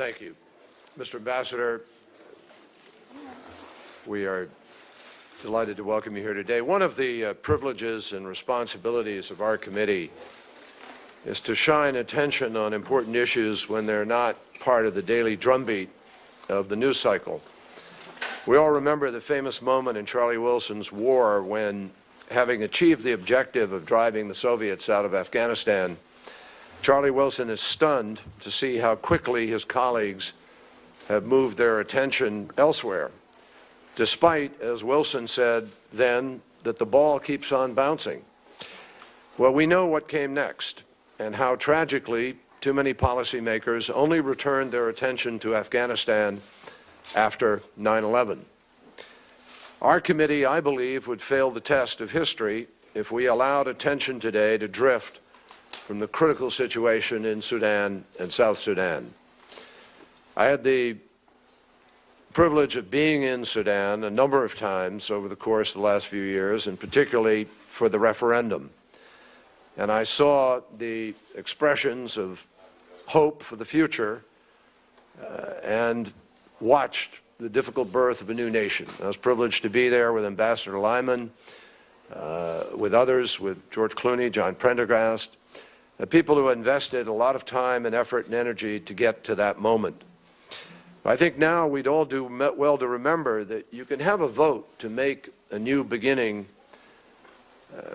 Thank you. Mr. Ambassador, we are delighted to welcome you here today. One of the privileges and responsibilities of our committee is to shine attention on important issues when they're not part of the daily drumbeat of the news cycle. We all remember the famous moment in Charlie Wilson's war when, having achieved the objective of driving the Soviets out of Afghanistan, Charlie Wilson is stunned to see how quickly his colleagues have moved their attention elsewhere, despite, as Wilson said then, that the ball keeps on bouncing. Well, we know what came next, and how tragically too many policymakers only returned their attention to Afghanistan after 9/11. Our committee, I believe, would fail the test of history if we allowed attention today to drift from the critical situation in Sudan and South Sudan. I had the privilege of being in Sudan a number of times over the course of the last few years, and particularly for the referendum. And I saw the expressions of hope for the future and watched the difficult birth of a new nation. I was privileged to be there with Ambassador Lyman, with others, with George Clooney, John Prendergast, people who invested a lot of time and effort and energy to get to that moment. I think now we'd all do well to remember that you can have a vote to make a new beginning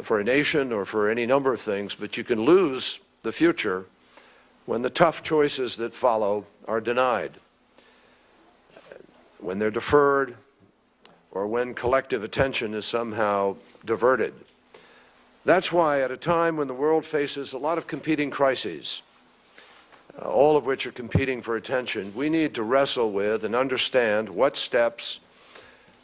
for a nation or for any number of things, but you can lose the future when the tough choices that follow are denied, when they're deferred, or when collective attention is somehow diverted. That's why, at a time when the world faces a lot of competing crises, all of which are competing for attention, we need to wrestle with and understand what steps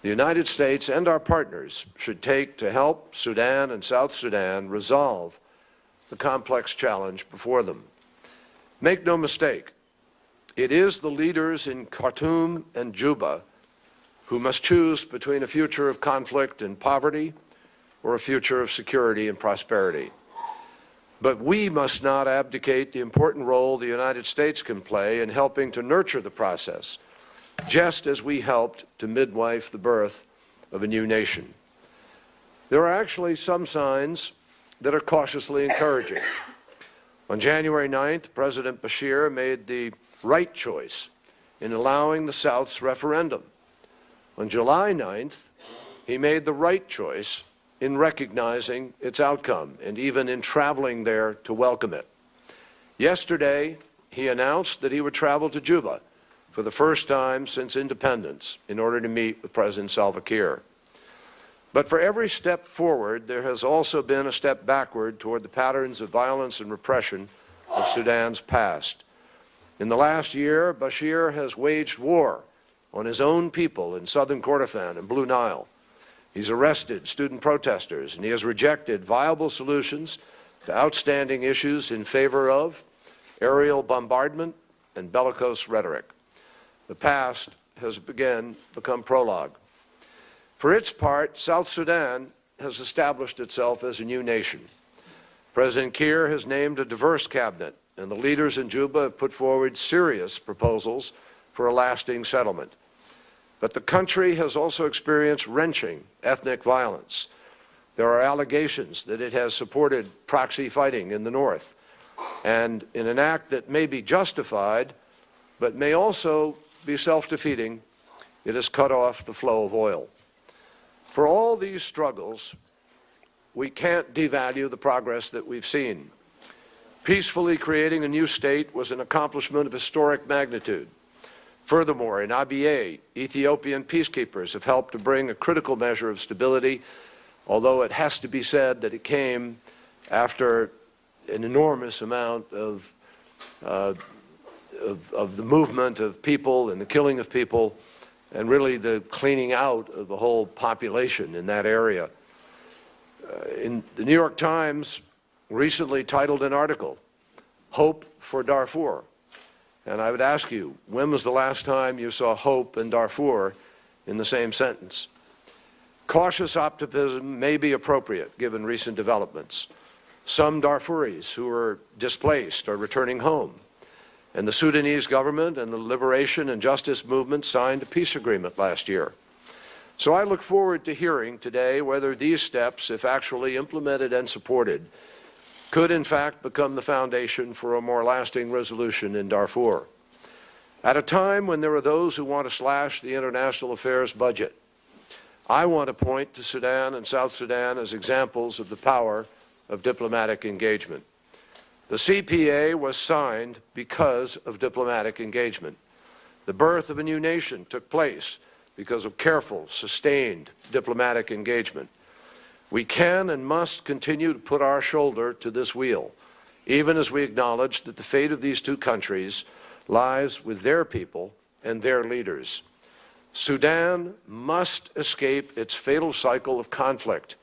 the United States and our partners should take to help Sudan and South Sudan resolve the complex challenge before them. Make no mistake, it is the leaders in Khartoum and Juba who must choose between a future of conflict and poverty or a future of security and prosperity. But we must not abdicate the important role the United States can play in helping to nurture the process, just as we helped to midwife the birth of a new nation. There are actually some signs that are cautiously encouraging. On January 9th, President Bashir made the right choice in allowing the South's referendum. On July 9th, he made the right choice in recognizing its outcome and even in traveling there to welcome it. Yesterday, he announced that he would travel to Juba for the first time since independence in order to meet with President Salva Kiir. But for every step forward, there has also been a step backward toward the patterns of violence and repression of Sudan's past. In the last year, Bashir has waged war on his own people in southern Kordofan and Blue Nile. He's arrested student protesters, and he has rejected viable solutions to outstanding issues in favor of aerial bombardment and bellicose rhetoric. The past has again become prologue. For its part, South Sudan has established itself as a new nation. President Kiir has named a diverse cabinet, and the leaders in Juba have put forward serious proposals for a lasting settlement. But the country has also experienced wrenching ethnic violence. There are allegations that it has supported proxy fighting in the north, and in an act that may be justified, but may also be self-defeating, it has cut off the flow of oil. For all these struggles, we can't devalue the progress that we've seen. Peacefully creating a new state was an accomplishment of historic magnitude. Furthermore, in Abyei, Ethiopian peacekeepers have helped to bring a critical measure of stability, although it has to be said that it came after an enormous amount of the movement of people and the killing of people, and really the cleaning out of the whole population in that area. In the New York Times recently titled an article, "Hope for Darfur." And I would ask you, when was the last time you saw hope and Darfur in the same sentence? Cautious optimism may be appropriate given recent developments. Some Darfuris who are displaced are returning home. And the Sudanese government and the liberation and justice movement signed a peace agreement last year. So I look forward to hearing today whether these steps, if actually implemented and supported, could in fact become the foundation for a more lasting resolution in Darfur. At a time when there are those who want to slash the international affairs budget, I want to point to Sudan and South Sudan as examples of the power of diplomatic engagement. The CPA was signed because of diplomatic engagement. The birth of a new nation took place because of careful, sustained diplomatic engagement. We can and must continue to put our shoulder to this wheel, even as we acknowledge that the fate of these two countries lies with their people and their leaders. Sudan must escape its fatal cycle of conflict,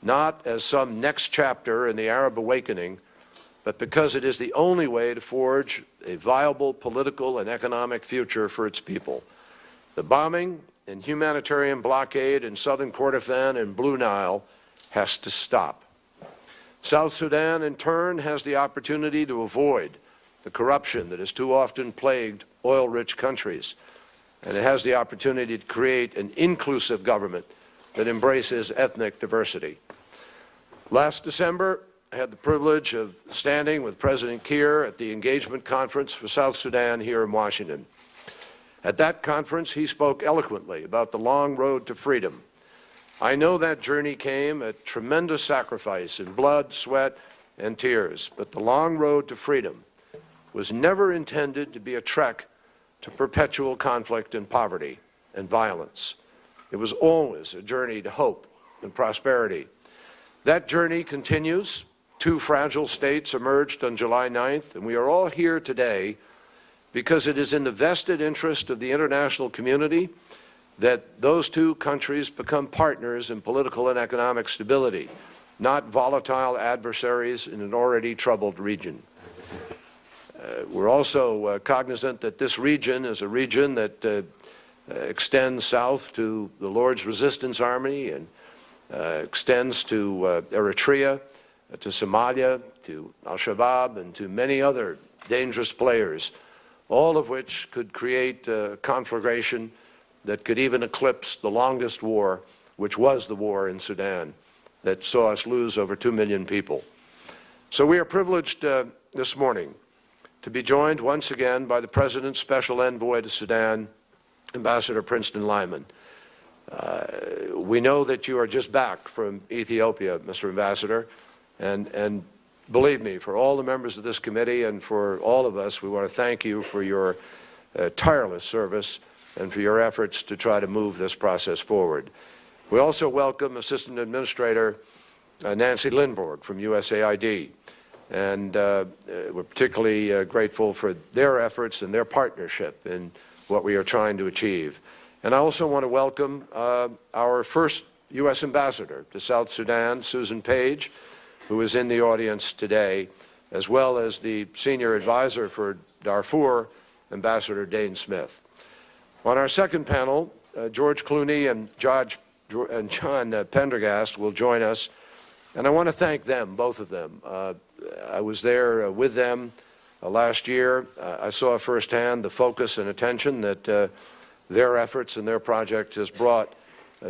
not as some next chapter in the Arab awakening, but because it is the only way to forge a viable political and economic future for its people. The bombing and humanitarian blockade in southern Kordofan and Blue Nile has to stop. South Sudan, in turn, has the opportunity to avoid the corruption that has too often plagued oil-rich countries, and it has the opportunity to create an inclusive government that embraces ethnic diversity. Last December, I had the privilege of standing with President Kiir at the Engagement Conference for South Sudan here in Washington. At that conference, he spoke eloquently about the long road to freedom. I know that journey came at tremendous sacrifice in blood, sweat, and tears, but the long road to freedom was never intended to be a trek to perpetual conflict and poverty and violence. It was always a journey to hope and prosperity. That journey continues. Two fragile states emerged on July 9th, and we are all here today because it is in the vested interest of the international community that those two countries become partners in political and economic stability, not volatile adversaries in an already troubled region. We're also cognizant that this region is a region that extends south to the Lord's Resistance Army and extends to Eritrea, to Somalia, to Al-Shabaab, and to many other dangerous players, all of which could create a conflagration that could even eclipse the longest war, which was the war in Sudan, that saw us lose over 2 million people. So we are privileged this morning to be joined once again by the President's Special Envoy to Sudan, Ambassador Princeton Lyman. We know that you are just back from Ethiopia, Mr. Ambassador, and believe me, for all the members of this committee and for all of us, we want to thank you for your tireless service and for your efforts to try to move this process forward. We also welcome Assistant Administrator Nancy Lindborg from USAID, and we're particularly grateful for their efforts and their partnership in what we are trying to achieve. And I also want to welcome our first U.S. Ambassador to South Sudan, Susan Page, who is in the audience today, as well as the Senior Advisor for Darfur, Ambassador Dane Smith. On our second panel, George Clooney and John Pendergast will join us, and I want to thank them, both of them. I was there with them last year. I saw firsthand the focus and attention that their efforts and their project has brought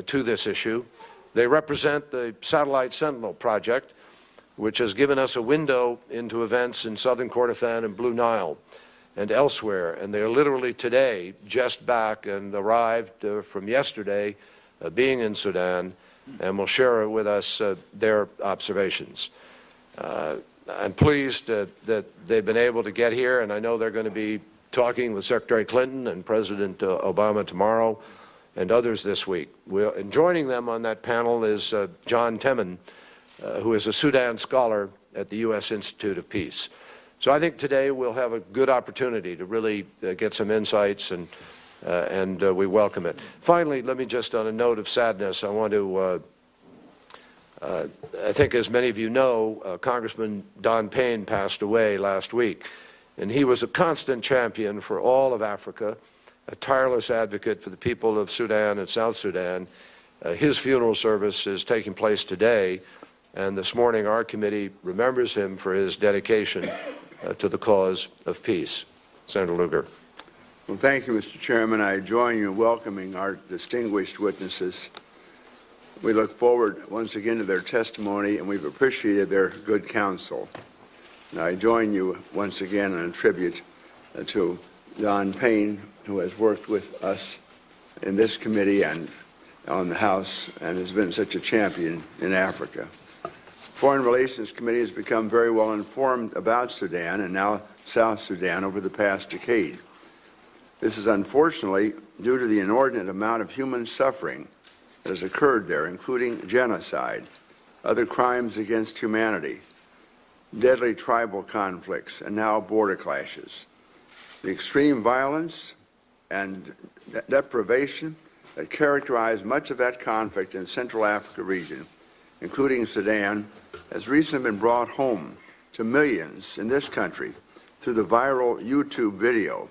to this issue. They represent the Satellite Sentinel project, which has given us a window into events in southern Kordofan and Blue Nile and elsewhere. And they are literally today just back and arrived from yesterday being in Sudan, and will share with us their observations. I'm pleased that they've been able to get here, and I know they're going to be talking with Secretary Clinton and President Obama tomorrow and others this week. And joining them on that panel is John Temin, who is a Sudan scholar at the U.S. Institute of Peace. So I think today we'll have a good opportunity to really get some insights, and we welcome it. Finally, let me just, on a note of sadness, I want to, I think as many of you know, Congressman Don Payne passed away last week, and he was a constant champion for all of Africa, a tireless advocate for the people of Sudan and South Sudan. His funeral service is taking place today, and this morning our committee remembers him for his dedication to the cause of peace. Senator Lugar. Well, thank you, Mr. Chairman. I join you in welcoming our distinguished witnesses. We look forward once again to their testimony, and we've appreciated their good counsel. And I join you once again in a tribute to Don Payne, who has worked with us in this committee and on the House and has been such a champion in Africa. Foreign Relations Committee has become very well informed about Sudan and now South Sudan over the past decade. This is unfortunately due to the inordinate amount of human suffering that has occurred there, including genocide, other crimes against humanity, deadly tribal conflicts, and now border clashes. The extreme violence and deprivation that characterize much of that conflict in the Central Africa region, including Sudan, has recently been brought home to millions in this country through the viral YouTube video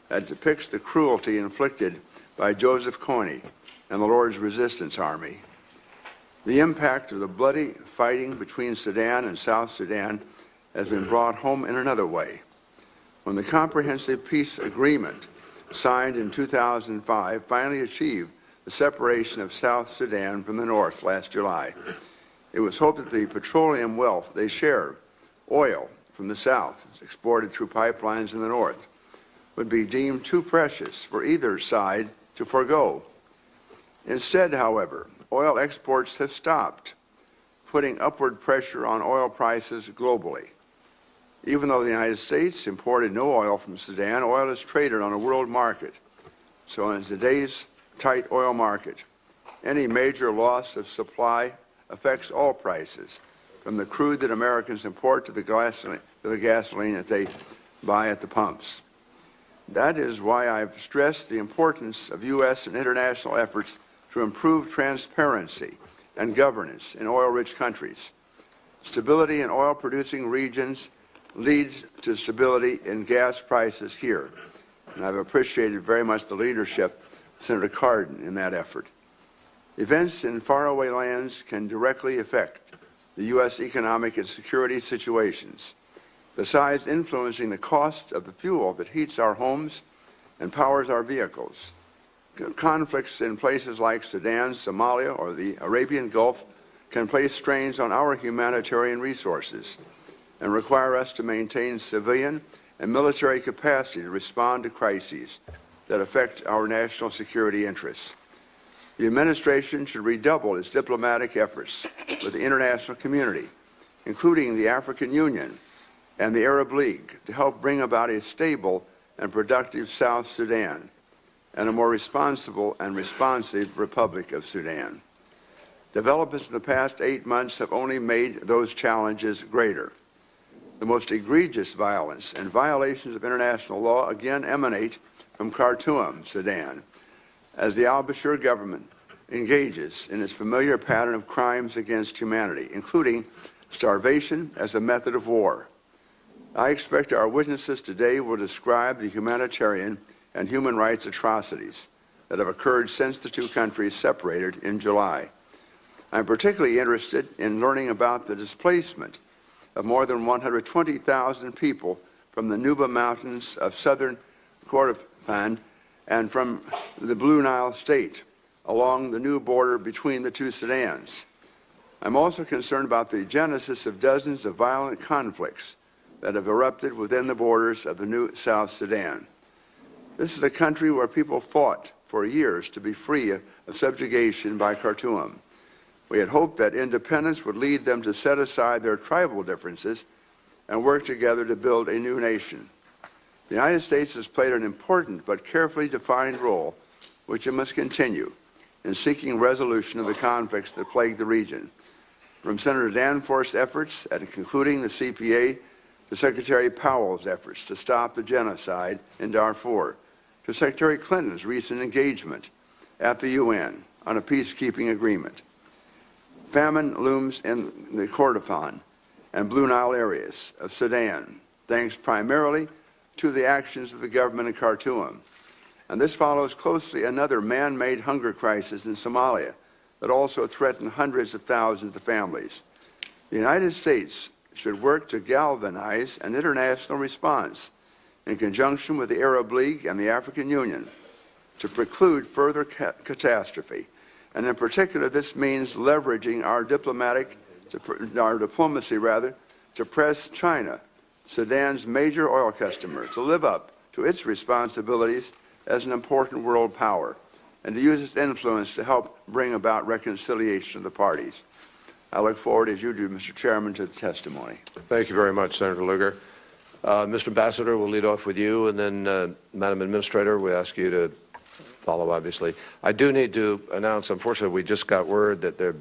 that depicts the cruelty inflicted by Joseph Kony and the Lord's Resistance Army. The impact of the bloody fighting between Sudan and South Sudan has been brought home in another way. When the Comprehensive Peace Agreement signed in 2005 finally achieved the separation of South Sudan from the North last July, it was hoped that the petroleum wealth they share, oil from the South, exported through pipelines in the North, would be deemed too precious for either side to forego. Instead, however, oil exports have stopped, putting upward pressure on oil prices globally. Even though the United States imported no oil from Sudan, oil is traded on a world market. So in today's tight oil market, any major loss of supply affects all prices, from the crude that Americans import to the gasoline that they buy at the pumps. That is why I've stressed the importance of U.S. and international efforts to improve transparency and governance in oil-rich countries. Stability in oil-producing regions leads to stability in gas prices here, and I've appreciated very much the leadership of Senator Cardin in that effort. Events in faraway lands can directly affect the U.S. economic and security situations, besides influencing the cost of the fuel that heats our homes and powers our vehicles. Conflicts in places like Sudan, Somalia, or the Arabian Gulf can place strains on our humanitarian resources and require us to maintain civilian and military capacity to respond to crises that affect our national security interests. The administration should redouble its diplomatic efforts with the international community, including the African Union and the Arab League, to help bring about a stable and productive South Sudan and a more responsible and responsive Republic of Sudan. Developments in the past 8 months have only made those challenges greater. The most egregious violence and violations of international law again emanate from Khartoum, Sudan, as the al-Bashir government engages in its familiar pattern of crimes against humanity, including starvation as a method of war. I expect our witnesses today will describe the humanitarian and human rights atrocities that have occurred since the two countries separated in July. I'm particularly interested in learning about the displacement of more than 120,000 people from the Nuba Mountains of southern Kordofan and from the Blue Nile State along the new border between the two Sudans. I'm also concerned about the genesis of dozens of violent conflicts that have erupted within the borders of the new South Sudan. This is a country where people fought for years to be free of subjugation by Khartoum. We had hoped that independence would lead them to set aside their tribal differences and work together to build a new nation. The United States has played an important but carefully defined role, which it must continue, in seeking resolution of the conflicts that plague the region. From Senator Danforth's efforts at concluding the CPA to Secretary Powell's efforts to stop the genocide in Darfur, to Secretary Clinton's recent engagement at the UN on a peacekeeping agreement. Famine looms in the Kordofan and Blue Nile areas of Sudan, thanks primarily to the actions of the government in Khartoum. And this follows closely another man-made hunger crisis in Somalia that also threatened hundreds of thousands of families. The United States should work to galvanize an international response, in conjunction with the Arab League and the African Union to preclude further catastrophe. And in particular, this means leveraging our diplomacy to press China, Sudan's major oil customer, to live up to its responsibilities as an important world power and to use its influence to help bring about reconciliation of the parties. I look forward, as you do, Mr. Chairman, to the testimony. Thank you very much, Senator Lugar. Mr. Ambassador, we'll lead off with you, and then, Madam Administrator, we ask you to follow, obviously. I do need to announce, unfortunately, we just got word that there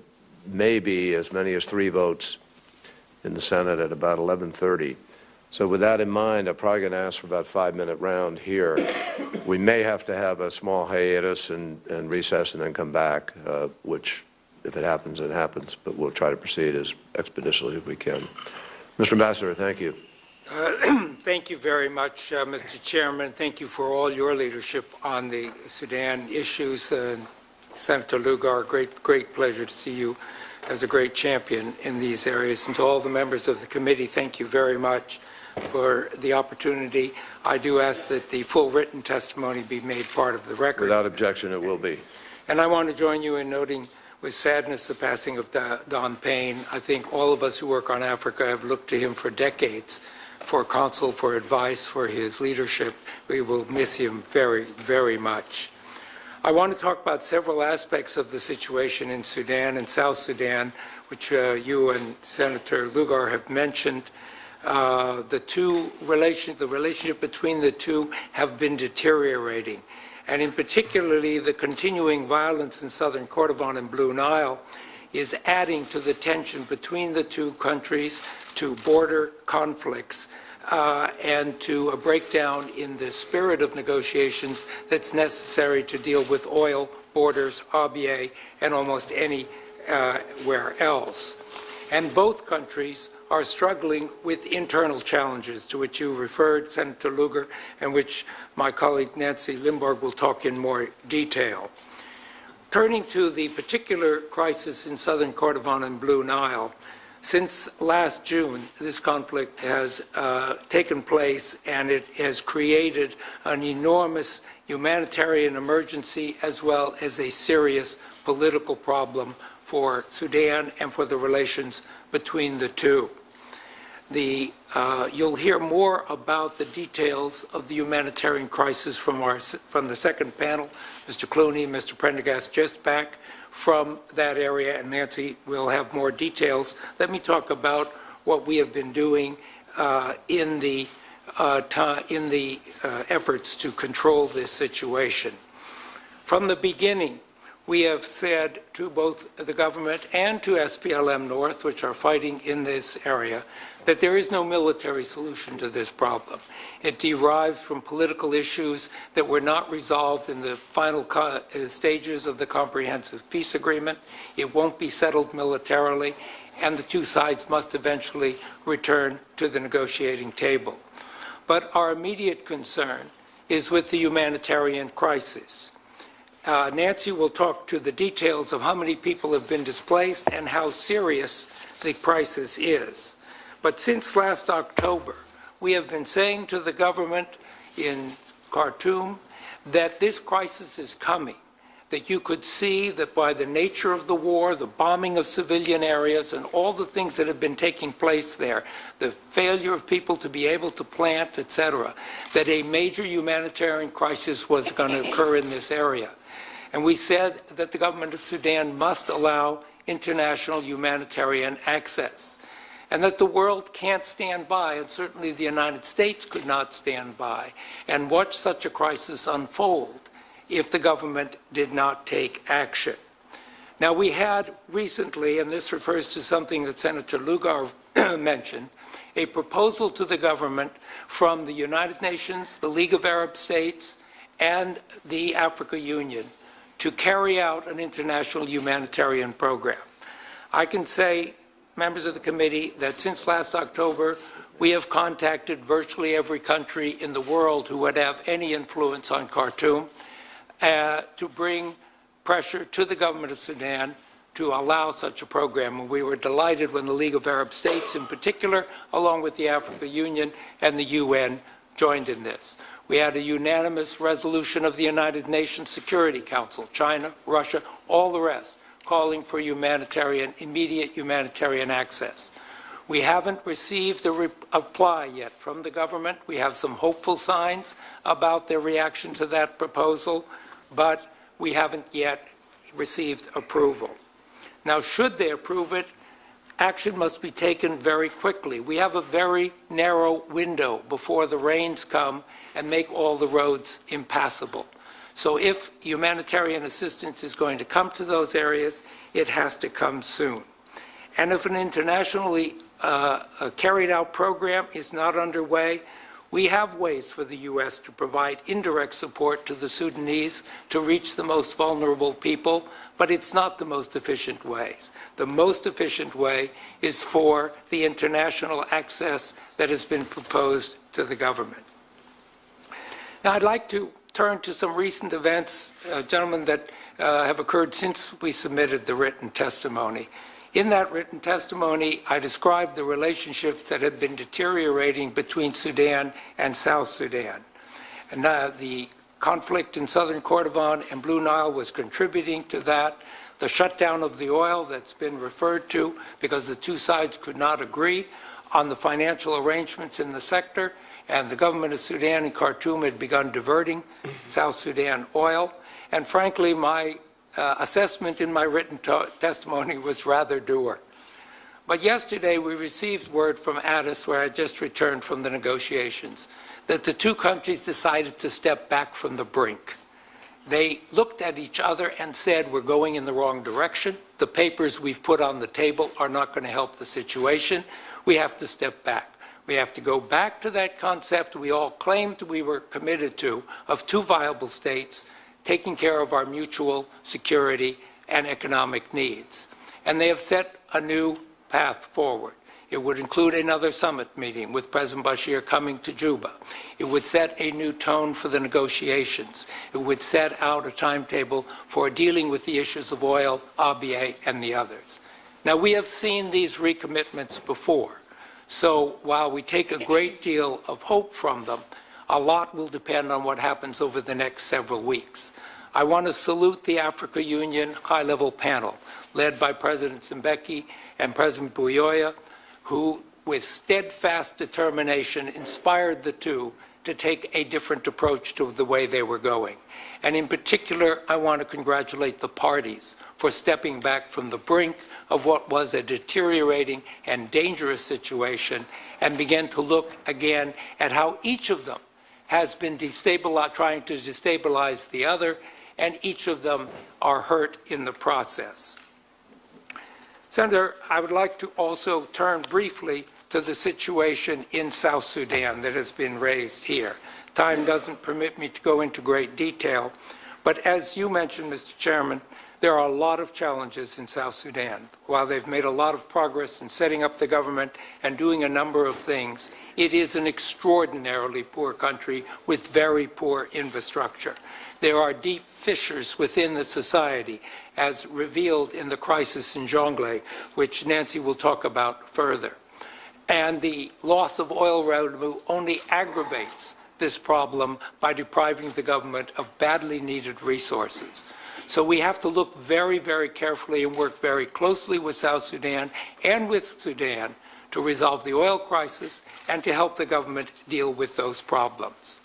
may be as many as 3 votes in the Senate at about 11:30. So with that in mind, I'm probably going to ask for about a 5-minute round here. We may have to have a small hiatus and recess and then come back, which, if it happens, it happens, but we'll try to proceed as expeditiously as we can. Mr. Ambassador, thank you. Thank you very much, Mr. Chairman. Thank you for all your leadership on the Sudan issues. Senator Lugar, great pleasure to see you as a great champion in these areas. And to all the members of the committee, thank you very much for the opportunity. I do ask that the full written testimony be made part of the record. Without objection, it will be. And I want to join you in noting with sadness the passing of Don Payne. I think all of us who work on Africa have looked to him for decades for counsel, for advice, for his leadership. We will miss him very, very much. I want to talk about several aspects of the situation in Sudan and South Sudan, which you and Senator Lugar have mentioned. The relationship between the two have been deteriorating, and in particularly the continuing violence in southern Kordofan and Blue Nile is adding to the tension between the two countries, to border conflicts, and to a breakdown in the spirit of negotiations that's necessary to deal with oil, borders, Abyei, and almost anywhere else. And both countries are struggling with internal challenges to which you referred, Senator Lugar, and which my colleague Nancy Limburg will talk in more detail. Turning to the particular crisis in southern Kordofan and Blue Nile, since last June, this conflict has taken place, and it has created an enormous humanitarian emergency as well as a serious political problem for Sudan and for the relations between the two. You'll hear more about the details of the humanitarian crisis from the second panel. Mr. Clooney and Mr. Prendergast just back from that area, and Nancy will have more details. Let me talk about what we have been doing in the efforts to control this situation. From the beginning, we have said to both the government and to SPLM North, which are fighting in this area, that there is no military solution to this problem. It derives from political issues that were not resolved in the final stages of the comprehensive peace agreement. It won't be settled militarily, and the two sides must eventually return to the negotiating table. But our immediate concern is with the humanitarian crisis. Nancy will talk to the details of how many people have been displaced and how serious the crisis is. But since last October, we have been saying to the government in Khartoum that this crisis is coming, that you could see that by the nature of the war, the bombing of civilian areas, and all the things that have been taking place there, the failure of people to be able to plant, etc., that a major humanitarian crisis was going to occur in this area. And we said that the government of Sudan must allow international humanitarian access, and that the world can't stand by, and certainly the United States could not stand by, and watch such a crisis unfold if the government did not take action. Now, we had recently, and this refers to something that Senator Lugar mentioned, a proposal to the government from the United Nations, the League of Arab States, and the African Union to carry out an international humanitarian program. I can say, members of the committee, that since last October, we have contacted virtually every country in the world who would have any influence on Khartoum to bring pressure to the government of Sudan to allow such a program. And we were delighted when the League of Arab States in particular, along with the African Union and the UN, joined in this. We had a unanimous resolution of the United Nations Security Council, China, Russia, all the rest, calling for immediate humanitarian access. We haven't received a reply yet from the government. We have some hopeful signs about their reaction to that proposal, but we haven't yet received approval. Now, should they approve it, action must be taken very quickly. We have a very narrow window before the rains come and make all the roads impassable. So if humanitarian assistance is going to come to those areas, it has to come soon. And if an internationally carried out program is not underway, we have ways for the U.S. to provide indirect support to the Sudanese to reach the most vulnerable people, but it's not the most efficient ways. The most efficient way is for the international access that has been proposed to the government. Now, I'd like to turn to some recent events, gentlemen, that have occurred since we submitted the written testimony. In that written testimony, I described the relationships that had been deteriorating between Sudan and South Sudan. And the conflict in southern Kordofan and Blue Nile was contributing to that. The shutdown of the oil that's been referred to because the two sides could not agree on the financial arrangements in the sector, and the government of Sudan and Khartoum had begun diverting South Sudan oil. And frankly, my assessment in my written testimony was rather dour. But yesterday we received word from Addis, where I just returned from the negotiations, that the two countries decided to step back from the brink. They looked at each other and said, we're going in the wrong direction. The papers we've put on the table are not going to help the situation. We have to step back. We have to go back to that concept we all claimed we were committed to, of two viable states, taking care of our mutual security and economic needs. And they have set a new path forward. It would include another summit meeting with President Bashir coming to Juba. It would set a new tone for the negotiations. It would set out a timetable for dealing with the issues of oil, ABA, and the others. Now, we have seen these recommitments before. So while we take a great deal of hope from them, a lot will depend on what happens over the next several weeks. I want to salute the Africa Union high-level panel, led by President Mbeki and President Buyoya, who, with steadfast determination, inspired the two to take a different approach to the way they were going. And in particular, I want to congratulate the parties for stepping back from the brink of what was a deteriorating and dangerous situation and begin to look again at how each of them has been trying to destabilize the other, and each of them are hurt in the process. Senator, I would like to also turn briefly to the situation in South Sudan that has been raised here. Time doesn't permit me to go into great detail, but as you mentioned, Mr. Chairman, there are a lot of challenges in South Sudan. While they've made a lot of progress in setting up the government and doing a number of things, it is an extraordinarily poor country with very poor infrastructure. There are deep fissures within the society, as revealed in the crisis in Jonglei, which Nancy will talk about further. And the loss of oil revenue only aggravates this problem by depriving the government of badly needed resources. So we have to look very, very carefully and work very closely with South Sudan and with Sudan to resolve the oil crisis and to help the government deal with those problems.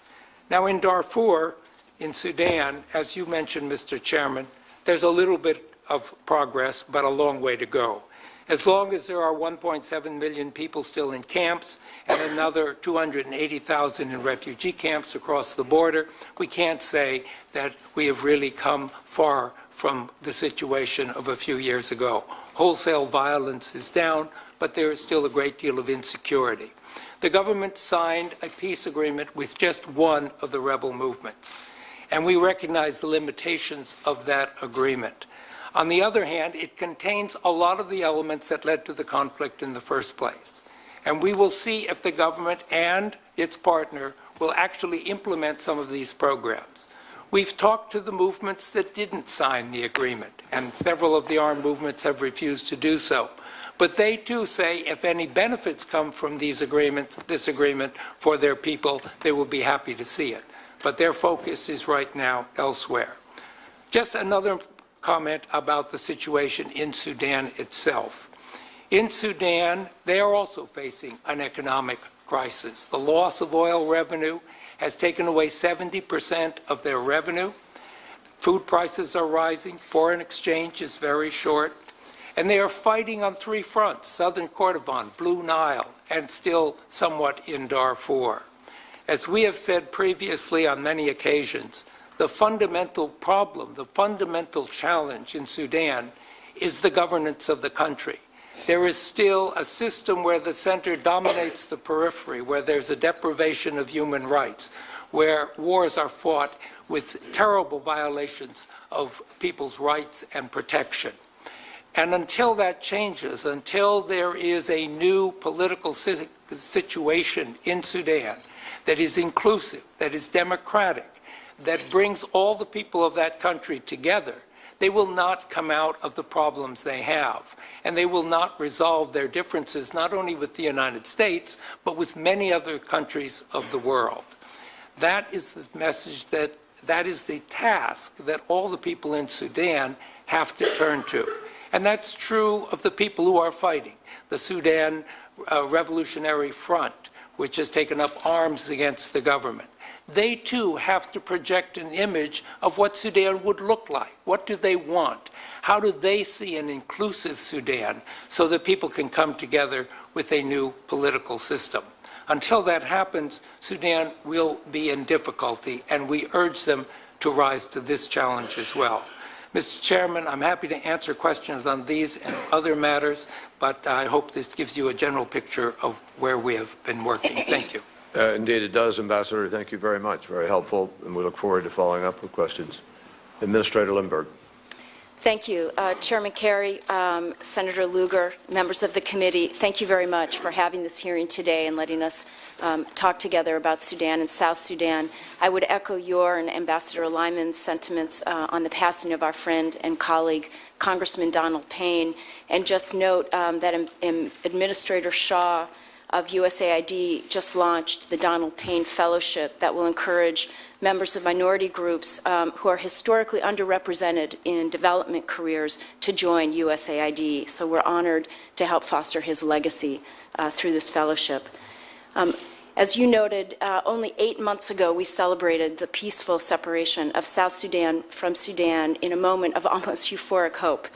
Now, in Darfur, in Sudan, as you mentioned, Mr. Chairman, there's a little bit of progress, but a long way to go. As long as there are 1.7 million people still in camps and another 280,000 in refugee camps across the border, we can't say that we have really come far from the situation of a few years ago. Wholesale violence is down, but there is still a great deal of insecurity. The government signed a peace agreement with just one of the rebel movements, and we recognize the limitations of that agreement. On the other hand, it contains a lot of the elements that led to the conflict in the first place. And we will see if the government and its partner will actually implement some of these programs. We've talked to the movements that didn't sign the agreement, and several of the armed movements have refused to do so. But they too say if any benefits come from this agreement for their people, they will be happy to see it. But their focus is right now elsewhere. Just another comment about the situation in Sudan itself. In Sudan, they are also facing an economic crisis. The loss of oil revenue has taken away 70% of their revenue. Food prices are rising. Foreign exchange is very short. And they are fighting on three fronts: Southern Kordofan, Blue Nile, and still somewhat in Darfur. As we have said previously on many occasions, the fundamental problem, the fundamental challenge in Sudan is the governance of the country. There is still a system where the center dominates the periphery, where there's a deprivation of human rights, where wars are fought with terrible violations of people's rights and protection. And until that changes, until there is a new political situation in Sudan that is inclusive, that is democratic, that brings all the people of that country together, they will not come out of the problems they have. And they will not resolve their differences, not only with the United States, but with many other countries of the world. That is the message, that is the task that all the people in Sudan have to turn to. And that's true of the people who are fighting. The Sudan Revolutionary Front, which has taken up arms against the government. They too have to project an image of what Sudan would look like. What do they want? How do they see an inclusive Sudan so that people can come together with a new political system? Until that happens, Sudan will be in difficulty, and we urge them to rise to this challenge as well. Mr. Chairman, I'm happy to answer questions on these and other matters, but I hope this gives you a general picture of where we have been working. Thank you. Indeed, it does, Ambassador. Thank you very much. Very helpful, and we look forward to following up with questions. Administrator Lindberg. Thank you. Chairman Kerry, Senator Lugar, members of the committee, thank you very much for having this hearing today and letting us talk together about Sudan and South Sudan. I would echo your and Ambassador Lyman's sentiments on the passing of our friend and colleague, Congressman Donald Payne, and just note that Administrator Shaw of USAID just launched the Donald Payne Fellowship that will encourage members of minority groups who are historically underrepresented in development careers to join USAID. So we're honored to help foster his legacy through this fellowship. As you noted, only 8 months ago we celebrated the peaceful separation of South Sudan from Sudan in a moment of almost euphoric hope.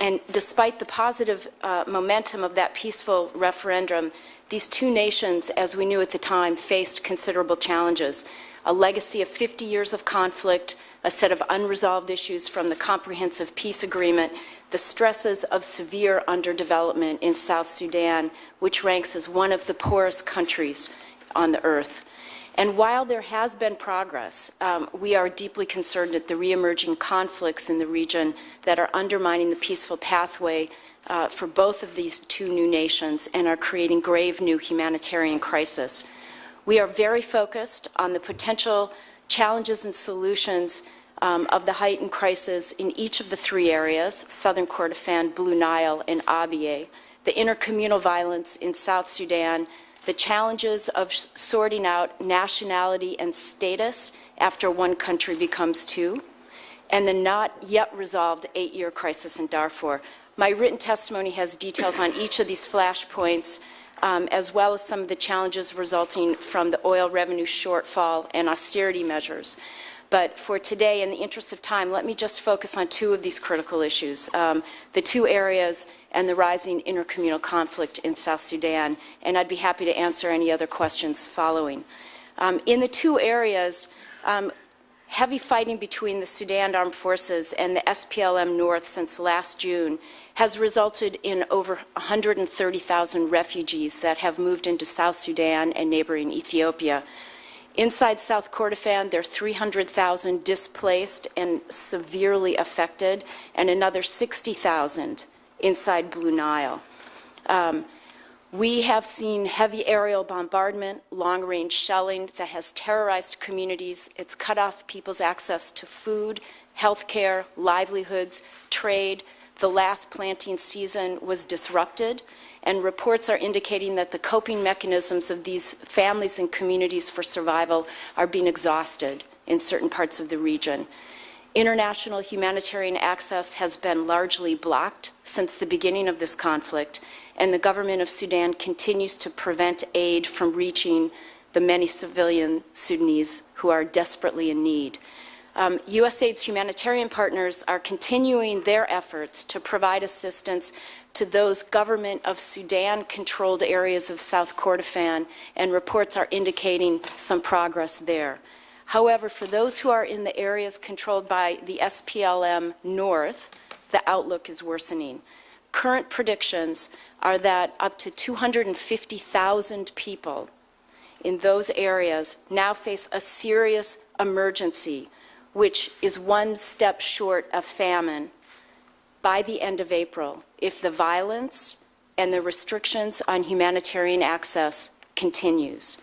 And despite the positive momentum of that peaceful referendum, these two nations, as we knew at the time, faced considerable challenges. A legacy of 50 years of conflict, a set of unresolved issues from the Comprehensive Peace Agreement, the stresses of severe underdevelopment in South Sudan, which ranks as one of the poorest countries on the earth. And while there has been progress, we are deeply concerned at the reemerging conflicts in the region that are undermining the peaceful pathway for both of these two new nations and are creating grave new humanitarian crisis. We are very focused on the potential challenges and solutions of the heightened crisis in each of the three areas, Southern Kordofan, Blue Nile, and Abyei, the intercommunal violence in South Sudan, the challenges of sorting out nationality and status after one country becomes two, and the not yet resolved 8-year crisis in Darfur. My written testimony has details on each of these flashpoints, as well as some of the challenges resulting from the oil revenue shortfall and austerity measures. But for today, in the interest of time, let me just focus on two of these critical issues, the two areas and the rising intercommunal conflict in South Sudan, and I'd be happy to answer any other questions following. In the two areas, heavy fighting between the Sudan Armed Forces and the SPLM North since last June has resulted in over 130,000 refugees that have moved into South Sudan and neighboring Ethiopia. Inside South Kordofan, there are 300,000 displaced and severely affected, and another 60,000 inside Blue Nile. We have seen heavy aerial bombardment, long-range shelling that has terrorized communities. It's cut off people's access to food, health care, livelihoods, trade. The last planting season was disrupted, and reports are indicating that the coping mechanisms of these families and communities for survival are being exhausted in certain parts of the region. International humanitarian access has been largely blocked since the beginning of this conflict, and the government of Sudan continues to prevent aid from reaching the many civilian Sudanese who are desperately in need. USAID's humanitarian partners are continuing their efforts to provide assistance to those government of Sudan-controlled areas of South Kordofan, and reports are indicating some progress there. However, for those who are in the areas controlled by the SPLM North, the outlook is worsening. Current predictions are that up to 250,000 people in those areas now face a serious emergency, which is one step short of famine by the end of April, if the violence and the restrictions on humanitarian access continues.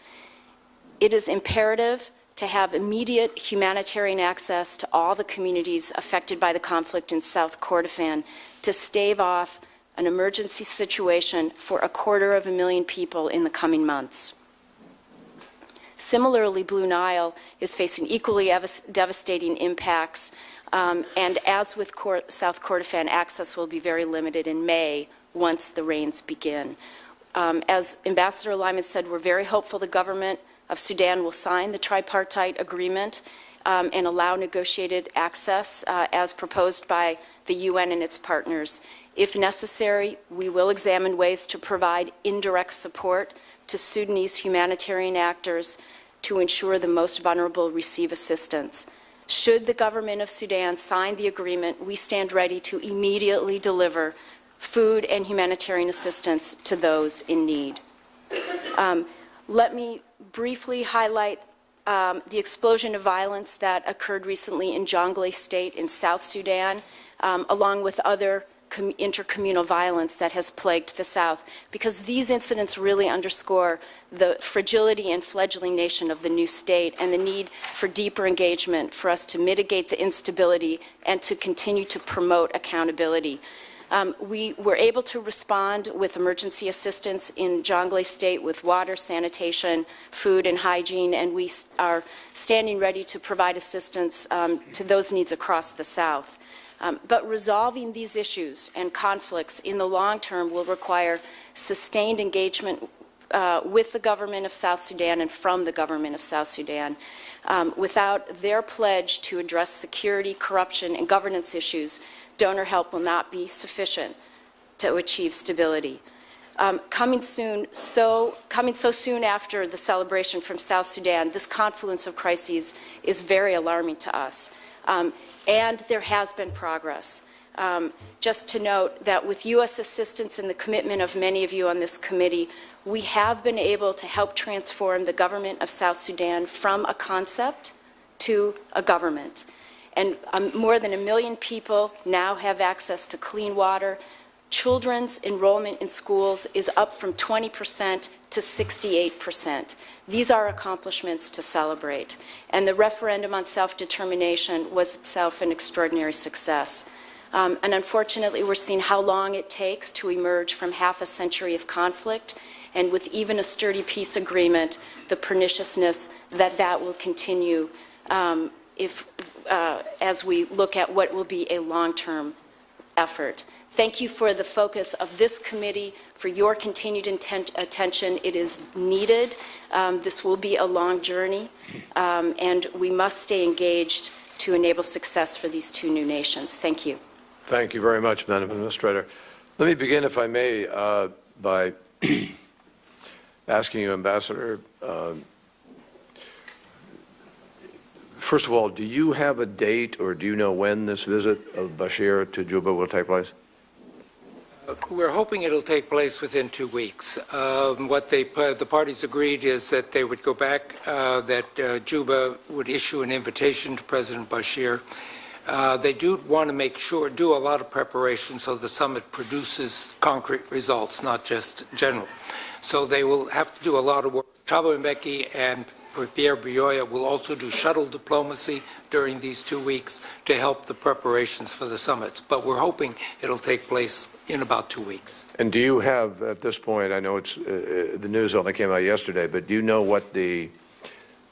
It is imperative to have immediate humanitarian access to all the communities affected by the conflict in South Kordofan to stave off an emergency situation for 250,000 people in the coming months. Similarly, Blue Nile is facing equally devastating impacts, and as with South Kordofan, access will be very limited in May once the rains begin. As Ambassador Lyman said, we're very hopeful the government of Sudan will sign the tripartite agreement and allow negotiated access as proposed by the UN and its partners. If necessary, we will examine ways to provide indirect support to Sudanese humanitarian actors to ensure the most vulnerable receive assistance. Should the government of Sudan sign the agreement, we stand ready to immediately deliver food and humanitarian assistance to those in need. Let me briefly highlight the explosion of violence that occurred recently in Jonglei State in South Sudan, along with other intercommunal violence that has plagued the South, because these incidents really underscore the fragility and fledgling nation of the new state and the need for deeper engagement for us to mitigate the instability and to continue to promote accountability. We were able to respond with emergency assistance in Jonglei State with water, sanitation, food, and hygiene, and we are standing ready to provide assistance to those needs across the South. But resolving these issues and conflicts in the long term will require sustained engagement with the government of South Sudan and from the government of South Sudan. Without their pledge to address security, corruption, and governance issues, donor help will not be sufficient to achieve stability. Coming so soon after the celebration from South Sudan, this confluence of crises is very alarming to us. And there has been progress. Just to note that with U.S. assistance and the commitment of many of you on this committee, we have been able to help transform the government of South Sudan from a concept to a government. And more than 1 million people now have access to clean water. Children's enrollment in schools is up from 20% to 68%. These are accomplishments to celebrate. And the referendum on self-determination was itself an extraordinary success. And unfortunately, we're seeing how long it takes to emerge from half a century of conflict, and with even a sturdy peace agreement, the perniciousness that will continue as we look at what will be a long-term effort. Thank you for the focus of this committee, for your continued attention. It is needed. This will be a long journey, and we must stay engaged to enable success for these two new nations. Thank you. Thank you very much, Madam Administrator. Let me begin, if I may, by asking you, Ambassador, first of all, do you have a date or do you know when this visit of Bashir to Juba will take place? We're hoping it'll take place within 2 weeks. What the parties agreed is that they would go back, that Juba would issue an invitation to President Bashir They do want to make sure, do a lot of preparation so the summit produces concrete results, not just general. So they will have to do a lot of work. Thabo Mbeki and Pierre Buyoya will also do shuttle diplomacy during these 2 weeks to help the preparations for the summits. But we're hoping it'll take place in about 2 weeks. And do you have, at this point, I know it's the news only came out yesterday, but do you know what the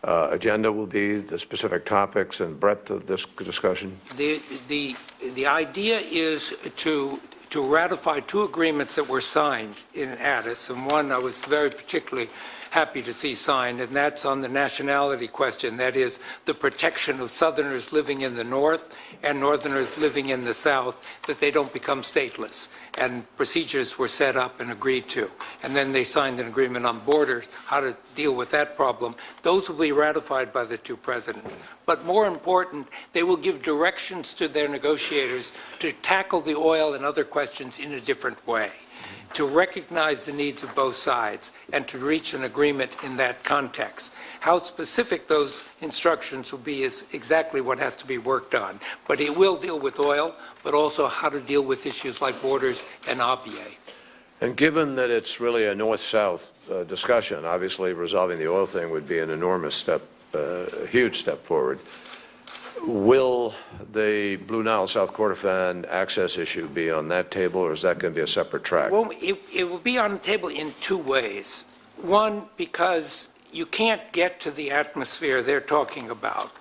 agenda will be, the specific topics and breadth of this discussion? The idea is to ratify 2 agreements that were signed in Addis, and one I was very particularly happy to see signed, and that's on the nationality question. That is the protection of Southerners living in the north and Northerners living in the south, that they don't become stateless. And procedures were set up and agreed to. And then they signed an agreement on borders, how to deal with that problem. Those will be ratified by the 2 presidents. But more important, they will give directions to their negotiators to tackle the oil and other questions in a different way, to recognize the needs of both sides and to reach an agreement in that context. How specific those instructions will be is exactly what has to be worked on. But it will deal with oil, but also how to deal with issues like borders and Abyei. And given that it's really a north-south discussion, obviously resolving the oil thing would be an enormous step, a huge step forward. Will the Blue Nile South Kordofan access issue be on that table, or is that going to be a separate track? Well, it will be on the table in 2 ways. One, because you can't get to the atmosphere they're talking about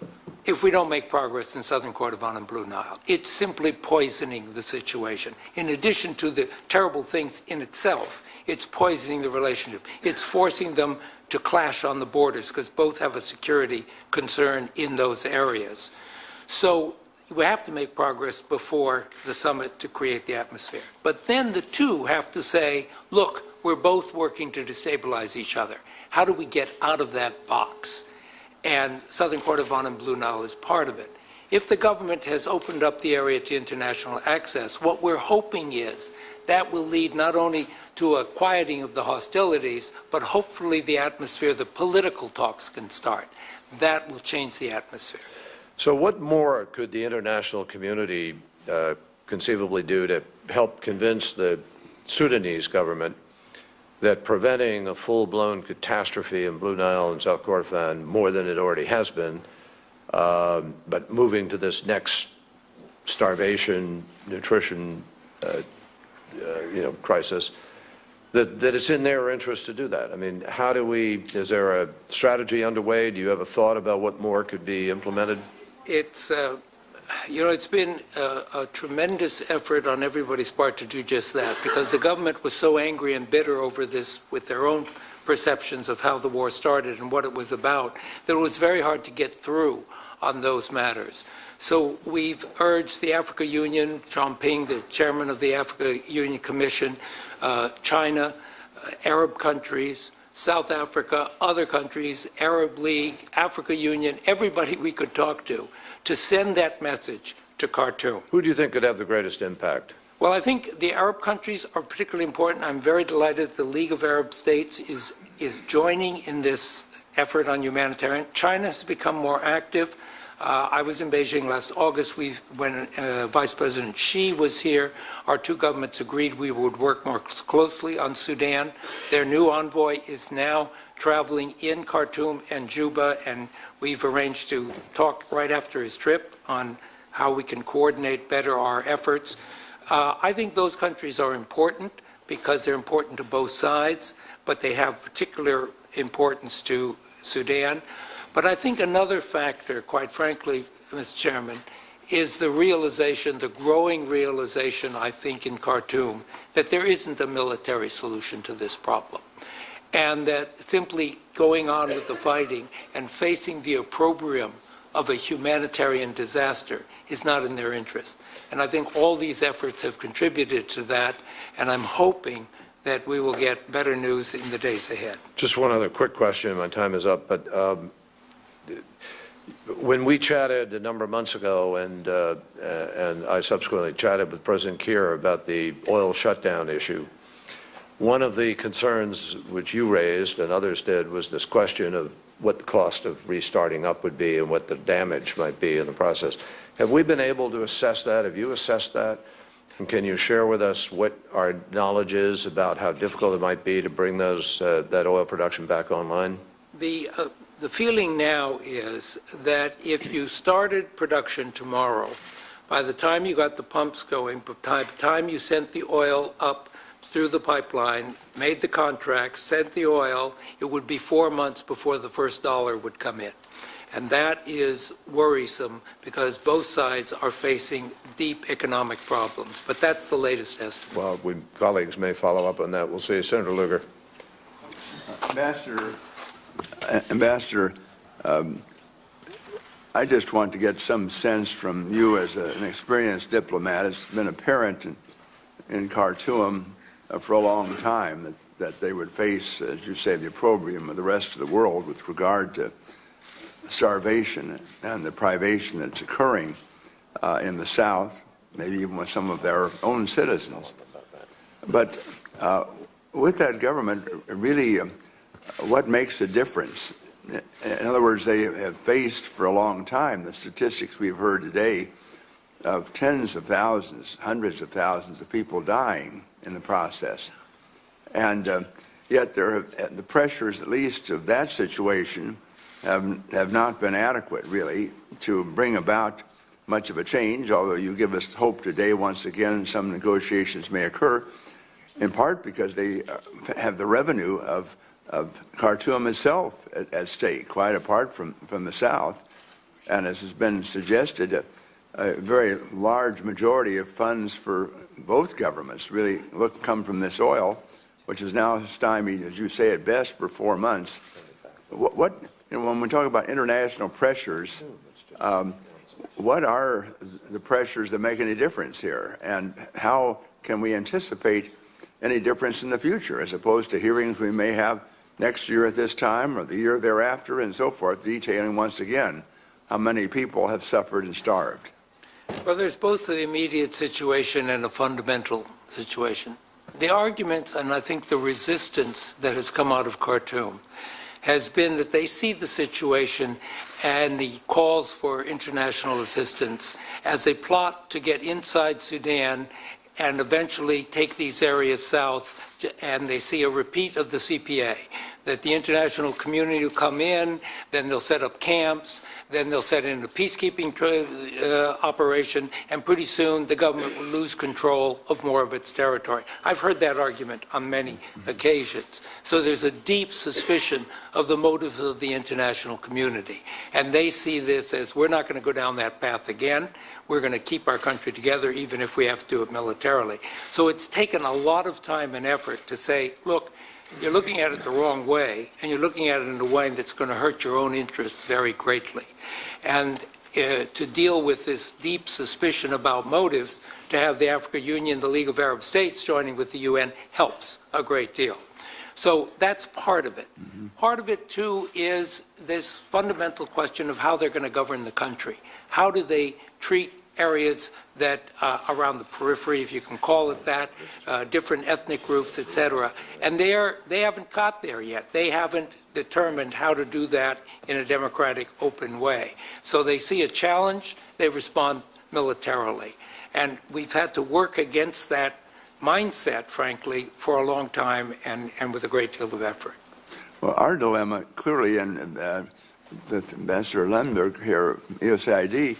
if we don't make progress in Southern Kordofan and Blue Nile. It's simply poisoning the situation. In addition to the terrible things in itself, it's poisoning the relationship. It's forcing them to clash on the borders because both have a security concern in those areas. So we have to make progress before the summit to create the atmosphere. But then the 2 have to say, look, we're both working to destabilize each other. How do we get out of that box? And Southern Kordofan and Blue Nile is part of it. If the government has opened up the area to international access, what we're hoping is that will lead not only to a quieting of the hostilities, but hopefully the atmosphere, the political talks can start. That will change the atmosphere. So what more could the international community conceivably do to help convince the Sudanese government that preventing a full-blown catastrophe in Blue Nile and South Kordofan more than it already has been, but moving to this next starvation, nutrition, crisis, that it's in their interest to do that? I mean, how do we, is there a strategy underway? Do you have a thought about what more could be implemented? It's, it's been a tremendous effort on everybody's part to do just that, because the government was so angry and bitter over this with their own perceptions of how the war started and what it was about, that it was very hard to get through on those matters. So we've urged the Africa Union, John Ping, the chairman of the Africa Union Commission, China, Arab countries, South Africa, other countries, Arab League, Africa Union, everybody we could talk to send that message to Khartoum. Who do you think could have the greatest impact? Well, I think the Arab countries are particularly important. I'm very delighted the League of Arab States is joining in this effort on humanitarian. China has become more active. I was in Beijing last August when Vice President Xi was here. Our 2 governments agreed we would work more closely on Sudan. Their new envoy is now traveling in Khartoum and Juba, and we've arranged to talk right after his trip on how we can coordinate better our efforts. I think those countries are important because they're important to both sides, but they have particular importance to Sudan. But I think another factor, quite frankly, Mr. Chairman, is the realization, the growing realization, I think, in Khartoum, that there isn't a military solution to this problem, and that simply going on with the fighting and facing the opprobrium of a humanitarian disaster is not in their interest. And I think all these efforts have contributed to that, and I'm hoping that we will get better news in the days ahead. Just one other quick question, my time is up, but when we chatted a number of months ago, and I subsequently chatted with President Kiir about the oil shutdown issue, one of the concerns which you raised and others did was this question of what the cost of restarting up would be and what the damage might be in the process. Have we been able to assess that? Have you assessed that? And can you share with us what our knowledge is about how difficult it might be to bring that oil production back online? The feeling now is that if you started production tomorrow, by the time you got the pumps going, by the time you sent the oil up through the pipeline, made the contract, sent the oil, it would be 4 months before the first dollar would come in. And that is worrisome because both sides are facing deep economic problems. But that's the latest estimate. Well, colleagues may follow up on that. We'll see. Senator Lugar. Ambassador, I just want to get some sense from you as an experienced diplomat. It's been apparent in Khartoum for a long time that they would face, as you say, the opprobrium of the rest of the world with regard to starvation and the privation that's occurring in the South, maybe even with some of their own citizens. But with that government, really, what makes a difference? In other words, they have faced for a long time the statistics we've heard today of tens of thousands, hundreds of thousands of people dying in the process. And yet the pressures, at least of that situation, have not been adequate, really, to bring about much of a change, although you give us hope today, once again, some negotiations may occur, in part because they have the revenue of Khartoum itself at stake, quite apart from the South. And as has been suggested, a very large majority of funds for both governments really come from this oil, which is now stymied, as you say, at best for 4 months. When we talk about international pressures, what are the pressures that make any difference here? And how can we anticipate any difference in the future, as opposed to hearings we may have next year at this time or the year thereafter and so forth, detailing once again how many people have suffered and starved? Well, there's both the immediate situation and a fundamental situation. The arguments, and I think the resistance that has come out of Khartoum, has been that they see the situation and the calls for international assistance as a plot to get inside Sudan and eventually take these areas south, and they see a repeat of the CPA, that the international community will come in, then they'll set up camps, then they'll set in a peacekeeping operation, and pretty soon the government will lose control of more of its territory. I've heard that argument on many occasions. So there's a deep suspicion of the motives of the international community. And they see this as, we're not going to go down that path again. We're going to keep our country together, even if we have to do it militarily. So it's taken a lot of time and effort to say, look, you're looking at it the wrong way, and you're looking at it in a way that's going to hurt your own interests very greatly. And to deal with this deep suspicion about motives, to have the African Union, the League of Arab States joining with the UN helps a great deal. So that's part of it. Part of it, too, is this fundamental question of how they're going to govern the country. How do they treat areas that around the periphery, if you can call it that, different ethnic groups, etc. And they haven't got there yet. They haven't determined how to do that in a democratic, open way. So they see a challenge, they respond militarily. And we've had to work against that mindset, frankly, for a long time and with a great deal of effort. Well, our dilemma, clearly, and Ambassador Lemberg here, USAID,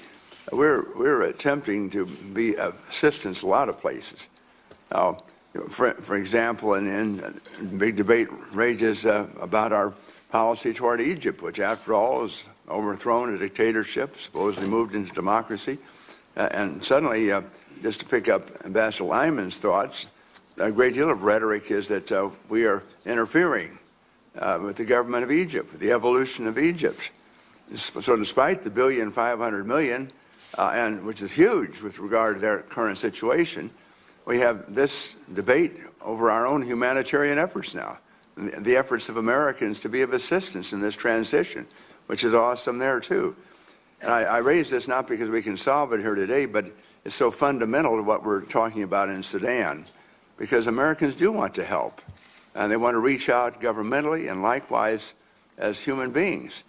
we're attempting to be of assistance a lot of places. Now, for example, and big debate rages about our policy toward Egypt, which, after all, has overthrown a dictatorship, supposedly moved into democracy, and suddenly, just to pick up Ambassador Lyman's thoughts, a great deal of rhetoric is that we are interfering with the government of Egypt, with the evolution of Egypt. So despite the $1.5 billion, and which is huge with regard to their current situation, we have this debate over our own humanitarian efforts now, the efforts of Americans to be of assistance in this transition, which is awesome there too. And I raise this not because we can solve it here today, but it's so fundamental to what we're talking about in Sudan, because Americans do want to help, and they want to reach out governmentally and likewise as human beings.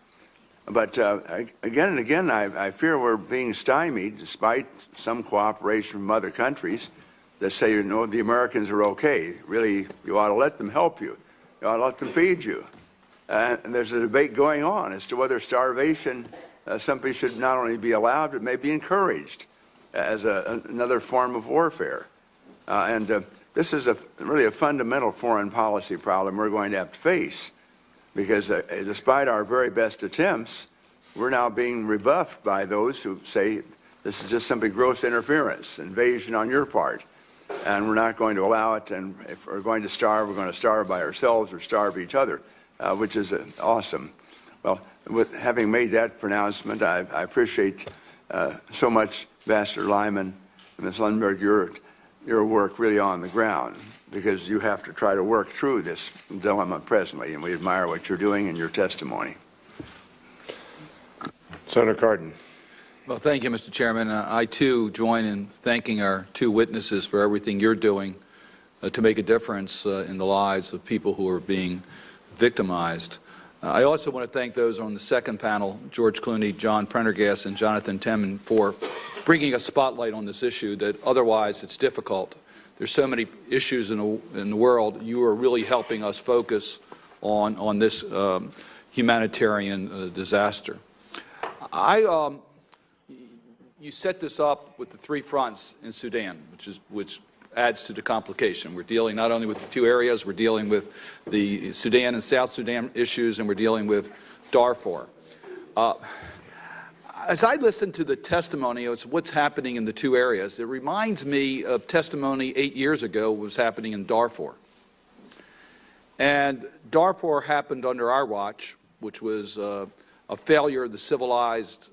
But again and again, I fear we're being stymied despite some cooperation from other countries that say, you know, the Americans are okay. Really, you ought to let them help you. You ought to let them feed you. And there's a debate going on as to whether starvation simply should not only be allowed, but may be encouraged as another form of warfare. This is really a fundamental foreign policy problem we're going to have to face, because despite our very best attempts, we're now being rebuffed by those who say this is just simply gross interference, invasion on your part, and we're not going to allow it, and if we're going to starve, we're going to starve by ourselves or starve each other, which is awesome. Well, having made that pronouncement, I appreciate so much, Ambassador Lyman and Ms. Lundberg, your work really on the ground, because you have to try to work through this dilemma presently, and we admire what you're doing and your testimony. Senator Cardin. Well, thank you, Mr. Chairman. I, too, join in thanking our two witnesses for everything you're doing to make a difference in the lives of people who are being victimized. I also want to thank those on the second panel, George Clooney, John Prendergast, and Jonathan Temin, for bringing a spotlight on this issue that otherwise it's difficult. There's so many issues in the world. You are really helping us focus on this humanitarian disaster. You set this up with the three fronts in Sudan, which adds to the complication. We're dealing not only with the two areas, we're dealing with the Sudan and South Sudan issues, and we're dealing with Darfur. As I listen to the testimony of what's happening in the two areas, it reminds me of testimony 8 years ago was happening in Darfur. And Darfur happened under our watch, which was a failure of the civilized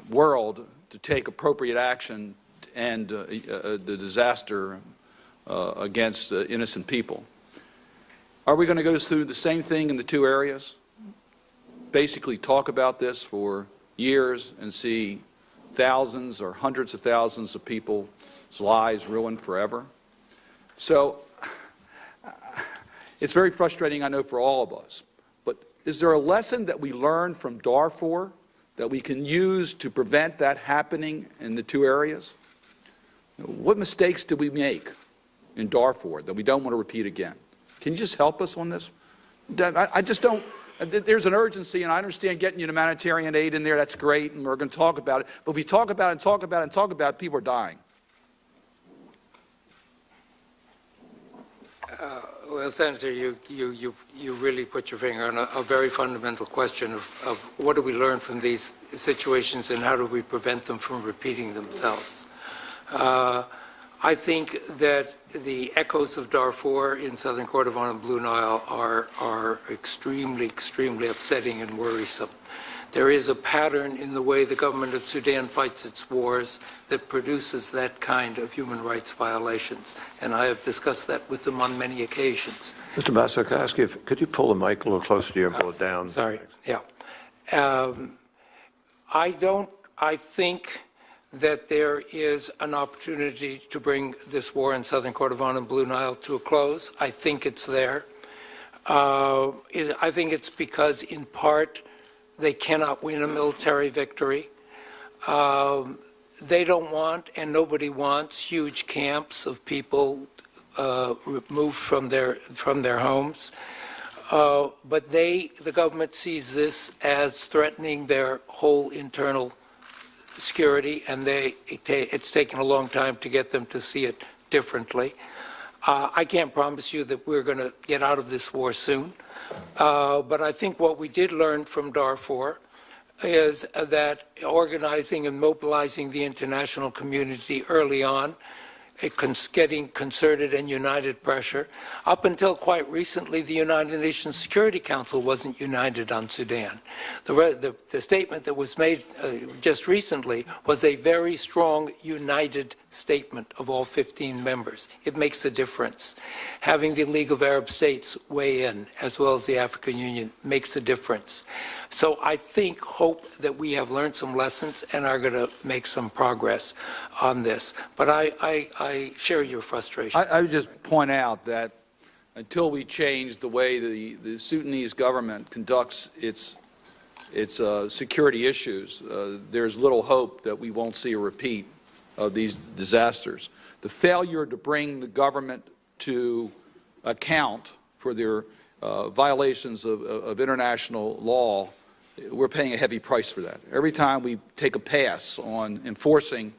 world to take appropriate action to end the disaster against innocent people. Are we going to go through the same thing in the two areas? Basically talk about this for years and see thousands or hundreds of thousands of people's lives ruined forever? So it's very frustrating, I know, for all of us. But is there a lesson that we learned from Darfur that we can use to prevent that happening in the two areas? What mistakes did we make in Darfur that we don't want to repeat again? Can you just help us on this? I just don't. There's an urgency, and I understand getting humanitarian aid in there. That's great, and we're going to talk about it. But if we talk about it and talk about it and talk about it, people are dying. Well, Senator, you really put your finger on a very fundamental question of what do we learn from these situations and how do we prevent them from repeating themselves. I think that the echoes of Darfur in southern Kordofan and Blue Nile are extremely, extremely upsetting and worrisome. There is a pattern in the way the government of Sudan fights its wars that produces that kind of human rights violations, and I have discussed that with them on many occasions. Mr. Ambassador, can I ask you, could you pull the mic a little closer to you and pull it down? Sorry, yeah. I think that there is an opportunity to bring this war in southern Kordofan and Blue Nile to a close. I think it's there. I think it's because, in part, they cannot win a military victory. They don't want, and nobody wants, huge camps of people removed from their homes. But the government sees this as threatening their whole internal security, and it's taken a long time to get them to see it differently. I can't promise you that we're going to get out of this war soon. But I think what we did learn from Darfur is that organizing and mobilizing the international community early on, getting concerted and united pressure. Up until quite recently, the United Nations Security Council wasn't united on Sudan. The statement that was made just recently was a very strong, united statement of all 15 members. It makes a difference. Having the League of Arab States weigh in, as well as the African Union, makes a difference. So I hope that we have learned some lessons and are going to make some progress on this. But I share your frustration. I would just point out that until we change the way the Sudanese government conducts its security issues, there's little hope that we won't see a repeat of these disasters. The failure to bring the government to account for their violations of international law, we're paying a heavy price for that. Every time we take a pass on enforcing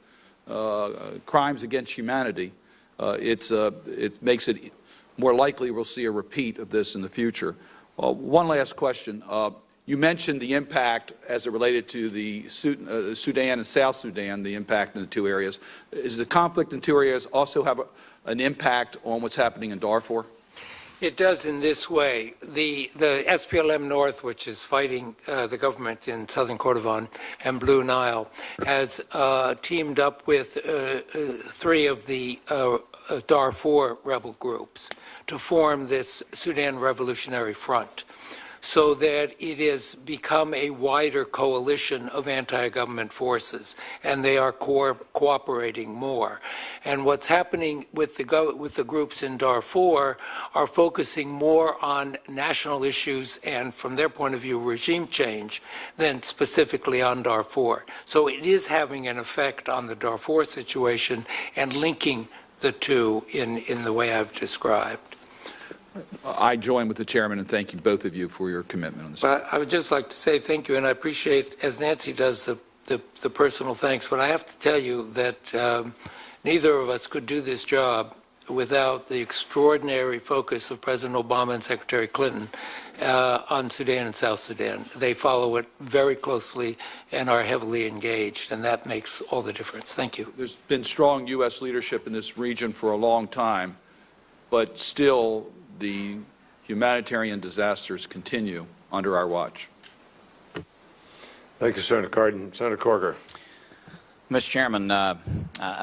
crimes against humanity, it makes it more likely we'll see a repeat of this in the future. One last question. You mentioned the impact as it related to the Sudan and South Sudan, the impact in the two areas. Is the conflict in two areas also have an impact on what's happening in Darfur? It does in this way. The SPLM North, which is fighting the government in southern Kordofan and Blue Nile, has teamed up with three of the Darfur rebel groups to form this Sudan Revolutionary Front, so that it has become a wider coalition of anti-government forces, and they are cooperating more. And what's happening with the groups in Darfur are focusing more on national issues and, from their point of view, regime change than specifically on Darfur. So it is having an effect on the Darfur situation and linking the two in the way I've described. I join with the chairman and thank you, both of you, for your commitment on this. But I would just like to say thank you, and I appreciate, as Nancy does, the personal thanks. But I have to tell you that neither of us could do this job without the extraordinary focus of President Obama and Secretary Clinton on Sudan and South Sudan. They follow it very closely and are heavily engaged, and that makes all the difference. Thank you. There's been strong U.S. leadership in this region for a long time, but still the humanitarian disasters continue under our watch. Thank you, Senator Cardin. Senator Corker. Mr. Chairman, I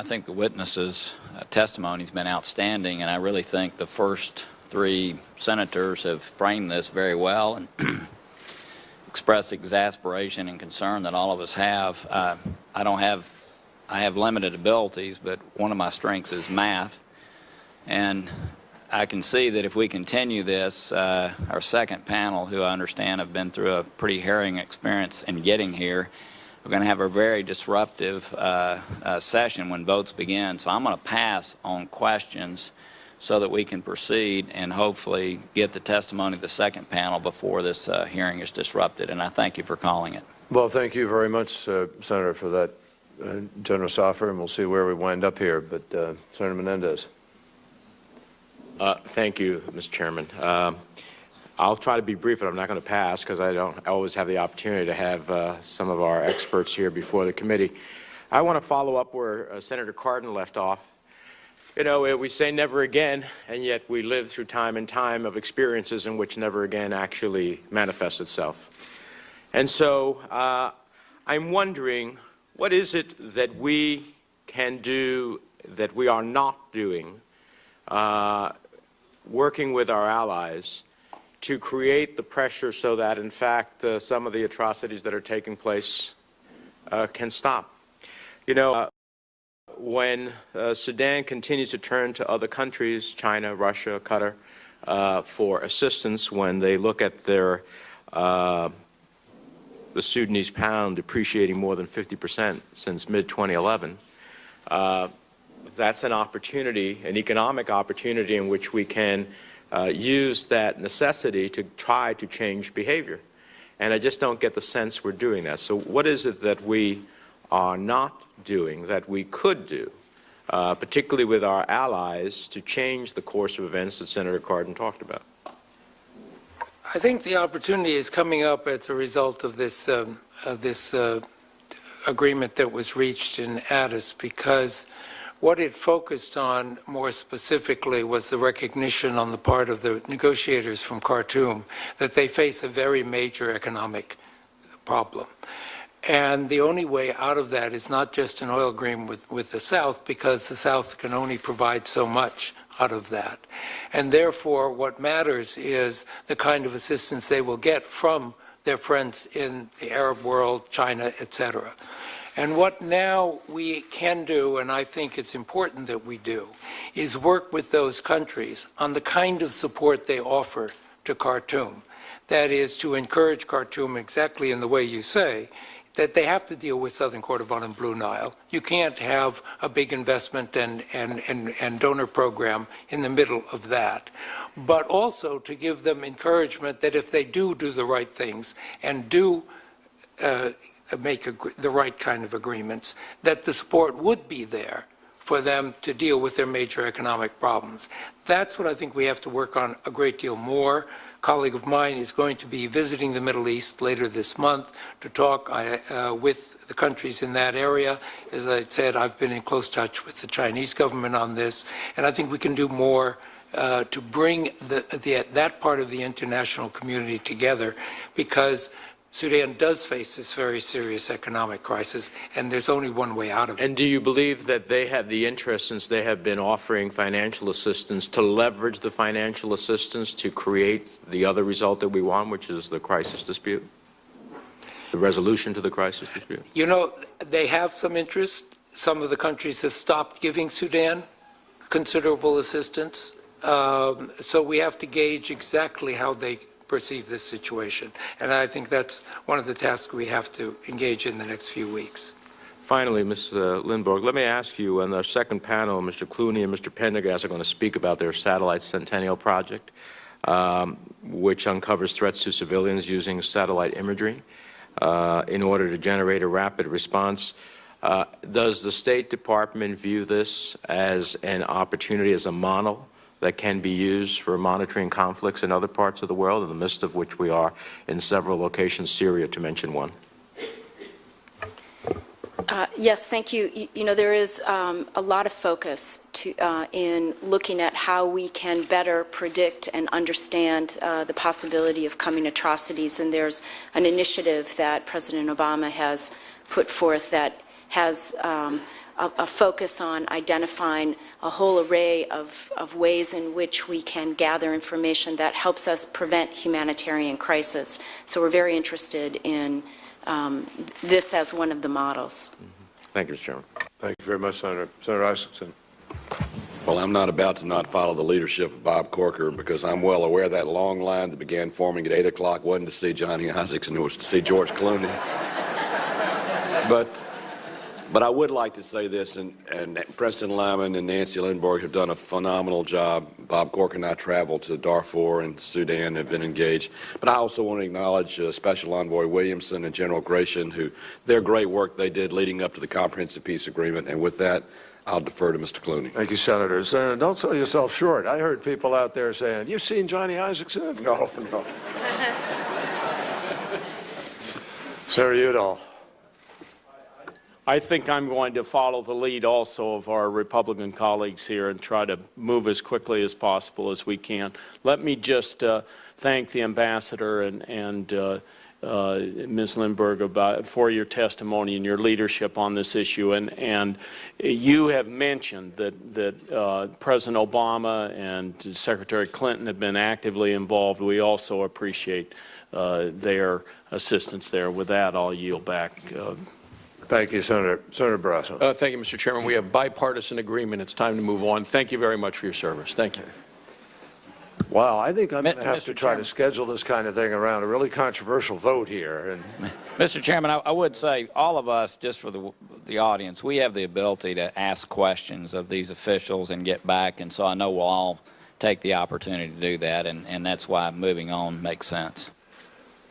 think the witnesses' testimony has been outstanding, and I really think the first three senators have framed this very well and expressed exasperation and concern that all of us have. I have limited abilities, but one of my strengths is math, and I can see that if we continue this, our second panel, who I understand have been through a pretty harrowing experience in getting here, we're going to have a very disruptive session when votes begin. So I'm going to pass on questions so that we can proceed and hopefully get the testimony of the second panel before this hearing is disrupted. And I thank you for calling it. Well, thank you very much, Senator, for that generous offer, and we'll see where we wind up here. But Senator Menendez. Thank you, Mr. Chairman. I'll try to be brief, but I'm not going to pass because I don't always have the opportunity to have some of our experts here before the committee. I want to follow up where Senator Cardin left off. You know, we say never again, and yet we live through time and time of experiences in which never again actually manifests itself. And so I'm wondering, what is it that we can do that we are not doing, working with our allies, to create the pressure so that, in fact, some of the atrocities that are taking place can stop? You know, when Sudan continues to turn to other countries, China, Russia, Qatar, for assistance, when they look at their the Sudanese pound depreciating more than 50% since mid-2011, that's an opportunity, an economic opportunity in which we can use that necessity to try to change behavior. And I just don't get the sense we're doing that. So what is it that we are not doing that we could do, particularly with our allies, to change the course of events that Senator Cardin talked about? I think the opportunity is coming up as a result of this agreement that was reached in Addis, because what it focused on more specifically was the recognition on the part of the negotiators from Khartoum that they face a very major economic problem. And the only way out of that is not just an oil agreement with the South, because the South can only provide so much out of that. And therefore, what matters is the kind of assistance they will get from their friends in the Arab world, China, etc. And what now we can do, and I think it's important that we do, is work with those countries on the kind of support they offer to Khartoum. That is, to encourage Khartoum exactly in the way you say, that they have to deal with Southern Kordofan and Blue Nile. You can't have a big investment and donor program in the middle of that. But also to give them encouragement that if they do the right things and do make the right kind of agreements, that the support would be there for them to deal with their major economic problems. That's what I think we have to work on a great deal more. A colleague of mine is going to be visiting the Middle East later this month to talk with the countries in that area. As I said, I've been in close touch with the Chinese government on this, and I think we can do more to bring that part of the international community together, because Sudan does face this very serious economic crisis, and there's only one way out of it. And do you believe that they have the interest, since they have been offering financial assistance, to leverage the financial assistance to create the other result that we want, which is the crisis dispute, the resolution to the crisis dispute? You know, they have some interest. Some of the countries have stopped giving Sudan considerable assistance. So we have to gauge exactly how they perceive this situation. And I think that's one of the tasks we have to engage in the next few weeks. Finally, Ms. Lindborg, let me ask you, on our second panel, Mr. Clooney and Mr. Pendergast are going to speak about their satellite Centennial project, which uncovers threats to civilians using satellite imagery in order to generate a rapid response. Does the State Department view this as an opportunity, as a model that can be used for monitoring conflicts in other parts of the world, in the midst of which we are in several locations, Syria to mention one? Yes, thank you. You know, there is a lot of focus in looking at how we can better predict and understand the possibility of coming atrocities. And there's an initiative that President Obama has put forth that has a focus on identifying a whole array of ways in which we can gather information that helps us prevent humanitarian crisis. So we're very interested in this as one of the models. Thank you, Mr. Chairman. Thank you very much, Senator. Senator Isaacson. Well, I'm not about to not follow the leadership of Bob Corker, because I'm well aware that long line that began forming at 8 o'clock wasn't to see Johnny Isaacson, it was to see George Clooney. But I would like to say this, and Preston Lyman and Nancy Lindborg have done a phenomenal job. Bob Corker and I traveled to Darfur and Sudan, have been engaged. But I also want to acknowledge Special Envoy Williamson and General Gratian, who their great work they did leading up to the Comprehensive Peace Agreement. And with that, I'll defer to Mr. Clooney. Thank you, Senator. Senator, don't sell yourself short. I heard people out there saying, "You've seen Johnny Isaacson?" No. Senator Udall. I think I'm going to follow the lead also of our Republican colleagues here and try to move as quickly as possible as we can. Let me just thank the ambassador and Ms. Lindberg for your testimony and your leadership on this issue. And you have mentioned that President Obama and Secretary Clinton have been actively involved. We also appreciate their assistance there. With that, I'll yield back. Thank you, Senator. Senator Barrasso. Thank you, Mr. Chairman. We have bipartisan agreement. It's time to move on. Thank you very much for your service. Thank you. Wow, I think I'm going to have to try Chairman. to schedule this kind of thing around a really controversial vote here. And Mr. Chairman, I would say all of us, just for the audience, we have the ability to ask questions of these officials and get back, and so I know we'll all take the opportunity to do that, and that's why moving on makes sense.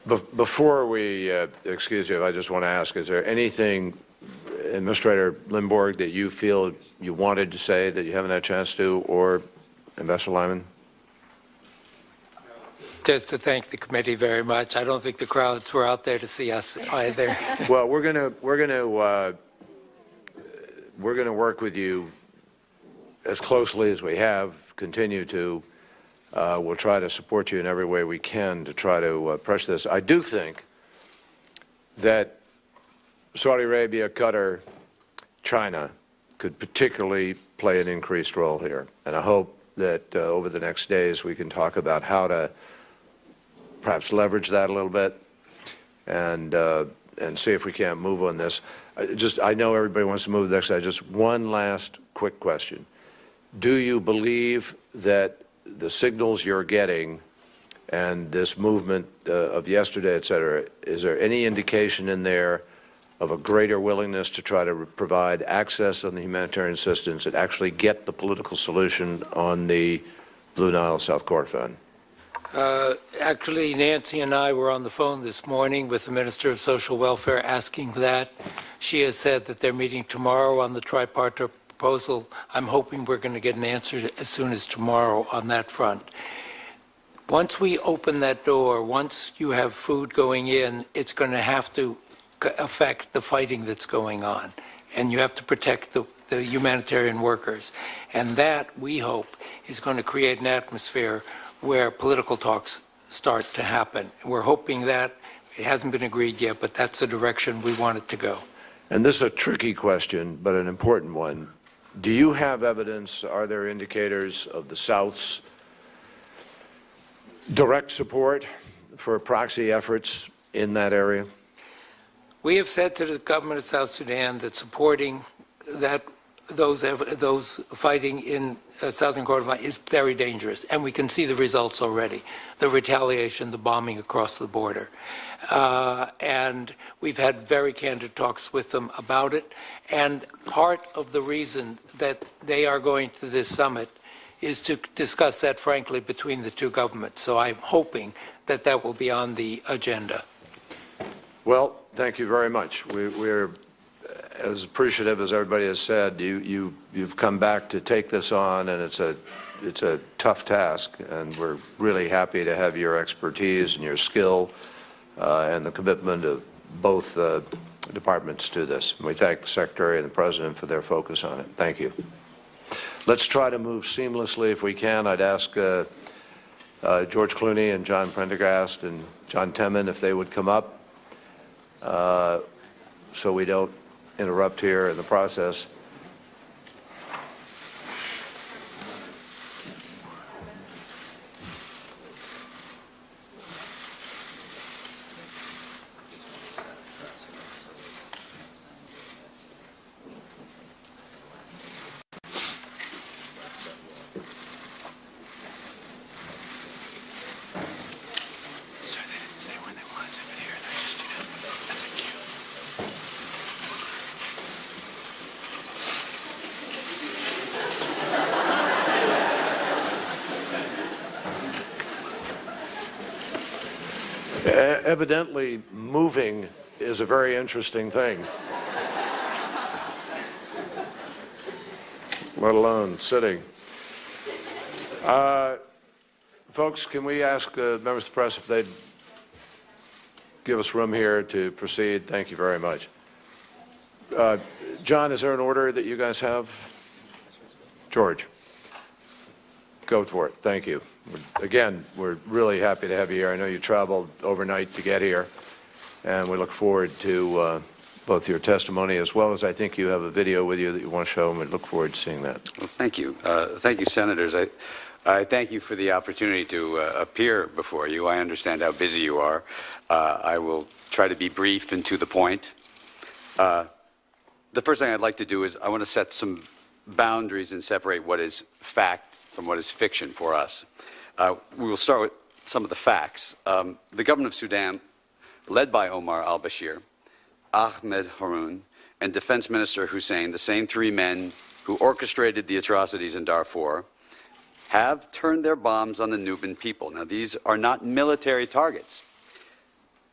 Before we excuse you, I just want to ask, is there anything, Administrator Lindborg, that you feel you wanted to say that you haven't had a chance to, or Ambassador Lyman? Just to thank the committee very much. I don't think the crowds were out there to see us either. Well, we're going to work with you as closely as we have, continue to. We'll try to support you in every way we can to try to pressure this. I do think that Saudi Arabia, Qatar, China could particularly play an increased role here. And I hope that over the next days we can talk about how to perhaps leverage that a little bit and see if we can't move on this. I know everybody wants to move to the next slide. Just one last quick question. Do you believe that the signals you're getting and this movement of yesterday, et cetera, is there any indication in there of a greater willingness to try to provide access on the humanitarian assistance and actually get the political solution on the Blue Nile South Kordofan? Actually, Nancy and I were on the phone this morning with the Minister of Social Welfare asking that. She has said that they're meeting tomorrow on the tripartite proposal. I'm hoping we're going to get an answer as soon as tomorrow on that front. Once we open that door, once you have food going in, it's going to have to affect the fighting that's going on. And you have to protect the humanitarian workers. And that, we hope, is going to create an atmosphere where political talks start to happen. We're hoping that. It hasn't been agreed yet, but that's the direction we want it to go. And this is a tricky question, but an important one. Do you have evidence, are there indicators of the South's direct support for proxy efforts in that area? We have said to the government of South Sudan that supporting that those fighting in southern Kordofan is very dangerous, and we can see the results already, the retaliation, the bombing across the border. And we've had very candid talks with them about it, and part of the reason that they are going to this summit is to discuss that frankly between the two governments. So I'm hoping that that will be on the agenda. Well, thank you very much. We're as appreciative as everybody has said. You've come back to take this on, and it's a tough task, and we're really happy to have your expertise and your skill and the commitment of both departments to this. And we thank the Secretary and the President for their focus on it. Thank you. Let's try to move seamlessly if we can. I'd ask George Clooney and John Prendergast and John Temin if they would come up so we don't interrupt here in the process. Evidently, moving is a very interesting thing, let alone sitting. Folks, can we ask members of the press if they'd give us room here to proceed? Thank you very much. John, is there an order that you guys have? George, go for it. Thank you. Again, we're really happy to have you here. I know you traveled overnight to get here, and we look forward to both your testimony as well as I think you have a video with you that you want to show, and we look forward to seeing that. Well, thank you. Thank you, Senators. I thank you for the opportunity to appear before you. I understand how busy you are. I will try to be brief and to the point. The first thing I'd like to do is I want to set some boundaries and separate what is fact from what is fiction for us. We will start with some of the facts. The government of Sudan, led by Omar al-Bashir, Ahmed Haroun, and Defense Minister Hussein, the same three men who orchestrated the atrocities in Darfur, have turned their bombs on the Nubian people. Now, these are not military targets.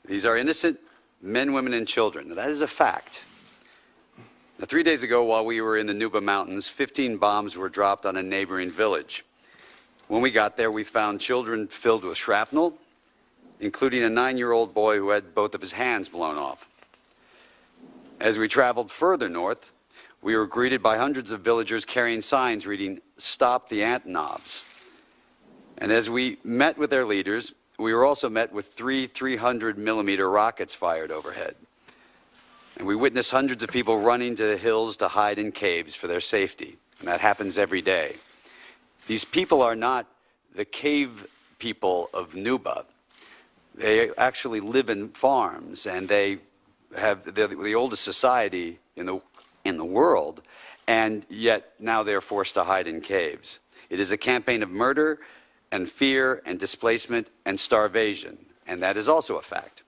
These are innocent men, women, and children. Now, that is a fact. Now, 3 days ago, while we were in the Nuba Mountains, 15 bombs were dropped on a neighboring village. When we got there, we found children filled with shrapnel, including a 9-year-old boy who had both of his hands blown off. As we traveled further north, we were greeted by hundreds of villagers carrying signs reading, "Stop the ant knobs." And as we met with their leaders, we were also met with 300-millimeter rockets fired overhead. And we witnessed hundreds of people running to the hills to hide in caves for their safety. And that happens every day. These people are not the cave people of Nuba. They actually live in farms, and they they're the oldest society in the world, and yet now they're forced to hide in caves. It is a campaign of murder and fear and displacement and starvation, and that is also a fact.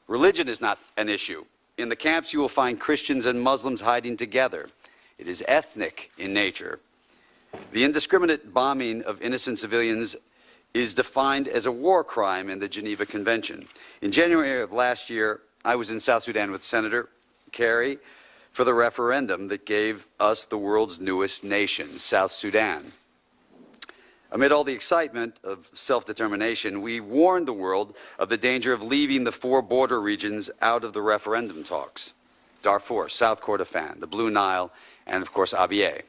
Religion is not an issue. In the camps, you will find Christians and Muslims hiding together. It is ethnic in nature. The indiscriminate bombing of innocent civilians is defined as a war crime in the Geneva Convention. In January of last year, I was in South Sudan with Senator Kerry for the referendum that gave us the world's newest nation, South Sudan. Amid all the excitement of self-determination, we warned the world of the danger of leaving the 4 border regions out of the referendum talks: Darfur, South Kordofan, the Blue Nile, and of course Abyei.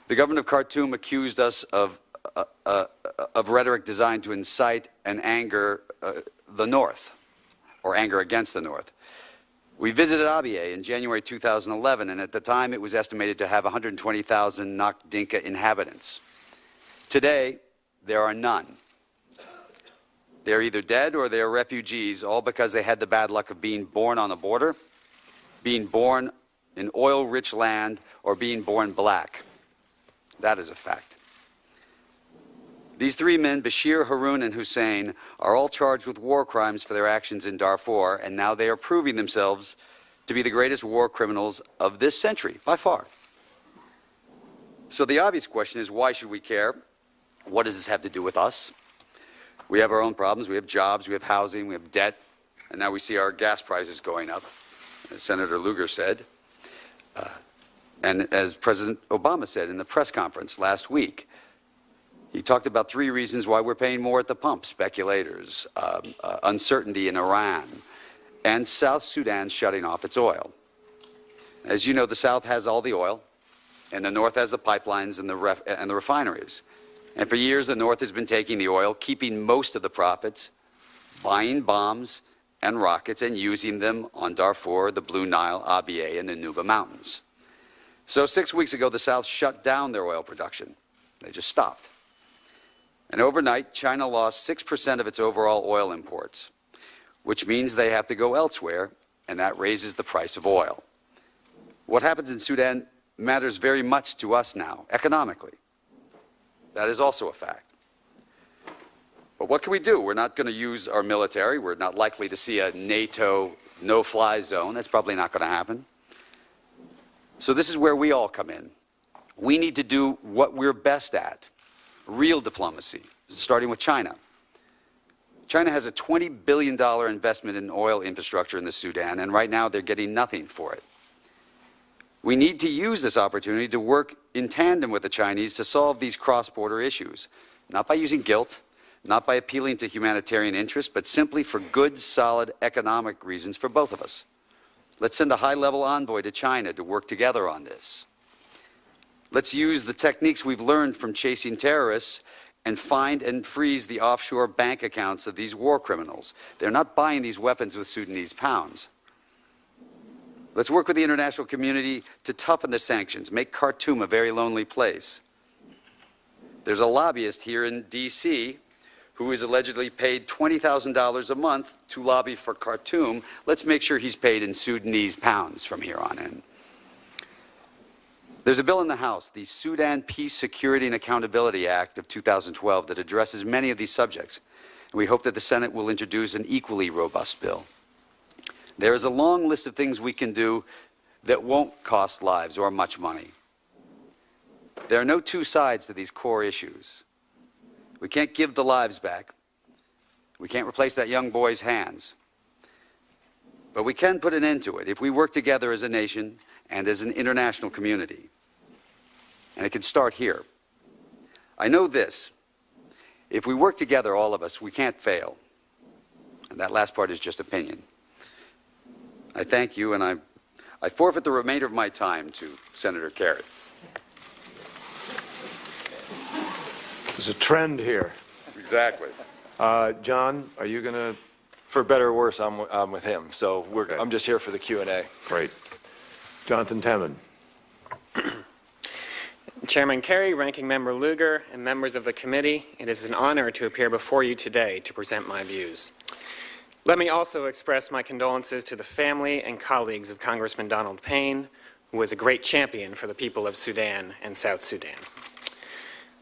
The government of Khartoum accused us of rhetoric designed to incite and anger the North, or anger against the North. We visited Abyei in January 2011, and at the time it was estimated to have 120,000 Nak Dinka inhabitants. Today, there are none. They're either dead or they're refugees, all because they had the bad luck of being born on a border, being born in oil-rich land, or being born black. That is a fact. These 3 men, Bashir, Harun, and Hussein, are all charged with war crimes for their actions in Darfur, and now they are proving themselves to be the greatest war criminals of this century, by far. So the obvious question is, why should we care? What does this have to do with us? We have our own problems. We have jobs, we have housing, we have debt, and now we see our gas prices going up, as Senator Lugar said. And as President Obama said in the press conference last week, he talked about 3 reasons why we're paying more at the pump: speculators, uncertainty in Iran, and South Sudan shutting off its oil. As you know, the South has all the oil, and the North has the pipelines and the refineries. And for years, the North has been taking the oil, keeping most of the profits, buying bombs and rockets, and using them on Darfur, the Blue Nile, Abyei, and the Nuba Mountains. So 6 weeks ago, the South shut down their oil production. They just stopped. And overnight, China lost 6% of its overall oil imports, which means they have to go elsewhere, and that raises the price of oil. What happens in Sudan matters very much to us now, economically. That is also a fact. But what can we do? We're not going to use our military. We're not likely to see a NATO no-fly zone. That's probably not going to happen. So this is where we all come in. We need to do what we're best at: real diplomacy, starting with China. China has a $20 billion investment in oil infrastructure in the Sudan, and right now they're getting nothing for it. We need to use this opportunity to work in tandem with the Chinese to solve these cross-border issues, not by using guilt, not by appealing to humanitarian interests, but simply for good, solid economic reasons for both of us. Let's send a high-level envoy to China to work together on this. Let's use the techniques we've learned from chasing terrorists and find and freeze the offshore bank accounts of these war criminals. They're not buying these weapons with Sudanese pounds. Let's work with the international community to toughen the sanctions, make Khartoum a very lonely place. There's a lobbyist here in D.C. who is allegedly paid $20,000 a month to lobby for Khartoum. Let's make sure he's paid in Sudanese pounds from here on in. There's a bill in the House, the Sudan Peace, Security, and Accountability Act of 2012, that addresses many of these subjects. And we hope that the Senate will introduce an equally robust bill. There is a long list of things we can do that won't cost lives or much money. There are no 2 sides to these core issues. We can't give the lives back. We can't replace that young boy's hands. But we can put an end to it if we work together as a nation and as an international community. And it can start here. I know this: if we work together, all of us, we can't fail. And that last part is just opinion. I thank you, and I forfeit the remainder of my time to Senator Kerry. There's a trend here. Exactly. John, are you going to? For better or worse, I'm with him. So Okay. I'm just here for the Q&A. Great. Jonathan Temin. Chairman Kerry, Ranking Member Lugar, and members of the committee, it is an honor to appear before you today to present my views. Let me also express my condolences to the family and colleagues of Congressman Donald Payne, who was a great champion for the people of Sudan and South Sudan.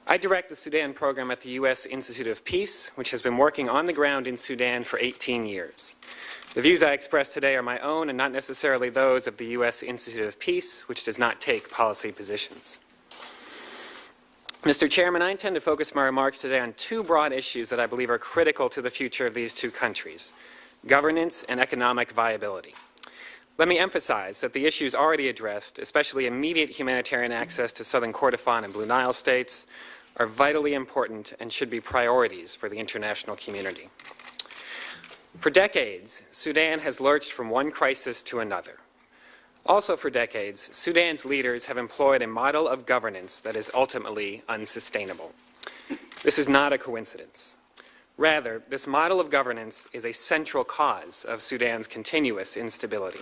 I direct the Sudan program at the U.S. Institute of Peace, which has been working on the ground in Sudan for 18 years. The views I express today are my own and not necessarily those of the U.S. Institute of Peace, which does not take policy positions. Mr. Chairman, I intend to focus my remarks today on two broad issues that I believe are critical to the future of these two countries: governance and economic viability. Let me emphasize that the issues already addressed, especially immediate humanitarian access to southern Kordofan and Blue Nile states, are vitally important and should be priorities for the international community. For decades, Sudan has lurched from one crisis to another. Also for decades, Sudan's leaders have employed a model of governance that is ultimately unsustainable. This is not a coincidence. Rather, this model of governance is a central cause of Sudan's continuous instability.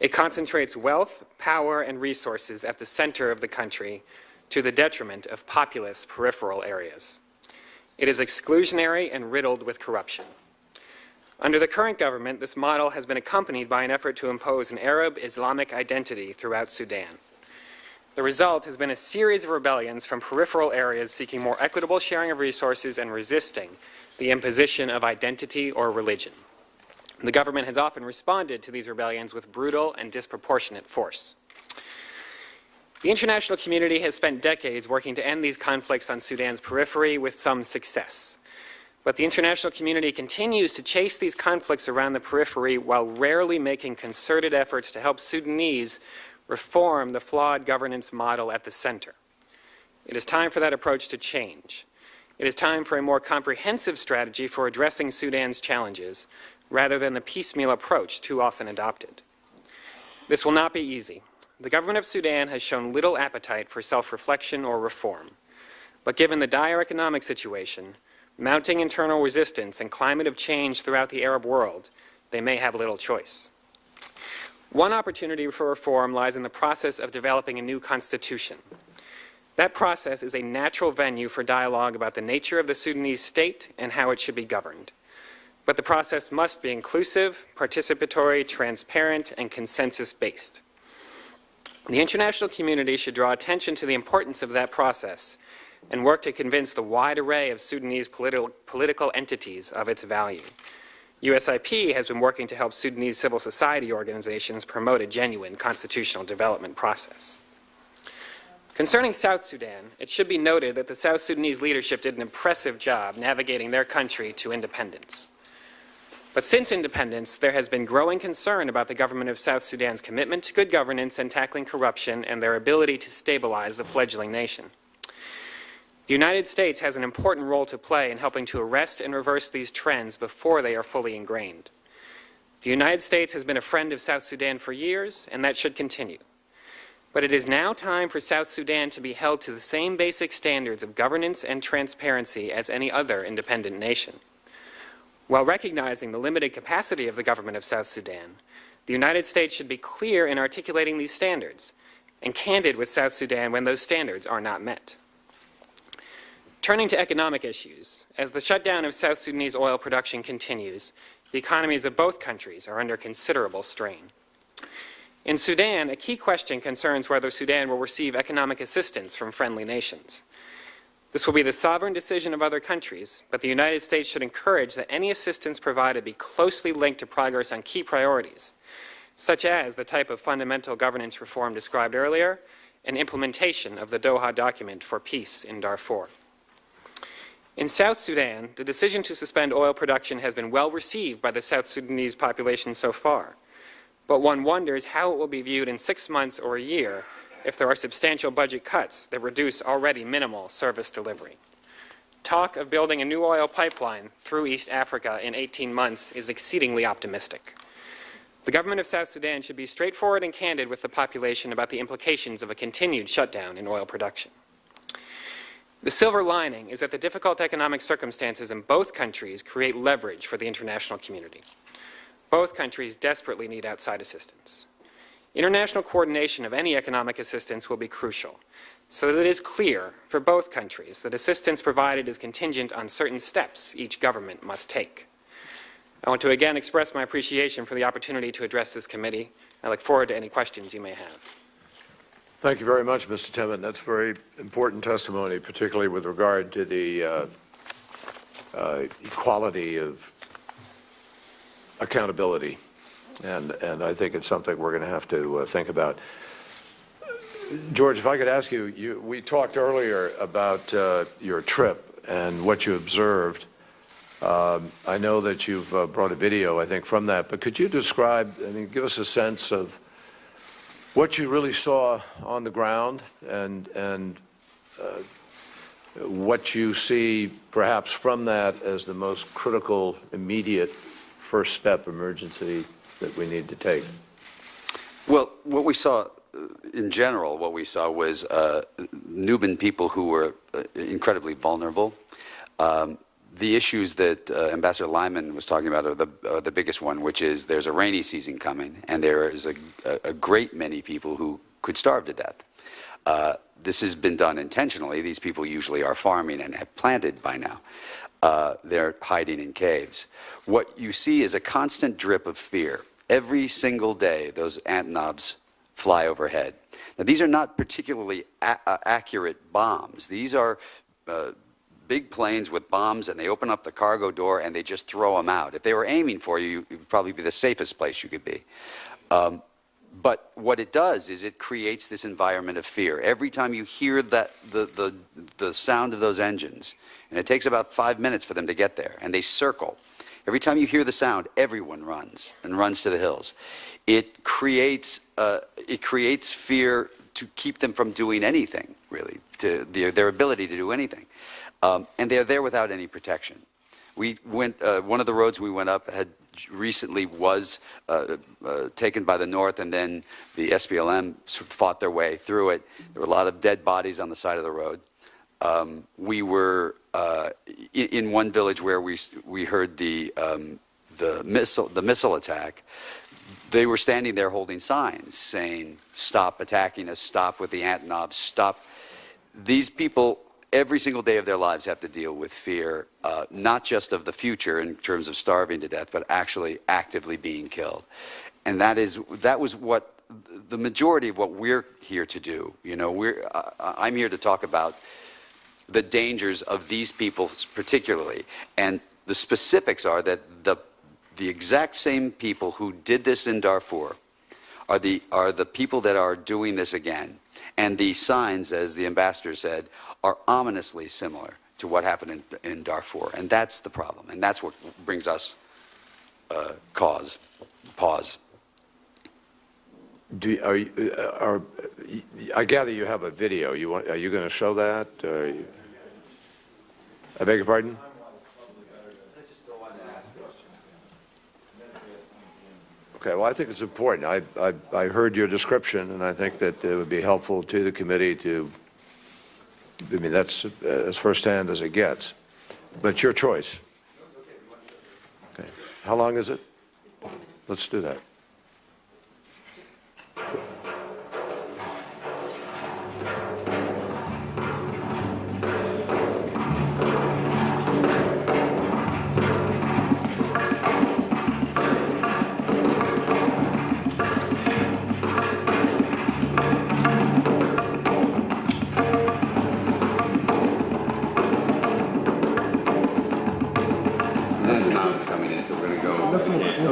It concentrates wealth, power, and resources at the center of the country to the detriment of populous peripheral areas. It is exclusionary and riddled with corruption. Under the current government, this model has been accompanied by an effort to impose an Arab Islamic identity throughout Sudan. The result has been a series of rebellions from peripheral areas seeking more equitable sharing of resources and resisting the imposition of identity or religion. The government has often responded to these rebellions with brutal and disproportionate force. The international community has spent decades working to end these conflicts on Sudan's periphery with some success. But the international community continues to chase these conflicts around the periphery while rarely making concerted efforts to help Sudanese reform the flawed governance model at the center. It is time for that approach to change. It is time for a more comprehensive strategy for addressing Sudan's challenges, rather than the piecemeal approach too often adopted. This will not be easy. The government of Sudan has shown little appetite for self-reflection or reform. But given the dire economic situation, mounting internal resistance, and climate of change throughout the Arab world, they may have little choice. One opportunity for reform lies in the process of developing a new constitution. That process is a natural venue for dialogue about the nature of the Sudanese state and how it should be governed. But the process must be inclusive, participatory, transparent, and consensus-based. The international community should draw attention to the importance of that process and work to convince the wide array of Sudanese political entities of its value. USIP has been working to help Sudanese civil society organizations promote a genuine constitutional development process. Concerning South Sudan, it should be noted that the South Sudanese leadership did an impressive job navigating their country to independence. But since independence, there has been growing concern about the government of South Sudan's commitment to good governance and tackling corruption and their ability to stabilize the fledgling nation. The United States has an important role to play in helping to arrest and reverse these trends before they are fully ingrained. The United States has been a friend of South Sudan for years, and that should continue. But it is now time for South Sudan to be held to the same basic standards of governance and transparency as any other independent nation. While recognizing the limited capacity of the government of South Sudan, the United States should be clear in articulating these standards and candid with South Sudan when those standards are not met. Turning to economic issues, as the shutdown of South Sudanese oil production continues, the economies of both countries are under considerable strain. In Sudan, a key question concerns whether Sudan will receive economic assistance from friendly nations. This will be the sovereign decision of other countries, but the United States should encourage that any assistance provided be closely linked to progress on key priorities, such as the type of fundamental governance reform described earlier and implementation of the Doha document for peace in Darfur. In South Sudan, the decision to suspend oil production has been well received by the South Sudanese population so far, but one wonders how it will be viewed in 6 months or a year if there are substantial budget cuts that reduce already minimal service delivery. Talk of building a new oil pipeline through East Africa in 18 months is exceedingly optimistic. The government of South Sudan should be straightforward and candid with the population about the implications of a continued shutdown in oil production. The silver lining is that the difficult economic circumstances in both countries create leverage for the international community. Both countries desperately need outside assistance. International coordination of any economic assistance will be crucial, so that it is clear for both countries that assistance provided is contingent on certain steps each government must take. I want to again express my appreciation for the opportunity to address this committee. I look forward to any questions you may have. Thank you very much, Mr. Timmon. That's very important testimony, particularly with regard to the equality of accountability. And I think it's something we're going to have to think about. George, if I could ask you, we talked earlier about your trip and what you observed. I know that you've brought a video, I think, from that, but could you describe, give us a sense of what you really saw on the ground and what you see perhaps from that as the most critical, immediate first step emergency that we need to take? Well, what we saw in general, what we saw was Nubian people who were incredibly vulnerable. The issues that Ambassador Lyman was talking about are the biggest one, which is there's a rainy season coming, and there is a great many people who could starve to death. This has been done intentionally. These people usually are farming and have planted by now. They're hiding in caves. What you see is a constant drip of fear. Every single day, those ant knobs fly overhead. Now, these are not particularly accurate bombs. These are big planes with bombs, and they open up the cargo door and they just throw them out. If they were aiming for you, it would probably be the safest place you could be. But what it does is it creates this environment of fear. Every time you hear that the sound of those engines, and it takes about 5 minutes for them to get there, and they circle. Every time you hear the sound, everyone runs and runs to the hills. It creates fear to keep them from doing anything, really, to their ability to do anything. And they're there without any protection. We went, one of the roads we went up had recently was taken by the North, and then the SPLM sort of fought their way through it. There were a lot of dead bodies on the side of the road. We were in one village where we heard the missile attack. They were standing there holding signs saying, "Stop attacking us, stop with the ant knobs, stop." These people, every single day of their lives, have to deal with fear, not just of the future in terms of starving to death, but actually actively being killed. And that was what the majority of what we're here to do. You know, I'm here to talk about the dangers of these people particularly, and the specifics are that the exact same people who did this in Darfur are the people that are doing this again. And the signs, as the ambassador said, are ominously similar to what happened in Darfur. And that's the problem. And that's what brings us pause. I gather you have a video. Are you going to show that? I beg your pardon? Okay, well, I think it's important. I heard your description, and I think that it would be helpful to the committee to, that's as firsthand as it gets. But your choice. Okay. How long is it? Let's do that.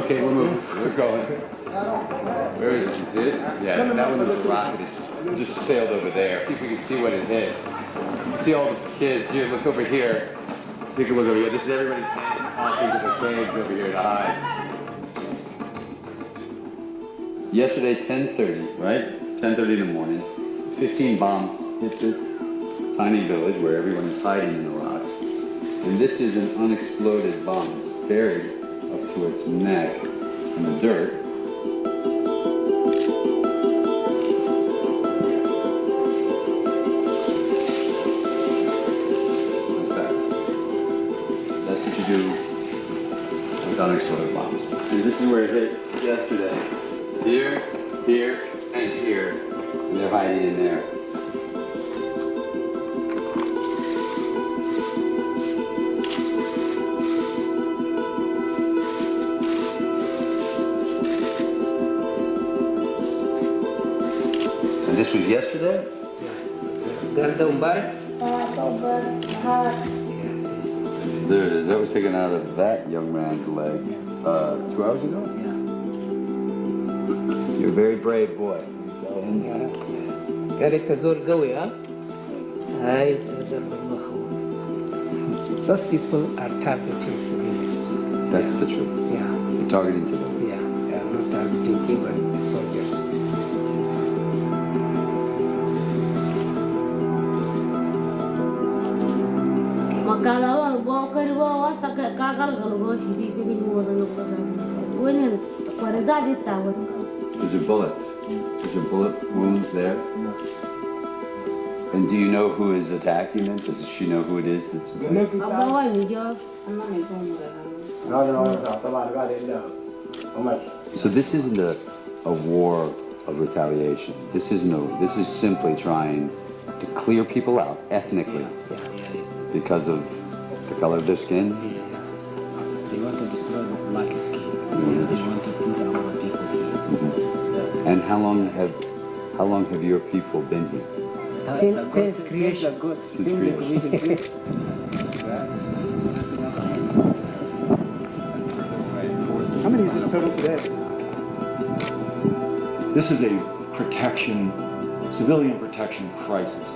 Okay, we're moving. We're going. Where is it? Is it? Yeah, that one was a rocket. It just sailed over there. See if we can see what it hit. See all the kids here. Look over here. Take a look over here. This is everybody hopping to the caves over here to hide. Yesterday, 10:30, right? 10:30 in the morning. 15 bombs hit this tiny village where everyone is hiding in the rocks. And this is an unexploded bomb. It's buried up to its neck in the dirt. Like that. That's what you do with unexploded bombs. And this is where it hit yesterday. Here, here, and here. And they're hiding in there. This was yesterday? There it is. That was taken out of that young man's leg 2 hours ago? Yeah. You're a very brave boy. Those people are targeting civilians. That's the truth. Yeah. You're targeting to them. Yeah, they are not targeting even the soldiers. There's a bullet. There's a bullet wound there. And do you know who is attacking them? Does she know who it is that's attacking? So this isn't a war of retaliation. This is simply trying to clear people out ethnically because of the color of their skin. They want to destroy the black skin. They want to put our people here. And how long have your people been here? Since creation. Since creation. How many is this total today? This is a civilian protection crisis.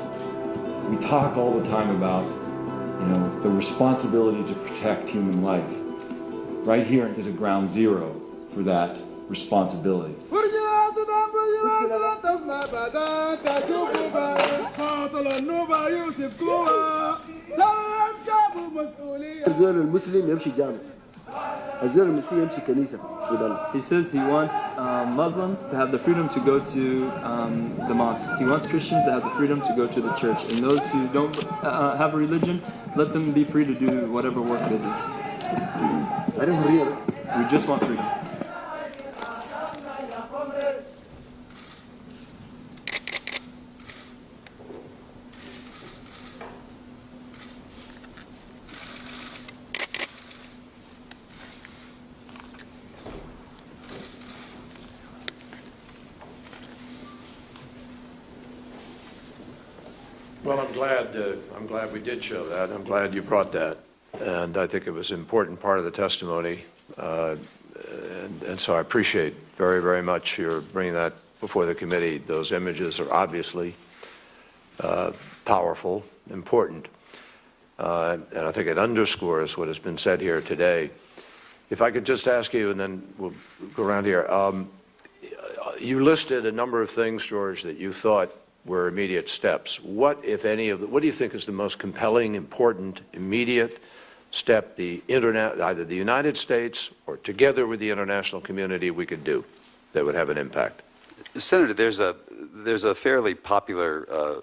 We talk all the time about, the responsibility to protect human life. Right here is a ground zero for that responsibility. He says he wants Muslims to have the freedom to go to the mosque. He wants Christians to have the freedom to go to the church. And those who don't have a religion, let them be free to do whatever work they do. We just want freedom. Well, I'm glad we did show that. I'm glad you brought that. And I think it was an important part of the testimony. And so I appreciate very, very much your bringing that before the committee. Those images are obviously powerful, important. And I think it underscores what has been said here today. If I could just ask you, and then we'll go around here. You listed a number of things, George, that you thought were immediate steps. What, if any, what do you think is the most compelling, important, immediate step either the United States or together with the international community we could do that would have an impact? Senator, there's a fairly popular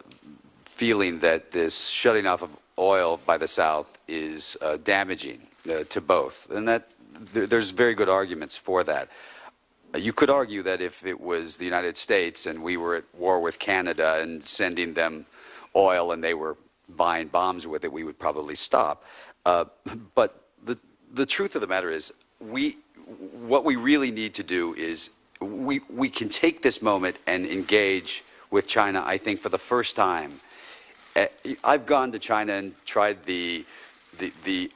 feeling that this shutting off of oil by the South is damaging to both, and that there's very good arguments for that. You could argue that if it was the United States and we were at war with Canada and sending them oil and they were buying bombs with it, we would probably stop. But the truth of the matter is, what we really need to do is we can take this moment and engage with China, I think, for the first time. I've gone to China and tried the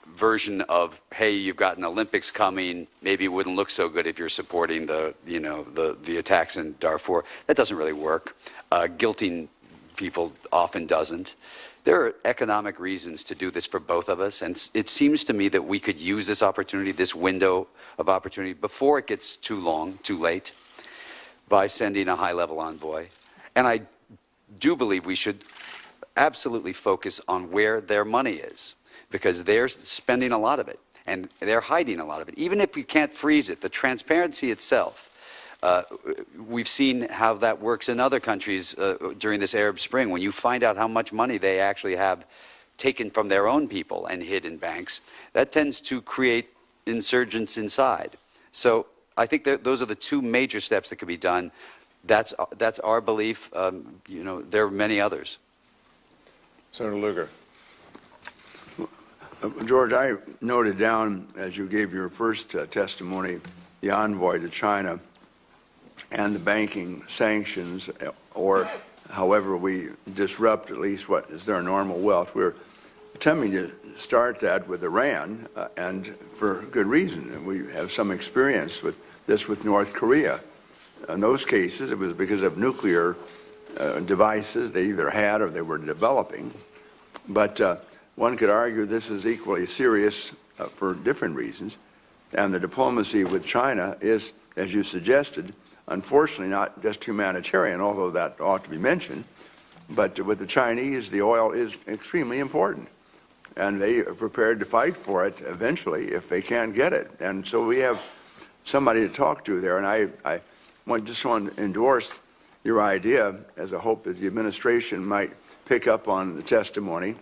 version of, hey, you've got an Olympics coming, maybe it wouldn't look so good if you're supporting the attacks in Darfur. That doesn't really work. Guilting people often doesn't. There are economic reasons to do this for both of us, and it seems to me that we could use this opportunity, this window of opportunity, before it gets too late, by sending a high-level envoy. And I do believe we should absolutely focus on where their money is, because they're spending a lot of it, and they're hiding a lot of it. Even if we can't freeze it, the transparency itself, we've seen how that works in other countries during this Arab Spring. When you find out how much money they actually have taken from their own people and hid in banks, that tends to create insurgents inside. So I think that those are the two major steps that could be done. That's our belief. There are many others. Senator Lugar. George, I noted down, as you gave your first testimony, the envoy to China and the banking sanctions or however we disrupt at least what is their normal wealth. We're attempting to start that with Iran, and for good reason. We have some experience with this with North Korea. In those cases, it was because of nuclear devices they either had or they were developing. But one could argue this is equally serious for different reasons. And the diplomacy with China is, as you suggested, unfortunately not just humanitarian, although that ought to be mentioned. But with the Chinese, the oil is extremely important. And they are prepared to fight for it eventually if they can't get it. And so we have somebody to talk to there. And I just want to endorse your idea as a hope that the administration might pick up on the testimony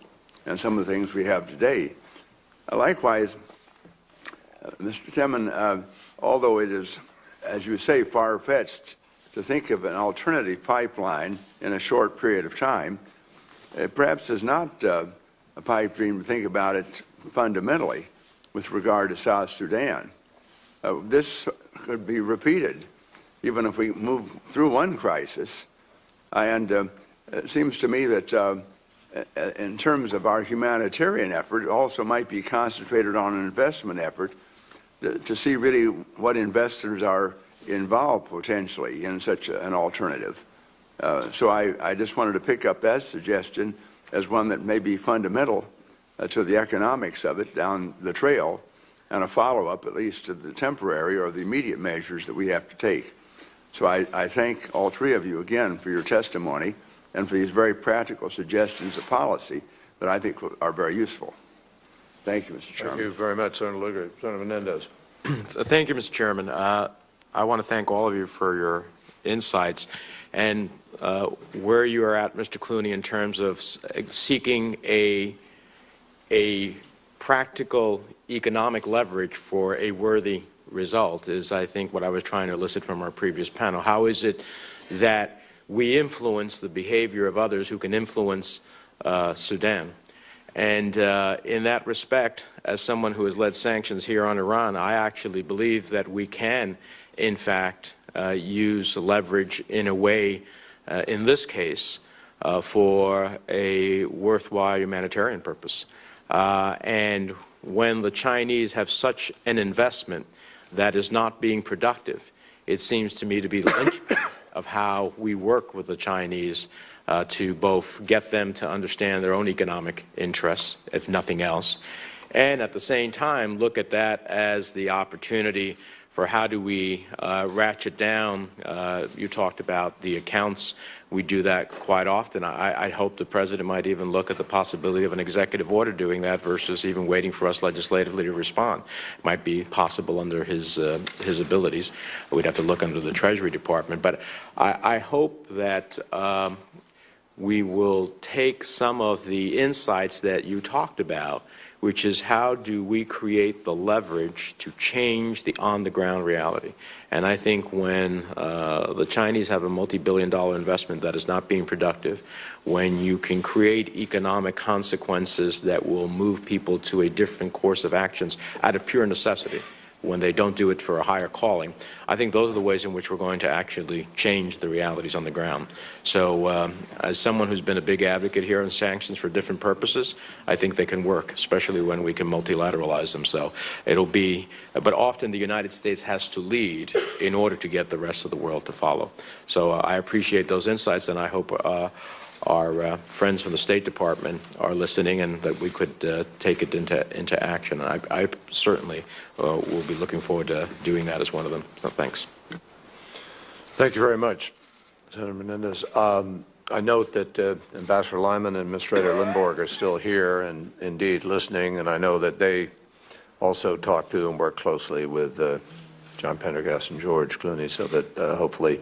and some of the things we have today. Likewise, Mr. Temin, although it is, as you say, far-fetched to think of an alternative pipeline in a short period of time, it perhaps is not a pipe dream to think about it fundamentally with regard to South Sudan. This could be repeated even if we move through one crisis. And it seems to me that in terms of our humanitarian effort, it also might be concentrated on an investment effort to see really what investors are involved potentially in such an alternative. So I just wanted to pick up that suggestion as one that may be fundamental to the economics of it down the trail, and a follow-up at least to the temporary or the immediate measures that we have to take. So I thank all three of you again for your testimony and for these very practical suggestions of policy that I think are very useful. Thank you, Mr. Chairman. Thank you very much, Senator Lugar. Senator Menendez. Thank you, Mr. Chairman. I want to thank all of you for your insights and where you are at, Mr. Clooney, in terms of seeking a practical economic leverage for a worthy result is, I think, what I was trying to elicit from our previous panel. How is it that we influence the behavior of others who can influence Sudan? And in that respect, as someone who has led sanctions here on Iran, I actually believe that we can, in fact, use leverage in a way, in this case, for a worthwhile humanitarian purpose. And when the Chinese have such an investment that is not being productive, it seems to me to be the linchpin of how we work with the Chinese to both get them to understand their own economic interests, if nothing else, and at the same time look at that as the opportunity for how do we ratchet down. You talked about the accounts. We do that quite often. I hope the President might even look at the possibility of an executive order doing that versus even waiting for us legislatively to respond. It might be possible under his abilities. We'd have to look under the Treasury Department. But I hope that we will take some of the insights that you talked about, which is how do we create the leverage to change the on-the-ground reality. And I think when the Chinese have a multi-billion-dollar investment that is not being productive, when you can create economic consequences that will move people to a different course of actions out of pure necessity, when they don't do it for a higher calling, I think those are the ways in which we're going to actually change the realities on the ground. So as someone who's been a big advocate here on sanctions for different purposes, I think they can work, especially when we can multilateralize them. So it'll be, but often the United States has to lead in order to get the rest of the world to follow. So I appreciate those insights, and I hope our friends from the State Department are listening and that we could take it into action. And I certainly will be looking forward to doing that as one of them. So thanks. Thank you very much, Senator Menendez. I note that Ambassador Lyman and Administrator Lindborg are still here and indeed listening, and I know that they also talk to and work closely with John Pendergast and George Clooney, so that hopefully,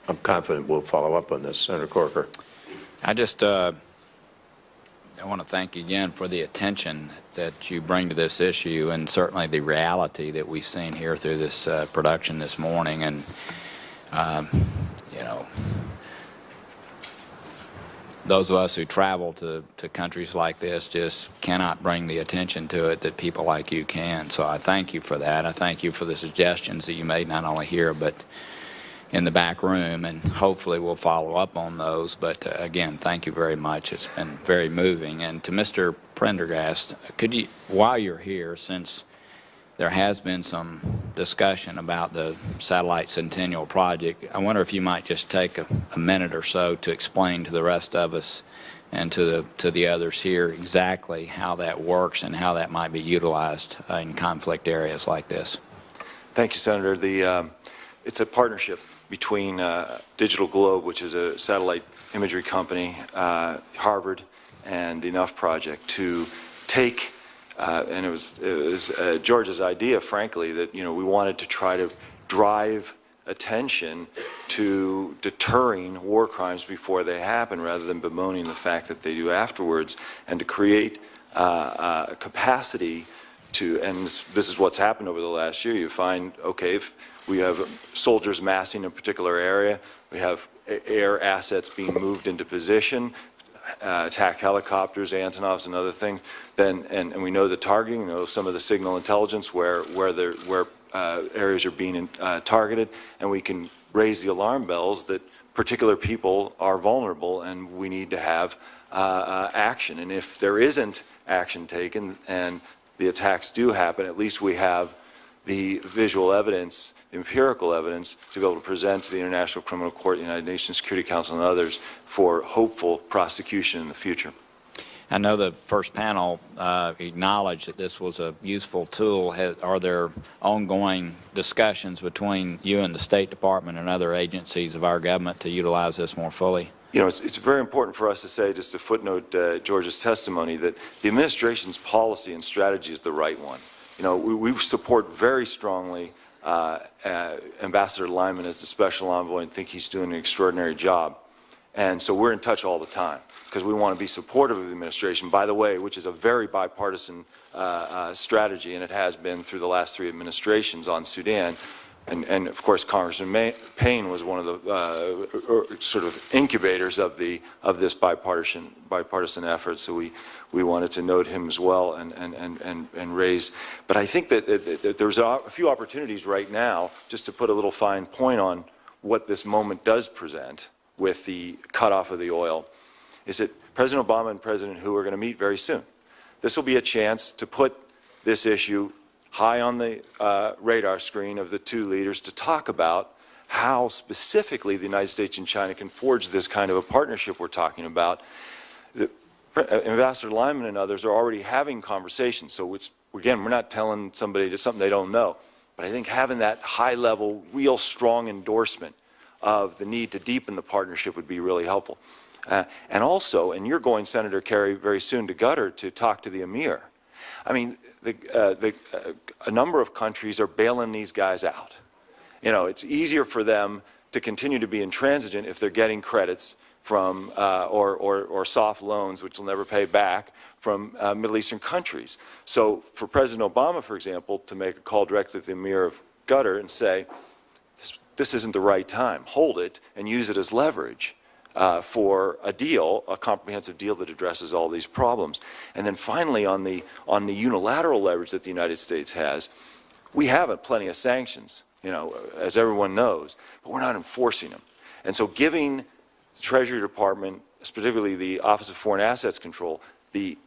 I'm confident we'll follow up on this. Senator Corker. I just I want to thank you again for the attention that you bring to this issue, and certainly the reality that we've seen here through this production this morning. And you know, those of us who travel to countries like this just cannot bring the attention to it that people like you can. So I thank you for that. I thank you for the suggestions that you made, not only here but in the back room, and hopefully we'll follow up on those. But again, thank you very much. It's been very moving. And to Mr. Prendergast, could you, while you're here, since there has been some discussion about the Satellite Centennial Project, I wonder if you might just take a minute or so to explain to the rest of us and to the others here exactly how that works and how that might be utilized in conflict areas like this. Thank you, Senator. It's a partnership between Digital Globe, which is a satellite imagery company, Harvard, and the Enough Project to take, and it was George's idea, frankly, that we wanted to try to drive attention to deterring war crimes before they happen rather than bemoaning the fact that they do afterwards, and to create capacity to, and this is what's happened over the last year. You find, okay, if we have soldiers massing in a particular area, we have air assets being moved into position, attack helicopters, Antonovs, and other things, then, and we know the targeting, some of the signal intelligence where areas are being targeted, and we can raise the alarm bells that particular people are vulnerable and we need to have action. And if there isn't action taken and the attacks do happen, at least we have the visual evidence, the empirical evidence, to be able to present to the International Criminal Court, the United Nations Security Council, and others for hopeful prosecution in the future. I know the first panel acknowledged that this was a useful tool. Are there ongoing discussions between you and the State Department and other agencies of our government to utilize this more fully? It's very important for us to say, just to footnote George's testimony, that the administration's policy and strategy is the right one. We support very strongly Ambassador Lyman as the special envoy and think he's doing an extraordinary job. And so we're in touch all the time because we want to be supportive of the administration, by the way, which is a very bipartisan strategy, and it has been through the last 3 administrations on Sudan. And of course, Congressman Payne was one of the sort of incubators of this bipartisan effort. So we wanted to note him as well and raise. But I think that there's a few opportunities right now, just to put a little fine point on what this moment does present with the cutoff of the oil, is that President Obama and President Hu are going to meet very soon. This will be a chance to put this issue high on the radar screen of the two leaders to talk about how specifically the United States and China can forge this kind of a partnership we're talking about. Ambassador Lyman and others are already having conversations, so again, we're not telling somebody something they don't know, but I think having that high-level, real strong endorsement of the need to deepen the partnership would be really helpful. And also, and you're going, Senator Kerry, very soon to Qatar to talk to the Emir. I mean, a number of countries are bailing these guys out. It's easier for them to continue to be intransigent if they're getting credits from or soft loans, which will never pay back, from Middle Eastern countries. So for President Obama, for example, to make a call directly to the Emir of Qatar and say, this isn't the right time, hold it and use it as leverage for a deal, a comprehensive deal that addresses all these problems. And then finally, on the unilateral leverage that the United States has, we have plenty of sanctions, as everyone knows, but we're not enforcing them. And so giving the Treasury Department, particularly the Office of Foreign Assets Control, the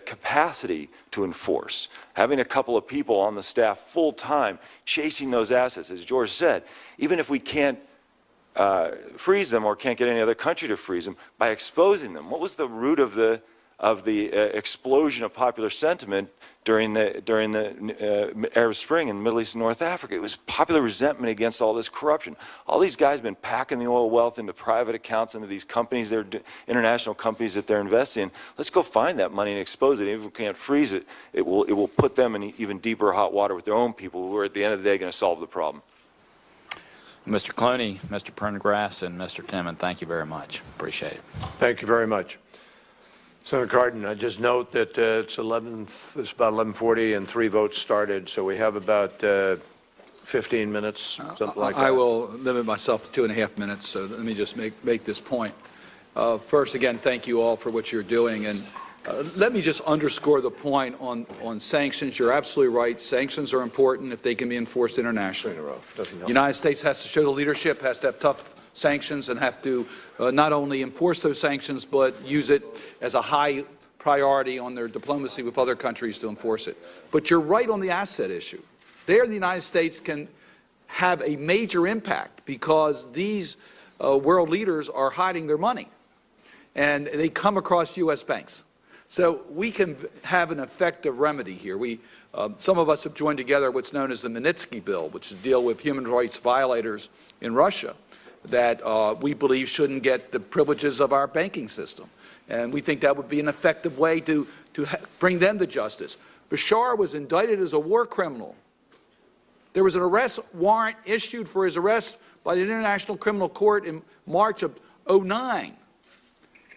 capacity to enforce, having a couple of people on the staff full-time chasing those assets, as George said, even if we can't freeze them or can't get any other country to freeze them, by exposing them. What was the root of the explosion of popular sentiment during the Arab Spring in Middle East and North Africa? It was popular resentment against all this corruption. All these guys have been packing the oil wealth into private accounts, into these companies, international companies that they're investing in. Let's go find that money and expose it. Even if we can't freeze it, it will put them in even deeper hot water with their own people who are at the end of the day going to solve the problem. Mr. Clooney, Mr. Prendergast, and Mr. Timmon, thank you very much. Appreciate it. Thank you very much. Senator Cardin, I just note that it's about 11:40 and 3 votes started, so we have about 15 minutes, something like that. I will limit myself to 2.5 minutes, so let me just make this point. First, again, thank you all for what you're doing, and Let me just underscore the point on sanctions. You're absolutely right. Sanctions are important if they can be enforced internationally. The United States has to show the leadership, has to have tough sanctions, and have to not only enforce those sanctions, but use it as a high priority on their diplomacy with other countries to enforce it. But you're right on the asset issue. There, the United States can have a major impact because these world leaders are hiding their money, and they come across U.S. banks. So we can have an effective remedy here. Some of us have joined together what's known as the Magnitsky Bill, which is to deal with human rights violators in Russia that we believe shouldn't get the privileges of our banking system. And we think that would be an effective way to bring them to justice. Bashar was indicted as a war criminal. There was an arrest warrant issued for his arrest by the International Criminal Court in March of 2009.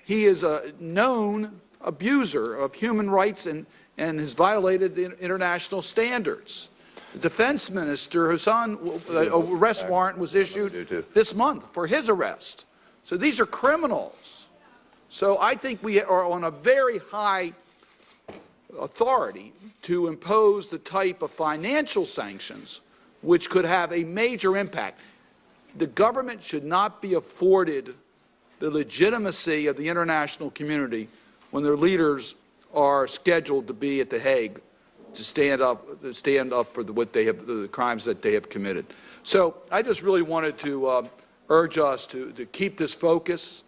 He is a known abuser of human rights and has violated the international standards. The defense minister, Hassan, arrest warrant was issued this month for his arrest. So these are criminals. So I think we are on a very high authority to impose the type of financial sanctions which could have a major impact. The government should not be afforded the legitimacy of the international community when their leaders are scheduled to be at The Hague to stand up for the crimes that they have committed. So I just really wanted to urge us to keep this focus.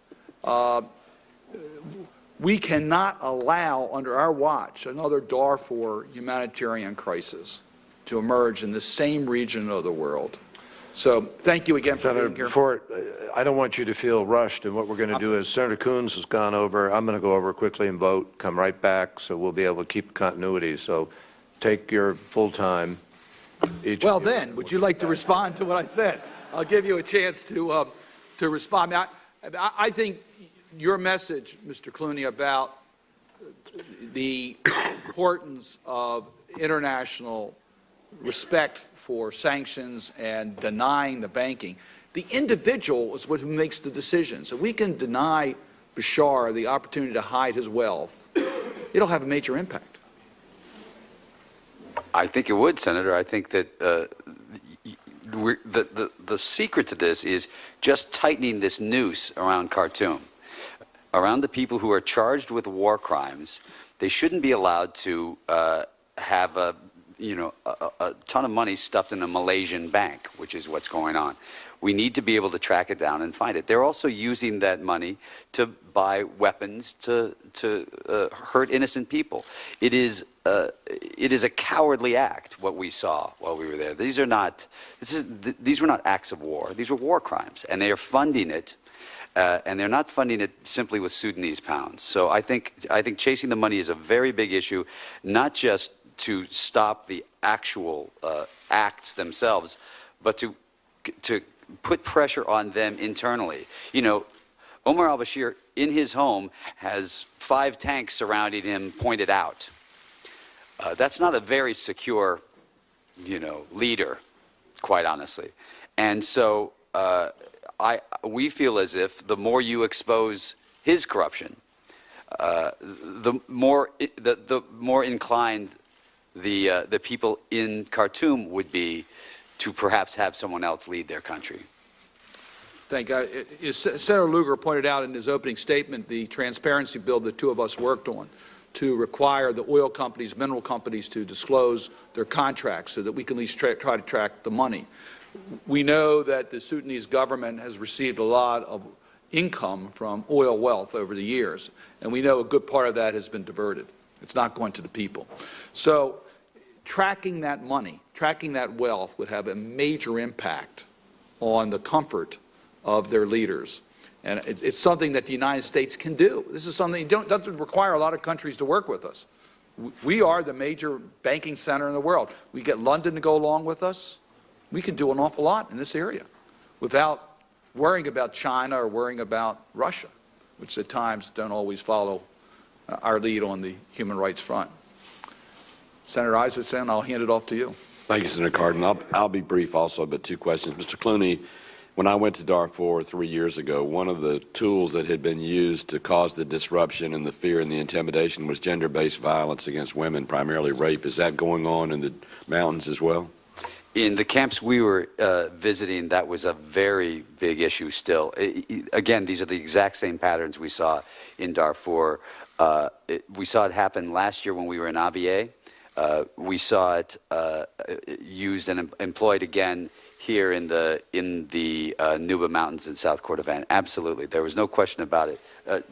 We cannot allow, under our watch, another Darfur humanitarian crisis to emerge in the same region of the world. So thank you again for being here. I don't want you to feel rushed, and what we're going to do is Senator Coons has gone over. I'm going to go over quickly and vote, come right back, so we'll be able to keep continuity. So take your full time. Well then, would you like to respond to what I said? I'll give you a chance to respond. I think your message, Mr. Clooney, about the importance of international respect for sanctions and denying the banking. The individual is who makes the decisions. If we can deny Bashar the opportunity to hide his wealth, it'll have a major impact. I think it would, Senator. I think that the secret to this is just tightening this noose around Khartoum, around the people who are charged with war crimes. They shouldn't be allowed to have a ton of money stuffed in a Malaysian bank, which is what's going on. We need to be able to track it down and find it. They're also using that money to buy weapons to hurt innocent people. It is a cowardly act, what we saw while we were there. These were not acts of war. These were war crimes, and they are funding it. And they're not funding it simply with Sudanese pounds. So I think chasing the money is a very big issue, not just to stop the actual acts themselves, but to put pressure on them internally. You know, Omar al-Bashir, in his home, has 5 tanks surrounding him pointed out. That's not a very secure, leader, quite honestly. And so we feel as if the more you expose his corruption, the more inclined the people in Khartoum would be to perhaps have someone else lead their country. Thank you. Senator Lugar pointed out in his opening statement the transparency bill the two of us worked on to require the oil companies, mineral companies to disclose their contracts so that we can at least try to track the money. We know that the Sudanese government has received a lot of income from oil wealth over the years, and we know a good part of that has been diverted. It's not going to the people. So tracking that money, tracking that wealth would have a major impact on the comfort of their leaders. And it's something that the United States can do. This is something that doesn't require a lot of countries to work with us. We are the major banking center in the world. We get London to go along with us. We can do an awful lot in this area without worrying about China or worrying about Russia, which at times don't always follow our lead on the human rights front. Senator Isaacson, I'll hand it off to you. Thank you, Senator Cardin. I'll be brief also, but 2 questions. Mr. Clooney, When I went to Darfur 3 years ago, one of the tools that had been used to cause the disruption and the fear and the intimidation was gender-based violence against women, primarily rape. Is that going on in the mountains as well? In the camps we were visiting, that was a very big issue still. Again, these are the exact same patterns we saw in Darfur. We saw it happen last year when we were in Abyei. We saw it used and employed again here in the Nuba Mountains in South Kordofan. Absolutely, there was no question about it.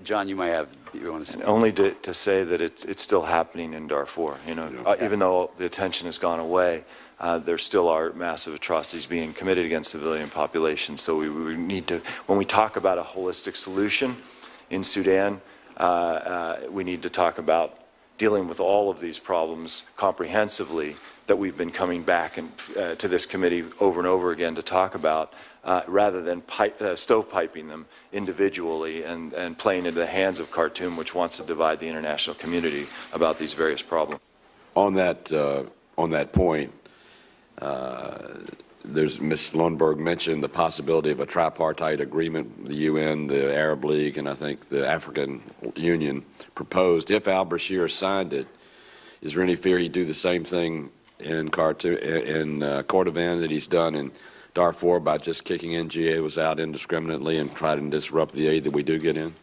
John, you want to say? Only to say that it's still happening in Darfur. You know, even though the attention has gone away, there still are massive atrocities being committed against civilian populations. So we need to, when we talk about a holistic solution in Sudan, we need to talk about dealing with all of these problems comprehensively that we've been coming back to this committee over and over again to talk about, rather than stovepiping them individually and playing into the hands of Khartoum, which wants to divide the international community about these various problems. On that point, Ms. Lundberg mentioned the possibility of a tripartite agreement the UN, the Arab League, and I think the African Union proposed. If al-Bashir signed it, is there any fear he'd do the same thing in Kordofan that he's done in Darfur by just kicking NGOs out indiscriminately and trying to disrupt the aid that we do get in?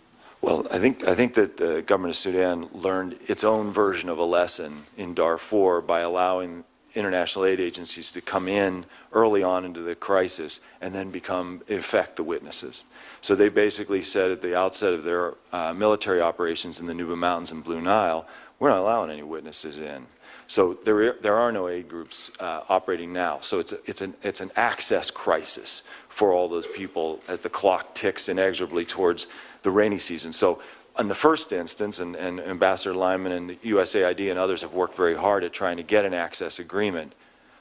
Well, I think that the government of Sudan learned its own version of a lesson in Darfur by allowing international aid agencies to come in early on into the crisis and then become, in effect, the witnesses. So they basically said at the outset of their military operations in the Nuba Mountains and Blue Nile, we're not allowing any witnesses in. So there are no aid groups operating now. So it's an access crisis for all those people as the clock ticks inexorably towards the rainy season. So in the first instance, and Ambassador Lyman and the USAID and others have worked very hard at trying to get an access agreement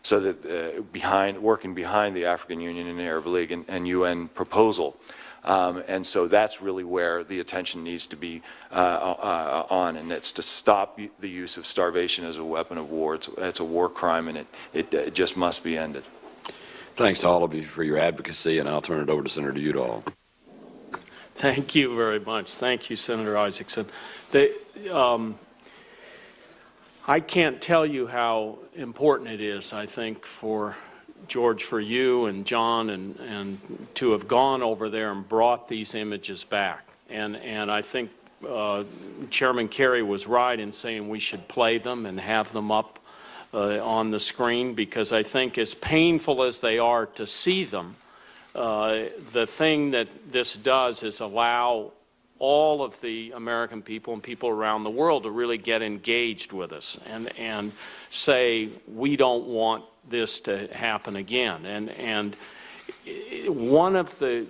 so that working behind the African Union and the Arab League and UN proposal. And so that's really where the attention needs to be on, and it's to stop the use of starvation as a weapon of war. It's a war crime, and it just must be ended. Thanks to all of you for your advocacy, and I'll turn it over to Senator Udall. Thank you very much. Thank you, Senator Isaacson. I can't tell you how important it is, I think, for George, for you and John and to have gone over there and brought these images back. And I think Chairman Kerry was right in saying we should play them and have them up on the screen, because I think as painful as they are to see them, the thing that this does is allow all of the American people and people around the world to really get engaged with us and say we don't want this to happen again. And one of the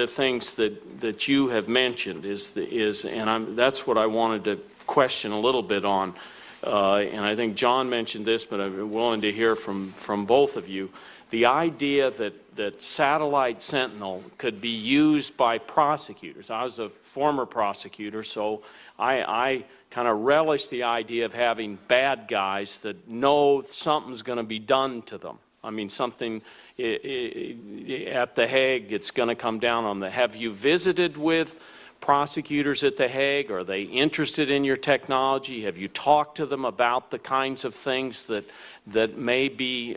things that you have mentioned that's what I wanted to question a little bit on, and I think John mentioned this, but I'm willing to hear from both of you. The idea that Satellite Sentinel could be used by prosecutors. I was a former prosecutor, so I kind of relish the idea of having bad guys that know something's going to be done to them. I mean, something at The Hague, it's going to come down on them. Have you visited with prosecutors at The Hague? Are they interested in your technology? Have you talked to them about the kinds of things that may be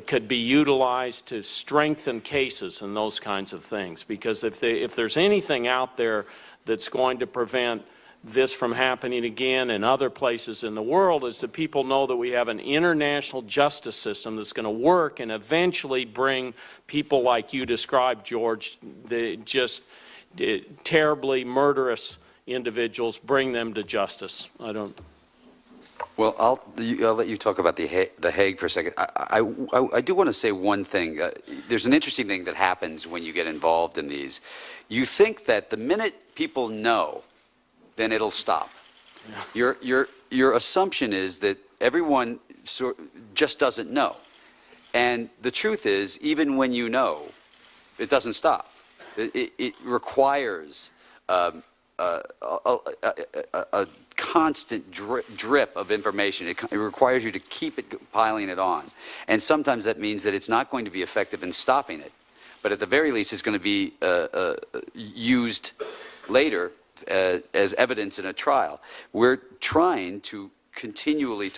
could be utilized to strengthen cases and those kinds of things? Because if there's anything out there that's going to prevent this from happening again in other places in the world, is that people know that we have an international justice system that's going to work and eventually bring people like you described, George, just terribly murderous individuals, bring them to justice. I don't. Well, I'll let you talk about the Hague for a second. I do want to say one thing. There's an interesting thing that happens when you get involved in these. You think that the minute people know, then it'll stop. Yeah. Your assumption is that everyone just doesn't know. And the truth is, even when you know, it doesn't stop. It requires a constant drip of information. It requires you to keep piling it on. And sometimes that means that it's not going to be effective in stopping it. But at the very least, it's going to be used later as evidence in a trial. We're trying to continually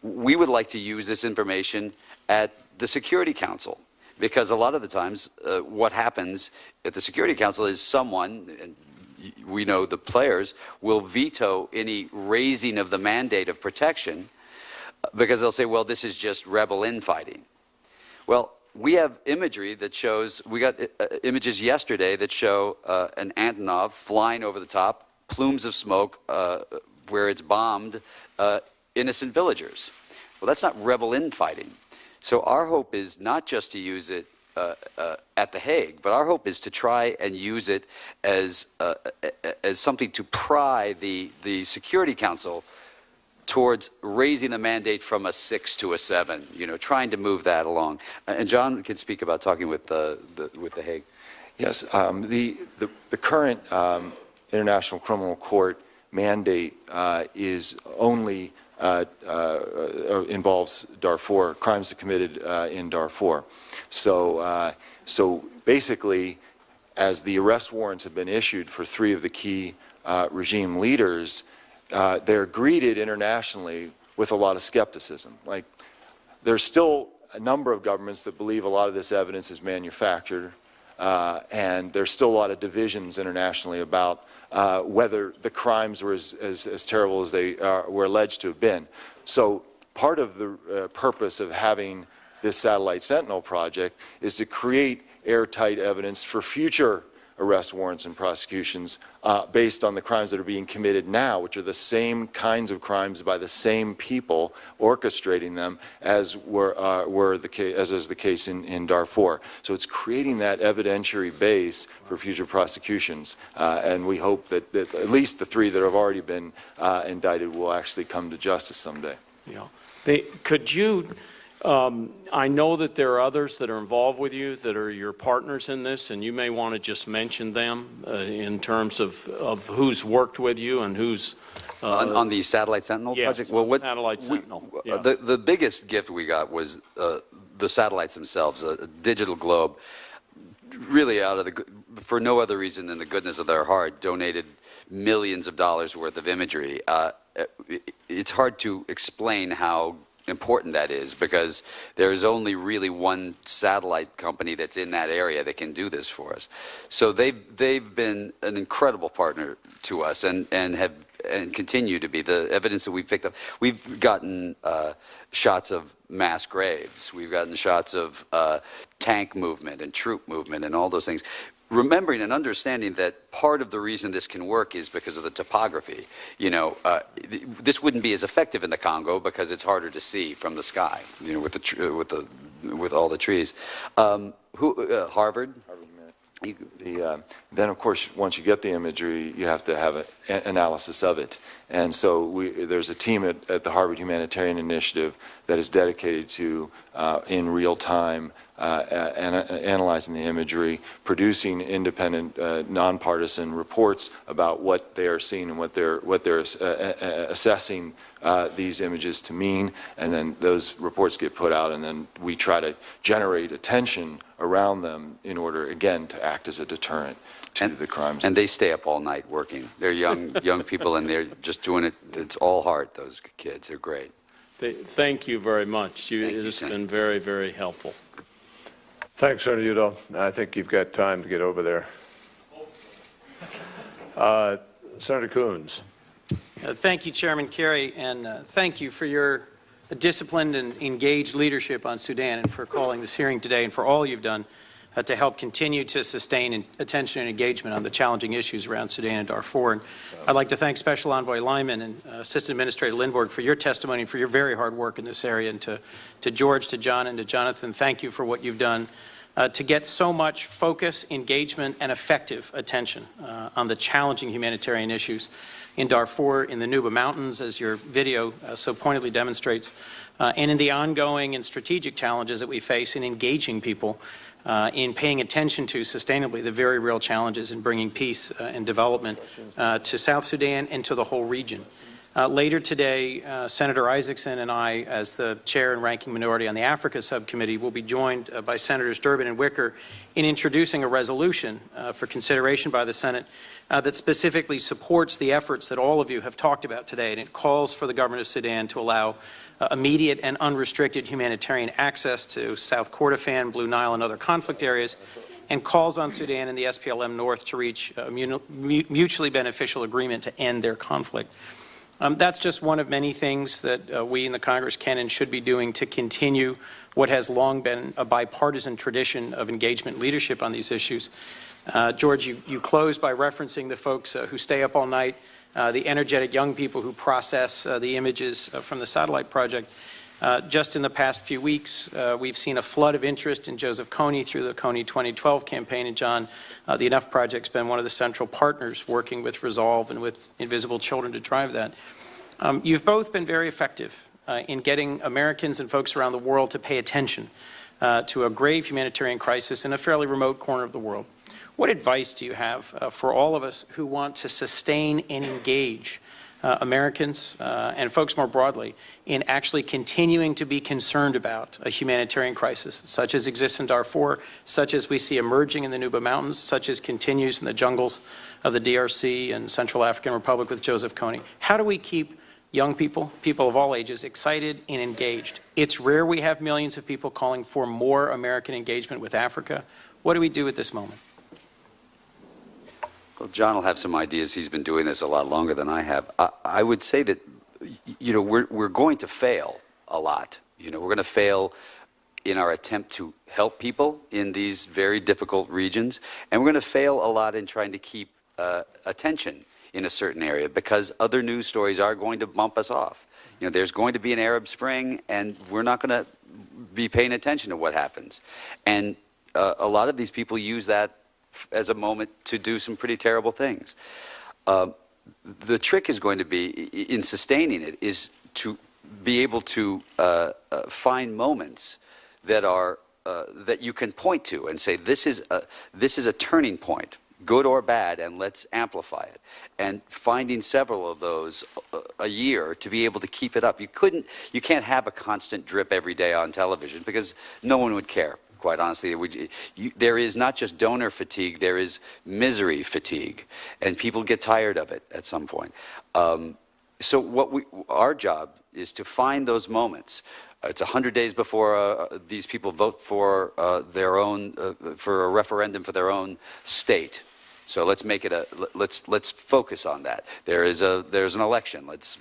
we would like to use this information at the Security Council, because a lot of the times what happens at the Security Council is someone, and we know the players, will veto any raising of the mandate of protection because they'll say, well, this is just rebel infighting. Well, we have imagery that shows, we got images yesterday that show an Antonov flying over the top, plumes of smoke where it's bombed innocent villagers. Well, that's not rebel infighting. So our hope is not just to use it at The Hague, but our hope is to try and use it as something to pry the Security Council towards raising the mandate from a 6 to a 7, trying to move that along. And John can speak about talking with The Hague. Yes, the current International Criminal Court mandate is only involves Darfur, crimes committed in Darfur. So basically, as the arrest warrants have been issued for 3 of the key regime leaders, they're greeted internationally with a lot of skepticism. Like, there's still a number of governments that believe a lot of this evidence is manufactured, and there's still a lot of divisions internationally about whether the crimes were as terrible as they were alleged to have been. So part of the purpose of having this Satellite Sentinel project is to create airtight evidence for future arrest warrants and prosecutions based on the crimes that are being committed now, which are the same kinds of crimes by the same people orchestrating them as is the case in Darfur. So it's creating that evidentiary base for future prosecutions, and we hope that at least the 3 that have already been indicted will actually come to justice someday. Yeah. Could you? I know that there are others that are involved with you that are your partners in this, and you may want to just mention them in terms of who's worked with you and who's... on the Satellite Sentinel project? Well, Satellite Sentinel. Yeah. The biggest gift we got was the satellites themselves, a digital globe, really for no other reason than the goodness of their heart, donated millions of dollars worth of imagery. It's hard to explain how important that is, because there is only really one satellite company that's in that area that can do this for us. So they've been an incredible partner to us, and continue to be. The evidence that we've picked up, we've gotten shots of mass graves, we've gotten shots of tank movement and troop movement and all those things. Remembering and understanding that part of the reason this can work is because of the topography. This wouldn't be as effective in the Congo because it's harder to see from the sky, with all the trees. Harvard? Then, of course, once you get the imagery, you have to have an analysis of it. And so there's a team at the Harvard Humanitarian Initiative that is dedicated to, in real time, analyzing the imagery, producing independent, nonpartisan reports about what they are seeing and what they're assessing these images to mean, and then those reports get put out, and then we try to generate attention around them in order, again, to act as a deterrent to the crimes. And they stay up all night working. They're young people, and they're just doing it. It's all heart, those kids. They're great. Thank you very much. It has been very, very helpful. Thanks, Senator Udall. I think you've got time to get over there. Senator Coons. Thank you, Chairman Kerry, and thank you for your disciplined and engaged leadership on Sudan, and for calling this hearing today, and for all you've done to help continue to sustain attention and engagement on the challenging issues around Sudan and Darfur. And I'd like to thank Special Envoy Lyman and Assistant Administrator Lindborg for your testimony and for your very hard work in this area. And to George, to John, and to Jonathan, thank you for what you've done to get so much focus, engagement, and effective attention on the challenging humanitarian issues in Darfur, in the Nuba Mountains, as your video so pointedly demonstrates, and in the ongoing and strategic challenges that we face in engaging people in paying attention to sustainably the very real challenges in bringing peace and development to South Sudan and to the whole region. Later today, Senator Isaacson and I, as the chair and ranking minority on the Africa Subcommittee, will be joined by Senators Durbin and Wicker in introducing a resolution for consideration by the Senate that specifically supports the efforts that all of you have talked about today, and it calls for the government of Sudan to allow immediate and unrestricted humanitarian access to South Kordofan, Blue Nile, and other conflict areas, and calls on Sudan and the SPLM North to reach a mutually beneficial agreement to end their conflict. That's just one of many things that we in the Congress can and should be doing to continue what has long been a bipartisan tradition of engagement leadership on these issues. George, you closed by referencing the folks who stay up all night, the energetic young people who process the images from the satellite project. Just in the past few weeks, we've seen a flood of interest in Joseph Kony through the Kony 2012 campaign, and John, the Enough Project's been one of the central partners working with Resolve and with Invisible Children to drive that. You've both been very effective in getting Americans and folks around the world to pay attention to a grave humanitarian crisis in a fairly remote corner of the world. What advice do you have for all of us who want to sustain and engage Americans and folks more broadly in actually continuing to be concerned about a humanitarian crisis, such as exists in Darfur, such as we see emerging in the Nuba Mountains, such as continues in the jungles of the DRC and Central African Republic with Joseph Kony? How do we keep young people, people of all ages, excited and engaged? It's rare we have millions of people calling for more American engagement with Africa. What do we do at this moment? Well, John will have some ideas. He's been doing this a lot longer than I have. I would say that, we're going to fail a lot. We're going to fail in our attempt to help people in these very difficult regions, and we're going to fail a lot in trying to keep attention in a certain area because other news stories are going to bump us off. There's going to be an Arab Spring, and we're not going to be paying attention to what happens. And a lot of these people use that as a moment to do some pretty terrible things. The trick is going to be, in sustaining it, is to be able to find moments that are that you can point to and say, this is a turning point, good or bad, and let's amplify it. And finding several of those a year to be able to keep it up. You can't have a constant drip every day on television because no one would care. Quite honestly, there is not just donor fatigue, there is misery fatigue, and people get tired of it at some point. So our job is to find those moments. It's 100 days before these people vote for their own, for a referendum for their own state. So let's make it let's focus on that. There's an election. Let's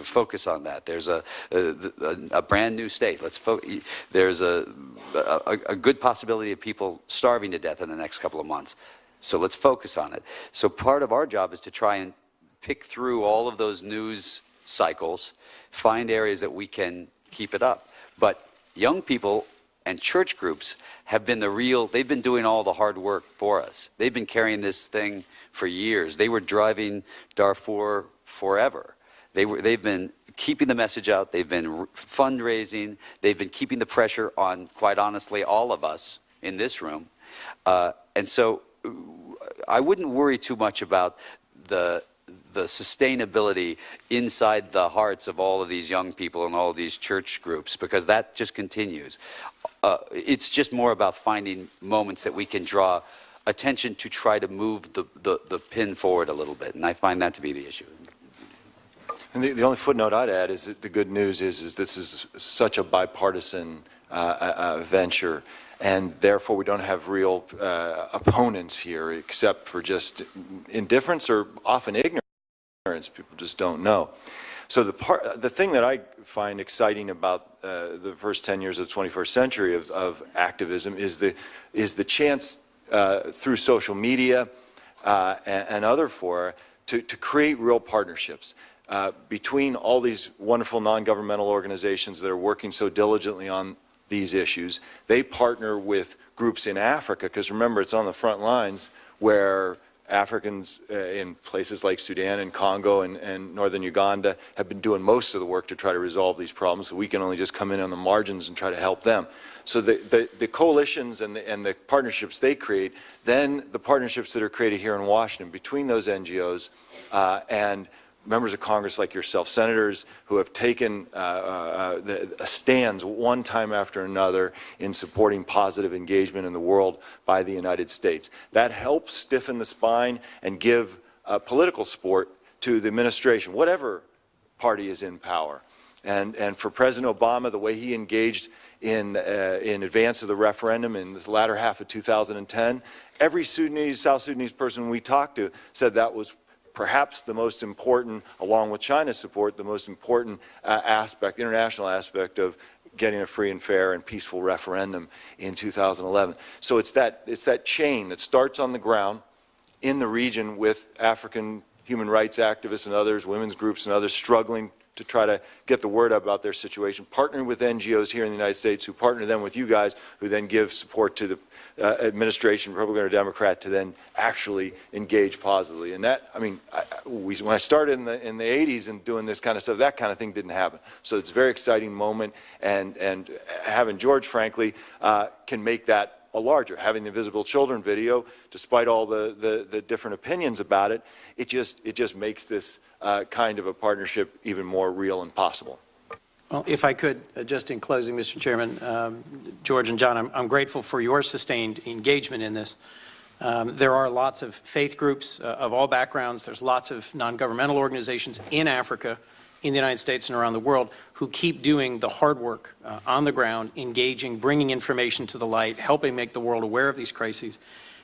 focus on that. There's a brand new state. There's a good possibility of people starving to death in the next couple of months. So let's focus on it. So part of our job is to try and pick through all of those news cycles, find areas that we can keep it up. But young people and church groups have been they've been doing all the hard work for us. They've been carrying this thing for years. They were driving Darfur forever. They've been keeping the message out. They've been fundraising. They've been keeping the pressure on, quite honestly, all of us in this room. And so I wouldn't worry too much about the sustainability inside the hearts of all of these young people and all of these church groups, because that just continues. It's just more about finding moments that we can draw attention to try to move the pin forward a little bit, and I find that to be the issue. And the only footnote I'd add is that the good news is this is such a bipartisan venture, and therefore we don't have real opponents here except for just indifference or often ignorance. People just don't know. So the thing that I find exciting about the first 10 years of the 21st century of activism is the chance through social media and other fora to create real partnerships between all these wonderful non-governmental organizations that are working so diligently on these issues. They partner with groups in Africa, because remember, it's on the front lines where Africans in places like Sudan and Congo and northern Uganda have been doing most of the work to try to resolve these problems, so we can only just come in on the margins and try to help them. So the coalitions and the partnerships they create, then the partnerships that are created here in Washington between those NGOs and members of Congress like yourself, senators who have taken stands one time after another in supporting positive engagement in the world by the United States. That helps stiffen the spine and give political support to the administration, whatever party is in power. And for President Obama, the way he engaged in advance of the referendum in the latter half of 2010, every Sudanese, South Sudanese person we talked to said that was perhaps the most important, along with China's support, the most important aspect, international aspect of getting a free and fair and peaceful referendum in 2011. So it's that chain that starts on the ground in the region with African human rights activists and others, women's groups and others struggling to try to get the word out about their situation, partnering with NGOs here in the United States who partner then with you guys, who then give support to the administration, Republican or Democrat, to then actually engage positively. And that, I mean, when I started in the 80s and doing this kind of stuff, that kind of thing didn't happen. So it's a very exciting moment, and having George, frankly, can make that a larger. Having the Invisible Children video, despite all the different opinions about it, it just makes this kind of a partnership even more real and possible. Well, if I could, just in closing, Mr. Chairman, George and John, I'm grateful for your sustained engagement in this. There are lots of faith groups of all backgrounds. There's lots of non-governmental organizations in Africa, in the United States and around the world who keep doing the hard work on the ground, engaging, bringing information to the light, helping make the world aware of these crises.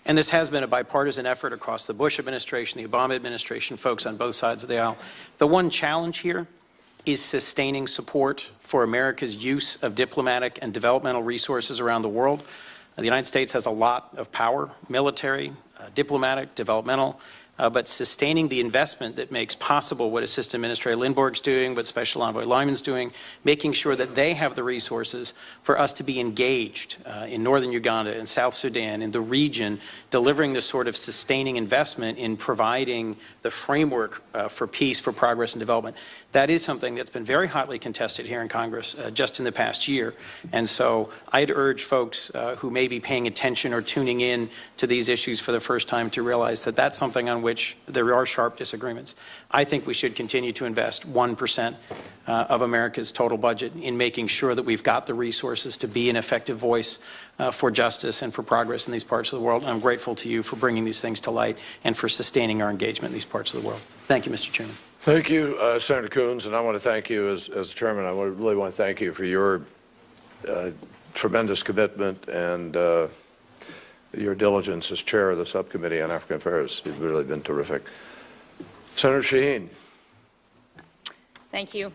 And this has been a bipartisan effort across the Bush administration, the Obama administration, folks on both sides of the aisle. The one challenge here is sustaining support for America's use of diplomatic and developmental resources around the world. The United States has a lot of power, military, diplomatic, developmental, but sustaining the investment that makes possible what Assistant Administrator Lindborg's doing, what Special Envoy Lyman's doing, making sure that they have the resources for us to be engaged in northern Uganda and South Sudan, in the region, delivering this sort of sustaining investment in providing the framework for peace, for progress and development. That is something that's been very hotly contested here in Congress just in the past year. And so I'd urge folks who may be paying attention or tuning in to these issues for the first time to realize that that's something on which there are sharp disagreements. I think we should continue to invest 1% of America's total budget in making sure that we've got the resources to be an effective voice for justice and for progress in these parts of the world. And I'm grateful to you for bringing these things to light and for sustaining our engagement in these parts of the world. Thank you, Mr. Chairman. Thank you, Senator Coons, and I want to thank you as chairman. I really want to thank you for your tremendous commitment and your diligence as chair of the subcommittee on African Affairs. You've really been terrific. Senator Shaheen. Thank you.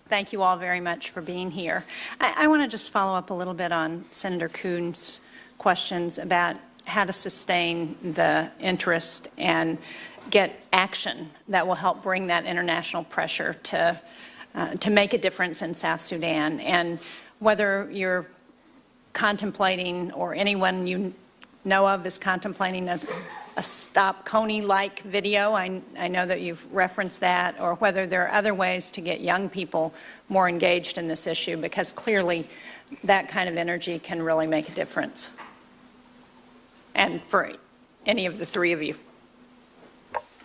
Thank you all very much for being here. I want to just follow up a little bit on Senator Coons' questions about how to sustain the interest and get action that will help bring that international pressure to make a difference in South Sudan. And whether you're contemplating or anyone you know of is contemplating a Stop Clooney-like video, I know that you've referenced that, or whether there are other ways to get young people more engaged in this issue, because clearly that kind of energy can really make a difference. And for any of the three of you.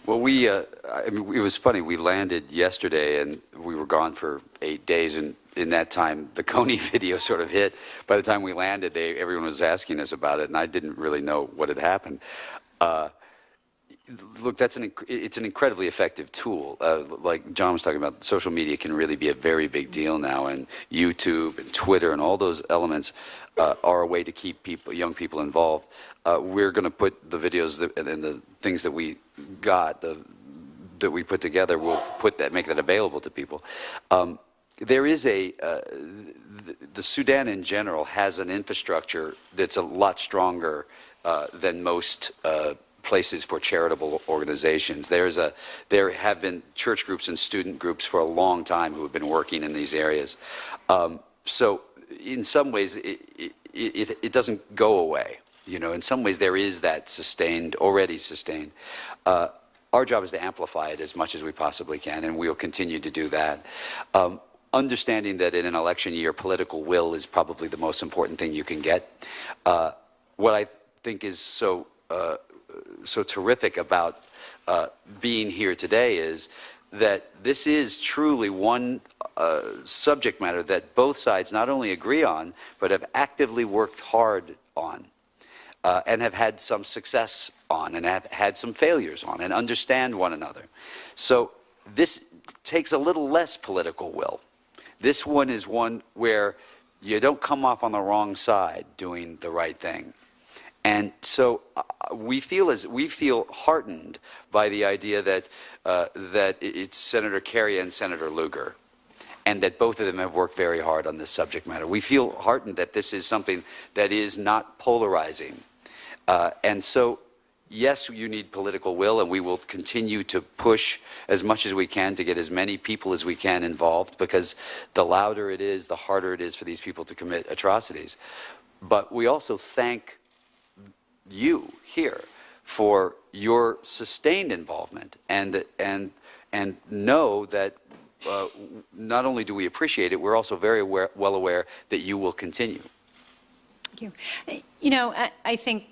Well, I mean, it was funny. We landed yesterday, and we were gone for 8 days, and in that time, the Clooney video sort of hit. By the time we landed, everyone was asking us about it, and I didn't really know what had happened. Look, it's an incredibly effective tool. Like John was talking about, social media can really be a very big deal now, and YouTube and Twitter and all those elements are a way to keep young people involved. We're going to put the videos and the things that we got, that we put together, we'll make that available to people. There is the Sudan in general has an infrastructure that's a lot stronger than most places for charitable organizations. There have been church groups and student groups for a long time who have been working in these areas. So in some ways, it doesn't go away. in some ways there is that already sustained. Our job is to amplify it as much as we possibly can, and we'll continue to do that. Understanding that in an election year, political will is probably the most important thing you can get. What I think is so terrific about being here today is that this is truly one subject matter that both sides not only agree on, but have actively worked hard on, and have had some success on, and have had some failures on, and understand one another. So this takes a little less political will. This one is one where you don't come off on the wrong side doing the right thing. And so we feel heartened by the idea that it's Senator Kerry and Senator Lugar, and that both of them have worked very hard on this subject matter. We feel heartened that this is something that is not polarizing. And so, yes, you need political will, and we will continue to push as much as we can to get as many people as we can involved, because the louder it is, the harder it is for these people to commit atrocities. But we also thank you here for your sustained involvement, and know that not only do we appreciate it, we're also very well aware that you will continue. Thank you. I think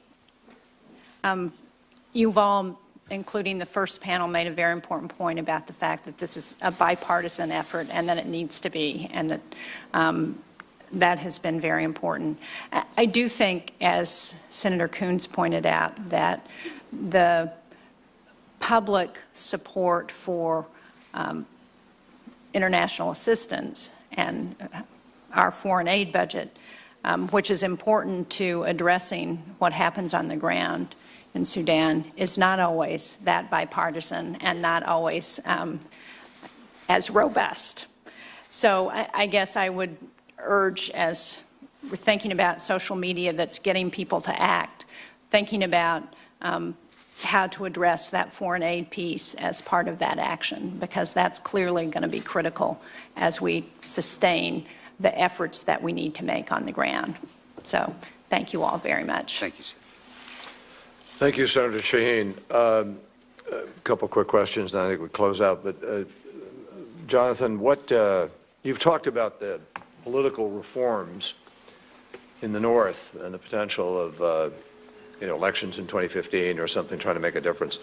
you've all, including the first panel, made a very important point about the fact that this is a bipartisan effort and that it needs to be, and that that has been very important. I do think, as Senator Coons pointed out, that the public support for international assistance and our foreign aid budget, which is important to addressing what happens on the ground in Sudan, is not always that bipartisan and not always as robust. So I guess I would urge, as we're thinking about social media that's getting people to act, thinking about how to address that foreign aid piece as part of that action, because that's clearly going to be critical as we sustain the efforts that we need to make on the ground. So thank you all very much. Thank you, sir. Thank you, Senator Shaheen. A couple quick questions, and I think we close out. But Jonathan, you've talked about the political reforms in the North and the potential of elections in 2015 or something, trying to make a difference.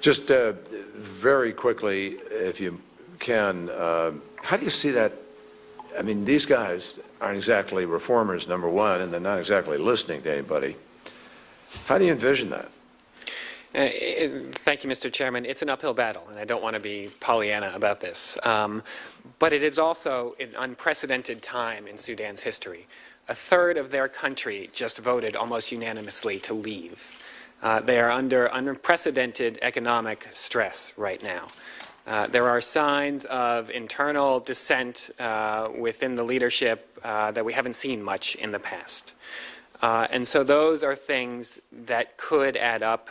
Just very quickly, if you can, how do you see that? I mean, these guys aren't exactly reformers, number one, and they're not exactly listening to anybody. How do you envision that? Thank you, Mr. Chairman. It's an uphill battle, and I don't want to be Pollyanna about this. But it is also an unprecedented time in Sudan's history. A third of their country just voted almost unanimously to leave. They are under unprecedented economic stress right now. There are signs of internal dissent within the leadership that we haven't seen much in the past. And so those are things that could add up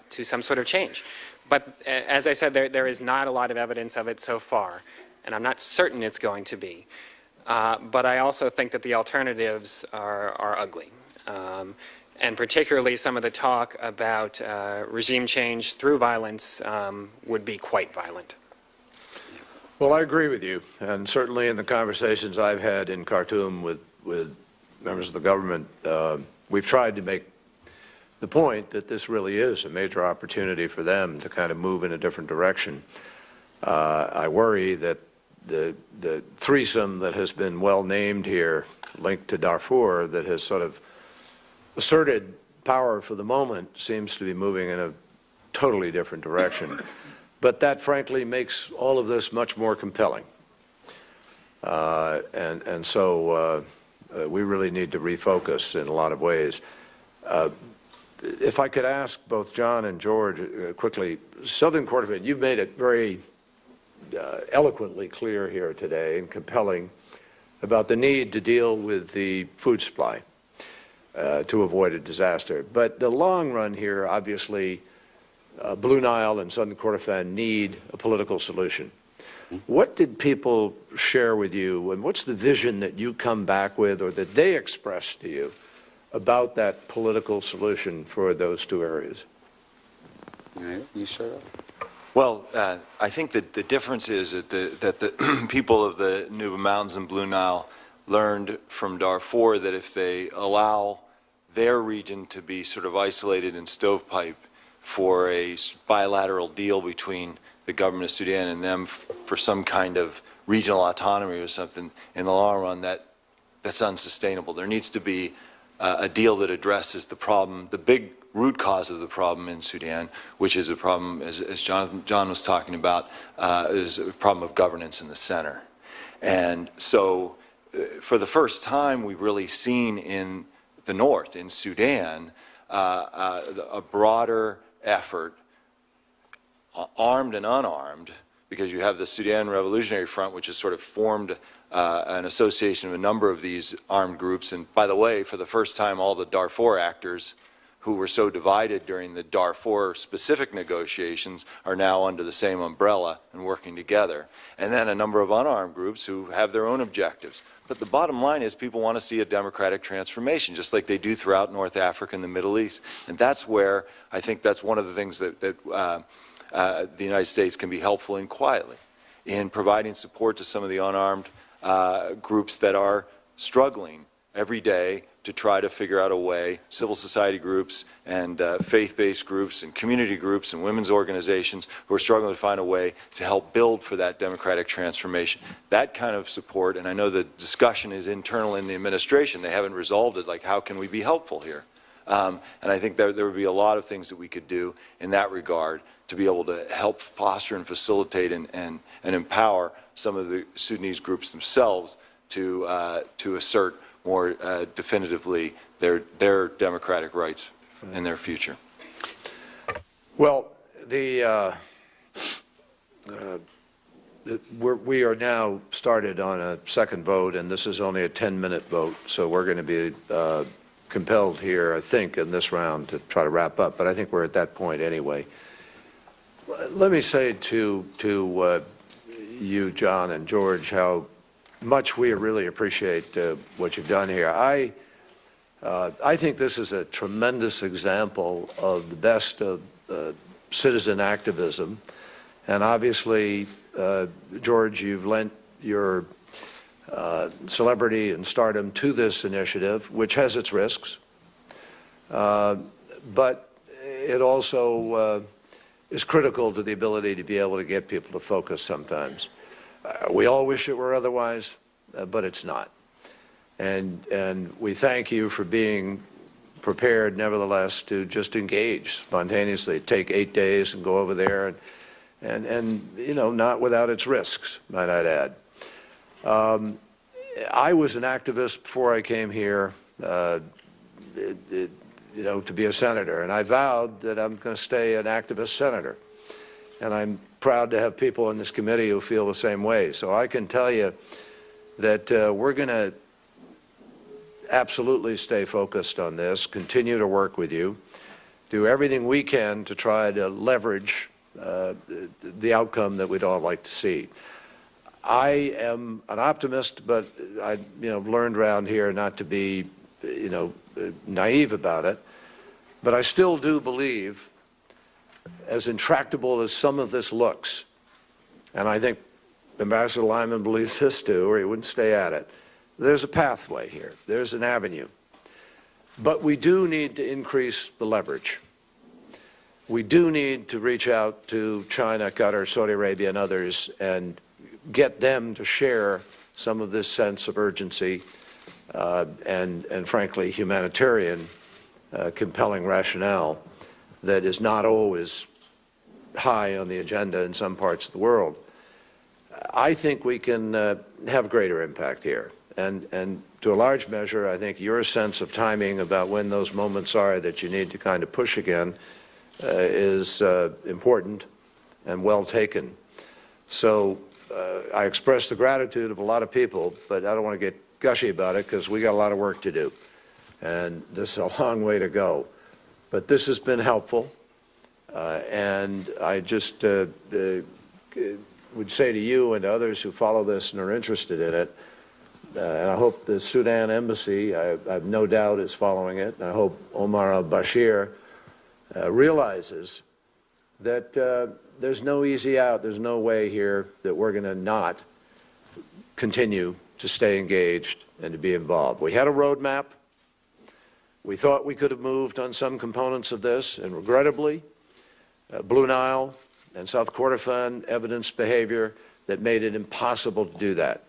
to some sort of change. But as I said, there is not a lot of evidence of it so far, and I'm not certain it's going to be. But I also think that the alternatives are ugly. And particularly some of the talk about regime change through violence would be quite violent. Well, I agree with you, and certainly in the conversations I've had in Khartoum with members of the government, we've tried to make the point that this really is a major opportunity for them to kind of move in a different direction. I worry that the threesome that has been well named here, linked to Darfur, that has sort of asserted power for the moment, seems to be moving in a totally different direction. But that, frankly, makes all of this much more compelling. And so we really need to refocus in a lot of ways. If I could ask both John and George quickly, Southern Kordofan, you've made it very eloquently clear here today and compelling about the need to deal with the food supply to avoid a disaster. But the long run here, obviously, Blue Nile and Southern Kordofan need a political solution. What did people share with you, and what's the vision that you come back with or that they express to you about that political solution for those two areas. You start off. Well, I think that the difference is that the people of the Nuba Mountains and Blue Nile learned from Darfur that if they allow their region to be sort of isolated and stovepipe for a bilateral deal between the government of Sudan and them for some kind of regional autonomy or something, in the long run, that's unsustainable. There needs to be a deal that addresses the problem, the big root cause of the problem in Sudan, which is a problem, as John was talking about, is a problem of governance in the center. And so for the first time, we've really seen in the north, in Sudan, a broader effort, armed and unarmed, because you have the Sudan Revolutionary Front, which has sort of formed an association of a number of these armed groups. And by the way, for the first time, all the Darfur actors who were so divided during the Darfur-specific negotiations are now under the same umbrella and working together. And then a number of unarmed groups who have their own objectives. But the bottom line is people want to see a democratic transformation, just like they do throughout North Africa and the Middle East. And that's where I think that's one of the things that the United States can be helpful in quietly, in providing support to some of the unarmed groups that are struggling every day to try to figure out a way, civil society groups and faith-based groups and community groups and women's organizations who are struggling to find a way to help build for that democratic transformation. That kind of support, and I know the discussion is internal in the administration, they haven't resolved it, like how can we be helpful here? And I think there would be a lot of things that we could do in that regard to be able to help foster and facilitate and empower some of the Sudanese groups themselves to assert more definitively their democratic rights in their future. Well, we are now started on a second vote, and this is only a 10-minute vote, so we're going to be compelled here, I think, in this round to try to wrap up, but I think we're at that point anyway. Let me say to you, John and George, how much we really appreciate what you've done here. I think this is a tremendous example of the best of citizen activism, and obviously, George, you've lent your celebrity and stardom to this initiative, which has its risks, but it also is critical to the ability to be able to get people to focus sometimes. We all wish it were otherwise, but it's not. And we thank you for being prepared, nevertheless, to just engage spontaneously, take 8 days and go over there, and you know, not without its risks, might I add. I was an activist before I came here, you know, to be a senator, and I vowed that I'm going to stay an activist senator. And I'm proud to have people in this committee who feel the same way. So I can tell you that we're going to absolutely stay focused on this, continue to work with you, do everything we can to try to leverage the outcome that we'd all like to see. I am an optimist, but I learned around here not to be naive about it. But I still do believe, as intractable as some of this looks, and I think Ambassador Lyman believes this too, or he wouldn't stay at it, there's a pathway here. There's an avenue. But we do need to increase the leverage. We do need to reach out to China, Qatar, Saudi Arabia, and others and get them to share some of this sense of urgency and frankly, humanitarian compelling rationale that is not always high on the agenda in some parts of the world. I think we can have greater impact here. And to a large measure, I think your sense of timing about when those moments are that you need to kind of push again is important and well taken. So I express the gratitude of a lot of people, but I don't want to get gushy about it because we got a lot of work to do. And this is a long way to go. But this has been helpful. And I just would say to you and to others who follow this and are interested in it, and I hope the Sudan embassy, I have no doubt, is following it. I hope Omar al-Bashir realizes that there's no easy out. There's no way here that we're going to not continue to stay engaged and to be involved. We had a roadmap. We thought we could have moved on some components of this, and regrettably, Blue Nile and South Kordofan evidenced behavior that made it impossible to do that.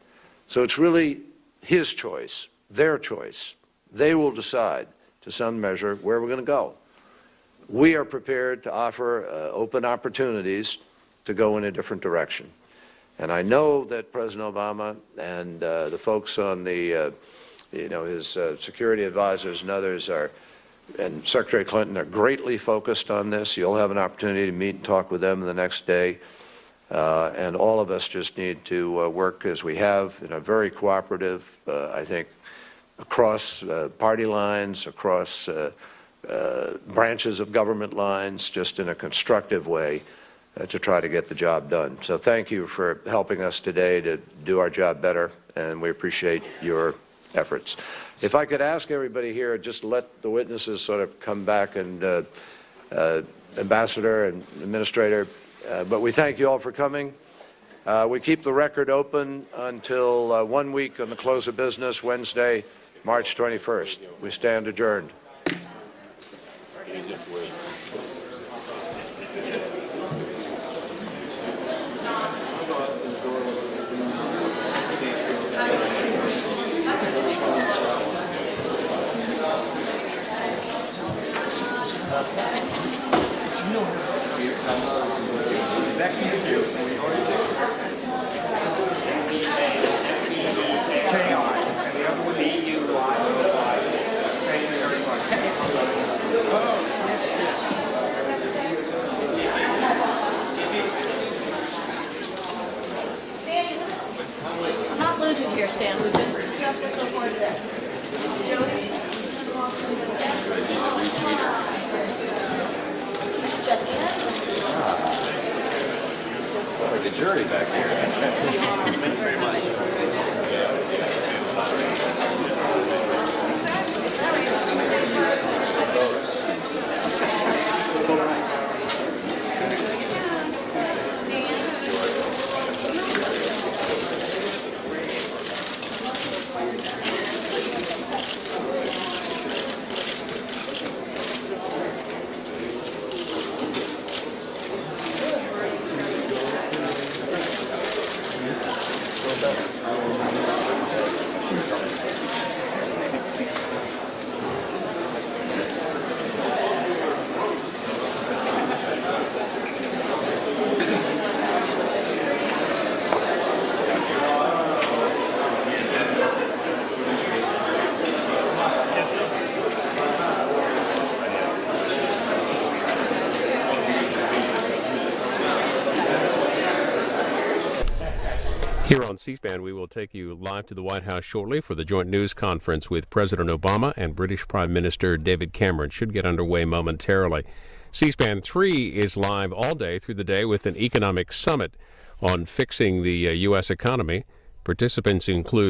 So it's really his choice, their choice. They will decide, to some measure, where we're going to go. We are prepared to offer open opportunities to go in a different direction. And I know that President Obama and the folks on the, his security advisors and others and Secretary Clinton are greatly focused on this. You'll have an opportunity to meet and talk with them the next day. And all of us just need to work as we have in a very cooperative, I think, across party lines, across branches of government lines, just in a constructive way to try to get the job done. So thank you for helping us today to do our job better, and we appreciate your efforts. If I could ask everybody here, just let the witnesses sort of come back, and Ambassador and Administrator, but we thank you all for coming. We keep the record open until 1 week on the close of business, Wednesday, March 21st. We stand adjourned. I'm not losing here, Stan. We've been successful so far today. Jody? Step in. Like a jury back here. Thank you very much. Here on C-SPAN, we will take you live to the White House shortly for the joint news conference with President Obama and British Prime Minister David Cameron. Should get underway momentarily. C-SPAN 3 is live all day through the day with an economic summit on fixing the U.S. economy. Participants include